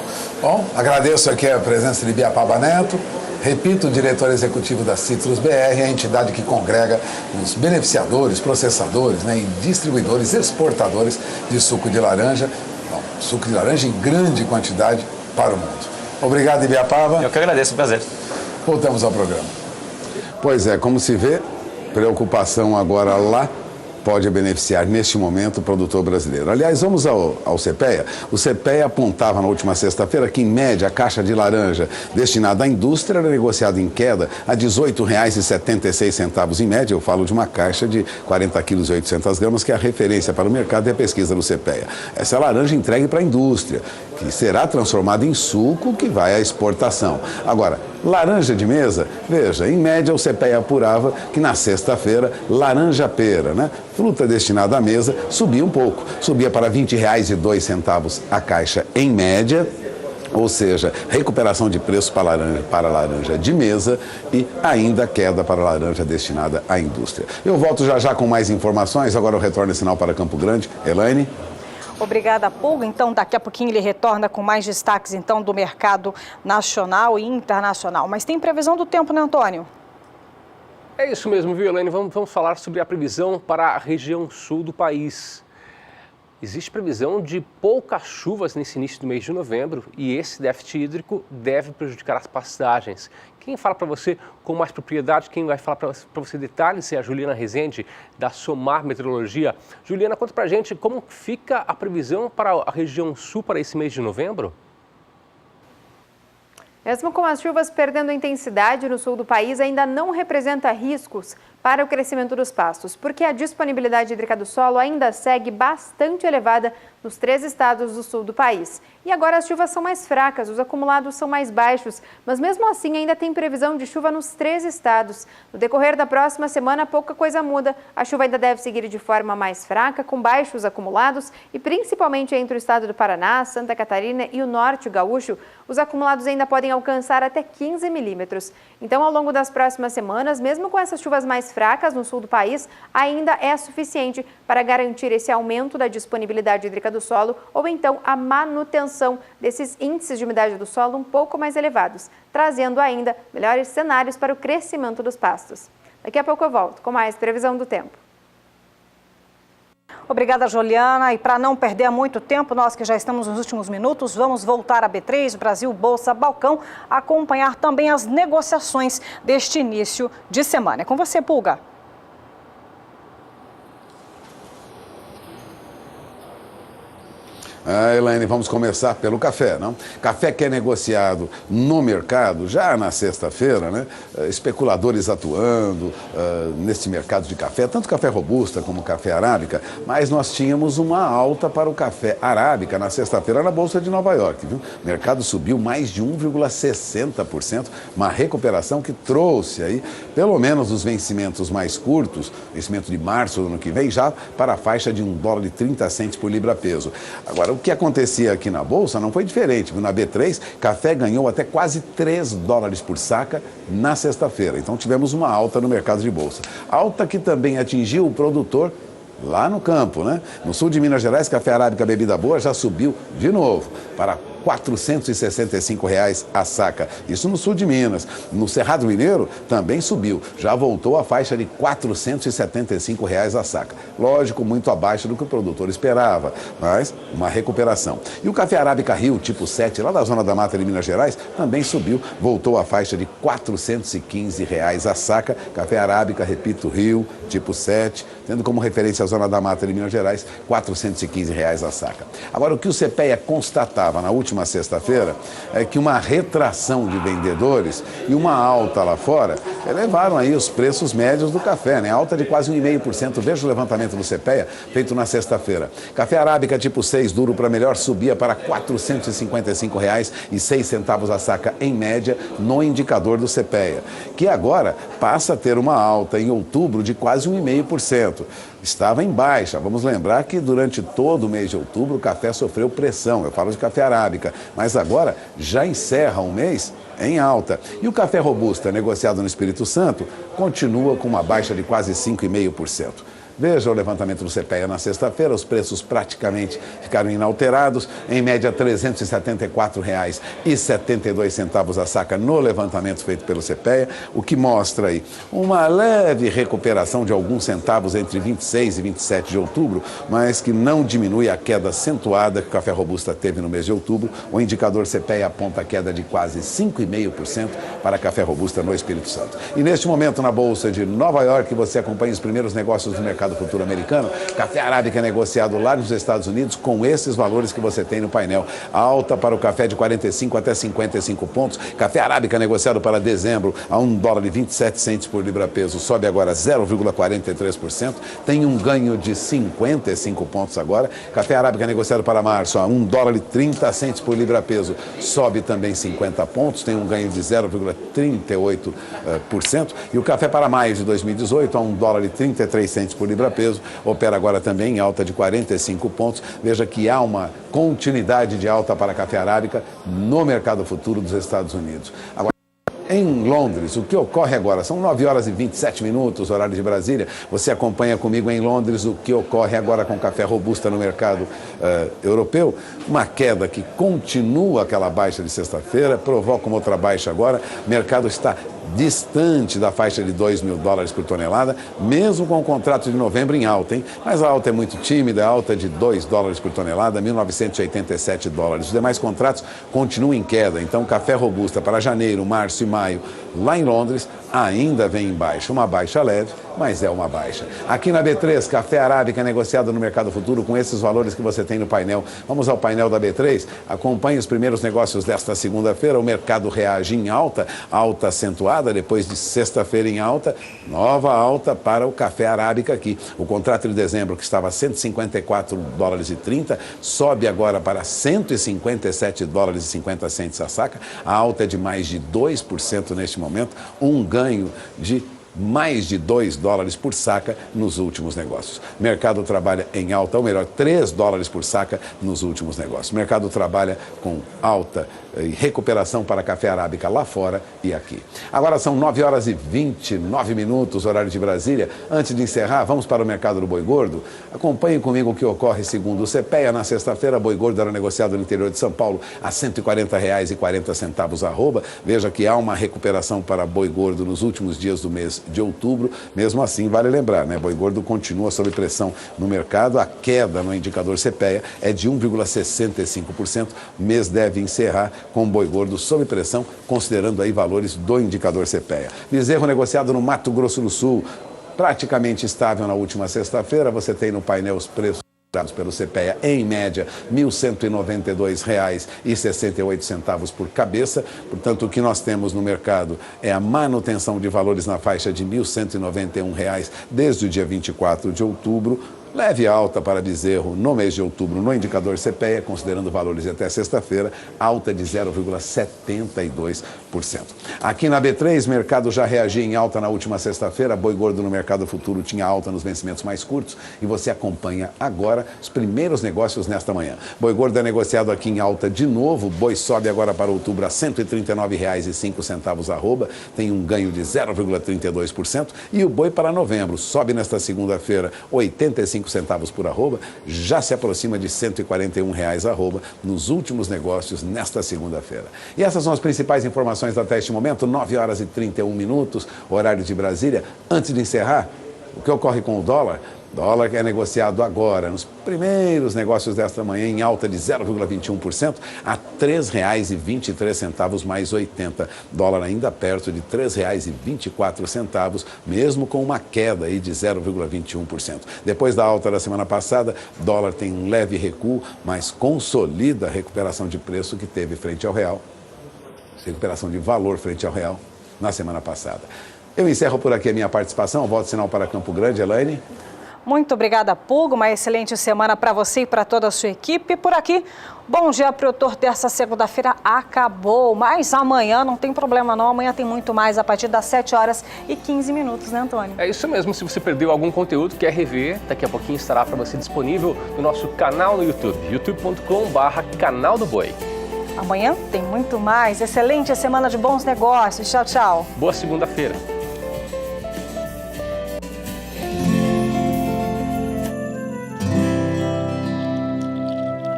S15: Bom, agradeço aqui a presença de Ibiapaba Neto. Repito, o diretor executivo da Citrus BR, a entidade que congrega os beneficiadores, processadores, né, e distribuidores, exportadores de suco de laranja. Bom, suco de laranja em grande quantidade para o mundo. Obrigado, Ibiapaba.
S16: Eu que agradeço, um prazer.
S15: Voltamos ao programa. Pois é, como se vê, preocupação agora lá pode beneficiar neste momento o produtor brasileiro. Aliás, vamos ao CPEA. O CPEA apontava na última sexta-feira que, em média, a caixa de laranja destinada à indústria era negociada em queda a R$ 18,76 em média. Eu falo de uma caixa de 40 quilos e 800 gramas, que é a referência para o mercado e a pesquisa do CPEA. Essa é a laranja entregue para a indústria, que será transformada em suco que vai à exportação. Agora, laranja de mesa, veja, em média o CPEA apurava que na sexta-feira, laranja-pera, né, fruta destinada à mesa, subia um pouco. Subia para R$ 20,02 a caixa em média, Ou seja, recuperação de preço para a laranja de mesa e ainda queda para a laranja destinada à indústria. Eu volto já com mais informações, agora eu retorno sinal para Campo Grande. Elaine?
S2: Obrigada, Pulga. Então, daqui a pouquinho ele retorna com mais destaques, então, do mercado nacional e internacional. Mas tem previsão do tempo, né, Antônio?
S1: É isso mesmo, viu, Elaine? Vamos falar sobre a previsão para a região sul do país. Existe previsão de poucas chuvas nesse início do mês de novembro e esse déficit hídrico deve prejudicar as pastagens. Quem fala para você com mais propriedade, quem vai falar para você detalhes é a Juliana Rezende, da Somar Meteorologia. Juliana, conta para a gente como fica a previsão para a região sul para esse mês de novembro?
S9: Mesmo com as chuvas perdendo intensidade no sul do país, ainda não representa riscos para o crescimento dos pastos, porque a disponibilidade hídrica do solo ainda segue bastante elevada nos 3 estados do sul do país. E agora as chuvas são mais fracas, os acumulados são mais baixos, mas mesmo assim ainda tem previsão de chuva nos 3 estados. No decorrer da próxima semana, pouca coisa muda. A chuva ainda deve seguir de forma mais fraca, com baixos acumulados e principalmente entre o estado do Paraná, Santa Catarina e o norte gaúcho, os acumulados ainda podem alcançar até 15 milímetros. Então, ao longo das próximas semanas, mesmo com essas chuvas mais fracas no sul do país, ainda é suficiente para garantir esse aumento da disponibilidade hídrica do solo ou então a manutenção desses índices de umidade do solo um pouco mais elevados, trazendo ainda melhores cenários para o crescimento dos pastos. Daqui a pouco eu volto com mais previsão do tempo.
S2: Obrigada, Juliana. E para não perder muito tempo, nós que já estamos nos últimos minutos, vamos voltar a B3, Brasil Bolsa Balcão, acompanhar também as negociações deste início de semana. É com você, Pulga.
S15: Elaine, vamos começar pelo café, não? Café que é negociado no mercado já na sexta-feira, né? Especuladores atuando nesse mercado de café, tanto café robusta como café arábica, mas nós tínhamos uma alta para o café arábica na sexta-feira na Bolsa de Nova York, viu? O mercado subiu mais de 1,60%, uma recuperação que trouxe aí, pelo menos os vencimentos mais curtos, vencimento de março do ano que vem, já para a faixa de $1,30 por libra-peso. Agora, o que acontecia aqui na Bolsa não foi diferente. Na B3, café ganhou até quase $3 por saca na sexta-feira. Então tivemos uma alta no mercado de Bolsa. Alta que também atingiu o produtor lá no campo, né? No sul de Minas Gerais, café arábica bebida boa já subiu de novo para R$ 465 a saca. Isso no sul de Minas. No Cerrado Mineiro também subiu. Já voltou à faixa de R$ 475 a saca. Lógico, muito abaixo do que o produtor esperava, mas uma recuperação. E o café arábica Rio, tipo 7, lá da Zona da Mata de Minas Gerais, também subiu. Voltou à faixa de R$ 415 a saca. Café arábica, repito, Rio, tipo 7, tendo como referência a Zona da Mata de Minas Gerais, R$ 415 a saca. Agora, o que o CPEA constatava na última sexta-feira é que uma retração de vendedores e uma alta lá fora elevaram aí os preços médios do café, né? Alta de quase 1,5%. Veja o levantamento do CPEA feito na sexta-feira. Café arábica tipo 6 duro para melhor subia para R$ 455,06 a saca em média no indicador do CPEA, que agora passa a ter uma alta em outubro de quase 1,5%. Estava em baixa. Vamos lembrar que durante todo o mês de outubro o café sofreu pressão. Eu falo de café arábica, mas agora já encerra um mês em alta. E o café robusta, negociado no Espírito Santo, continua com uma baixa de quase 5,5%. Veja o levantamento do CPEA na sexta-feira, os preços praticamente ficaram inalterados, em média R$ 374,72 a saca no levantamento feito pelo CPEA, o que mostra aí uma leve recuperação de alguns centavos entre 26 e 27 de outubro, mas que não diminui a queda acentuada que o café robusta teve no mês de outubro. O indicador CPEA aponta a queda de quase 5,5% para café robusta no Espírito Santo. E neste momento, na Bolsa de Nova York, você acompanha os primeiros negócios do mercado futuro americano. Café arábica é negociado lá nos Estados Unidos com esses valores que você tem no painel. Alta para o café de 45 até 55 pontos. Café arábica negociado para dezembro a $1,27 por libra-peso. Sobe agora 0,43%. Tem um ganho de 55 pontos agora. Café arábica negociado para março a $1,30 por libra-peso. Sobe também 50 pontos. Tem um ganho de 0,38%. E o café para maio de 2018 a $1,33 por libra-peso, opera agora também em alta de 45 pontos. Veja que há uma continuidade de alta para a café arábica no mercado futuro dos Estados Unidos. Agora, em Londres, o que ocorre agora? São 9 horas e 27 minutos, horário de Brasília. Você acompanha comigo em Londres o que ocorre agora com o café robusta no mercado europeu. Uma queda que continua aquela baixa de sexta-feira, provoca uma outra baixa agora. O mercado está distante da faixa de $2.000 por tonelada, mesmo com o contrato de novembro em alta, hein? Mas a alta é muito tímida, a alta de $2 por tonelada, $1.987. Os demais contratos continuam em queda, então café robusta para janeiro, março e maio, lá em Londres, ainda vem em baixa. Uma baixa leve, mas é uma baixa. Aqui na B3, café arábica negociado no mercado futuro com esses valores que você tem no painel. Vamos ao painel da B3, acompanhe os primeiros negócios desta segunda-feira. O mercado reage em alta, alta acentuada, depois de sexta-feira em alta, nova alta para o café arábica aqui. O contrato de dezembro, que estava a $154,30, sobe agora para $157,50 a saca. A alta é de mais de 2% neste momento, um ganho de mais de $2 por saca nos últimos negócios. O mercado trabalha em alta, ou melhor, $3 por saca nos últimos negócios. O mercado trabalha com alta e recuperação para café arábica lá fora e aqui. Agora são 9 horas e 29 minutos, horário de Brasília. Antes de encerrar, vamos para o mercado do boi gordo. Acompanhem comigo o que ocorre segundo o CPEA. Na sexta-feira, boi gordo era negociado no interior de São Paulo a R$ 140,40 arroba. Veja que há uma recuperação para boi gordo nos últimos dias do mês de outubro. Mesmo assim, vale lembrar, né? Boi gordo continua sob pressão no mercado. A queda no indicador CPEA é de 1,65%. O mês deve encerrar com boi gordo sob pressão, considerando aí valores do indicador CPEA. Bezerro negociado no Mato Grosso do Sul, praticamente estável na última sexta-feira. Você tem no painel os preços dados pelo CPEA, em média, R$ 1.192,68 por cabeça. Portanto, o que nós temos no mercado é a manutenção de valores na faixa de R$ 1.191 desde o dia 24 de outubro. Leve alta para bezerro no mês de outubro no indicador CPEA, considerando valores até sexta-feira, alta de 0,72%. Aqui na B3, mercado já reagia em alta na última sexta-feira. Boi gordo no mercado futuro tinha alta nos vencimentos mais curtos e você acompanha agora os primeiros negócios nesta manhã. Boi gordo é negociado aqui em alta de novo. Boi sobe agora para outubro a R$ 139,05 arroba, tem um ganho de 0,32%. E o boi para novembro sobe nesta segunda-feira 85 centavos por arroba, já se aproxima de R$ 141 arroba nos últimos negócios nesta segunda-feira. E essas são as principais informações até este momento, 9 horas e 31 minutos, horário de Brasília. Antes de encerrar, o que ocorre com o dólar? Dólar que é negociado agora, nos primeiros negócios desta manhã, em alta de 0,21% a R$ 3,23 mais 80. Dólar ainda perto de R$ 3,24, mesmo com uma queda aí de 0,21%. Depois da alta da semana passada, dólar tem um leve recuo, mas consolida a recuperação de preço que teve frente ao real, recuperação de valor frente ao real na semana passada. Eu encerro por aqui a minha participação, volto sinal para Campo Grande, Elaine.
S2: Muito obrigada, Pugo. Uma excelente semana para você e para toda a sua equipe. Por aqui, bom dia, produtor. Dessa segunda-feira acabou, mas amanhã não tem problema não. Amanhã tem muito mais a partir das 7 horas e 15 minutos, né, Antônio?
S1: É isso mesmo. Se você perdeu algum conteúdo, quer rever, daqui a pouquinho estará para você disponível no nosso canal no YouTube, youtube.com/canal do Boi.
S2: Amanhã tem muito mais. Excelente semana de bons negócios. Tchau, tchau.
S1: Boa segunda-feira.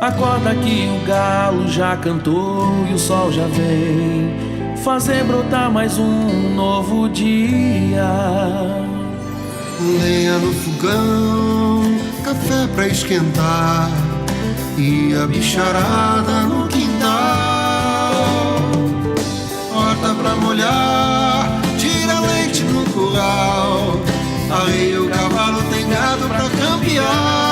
S17: Acorda que o galo já cantou e o sol já vem fazer brotar mais um novo dia.
S18: Lenha no fogão, café pra esquentar e a bicharada no quintal. Horta pra molhar, tira leite no curral, arreia o cavalo, tem gado pra campear.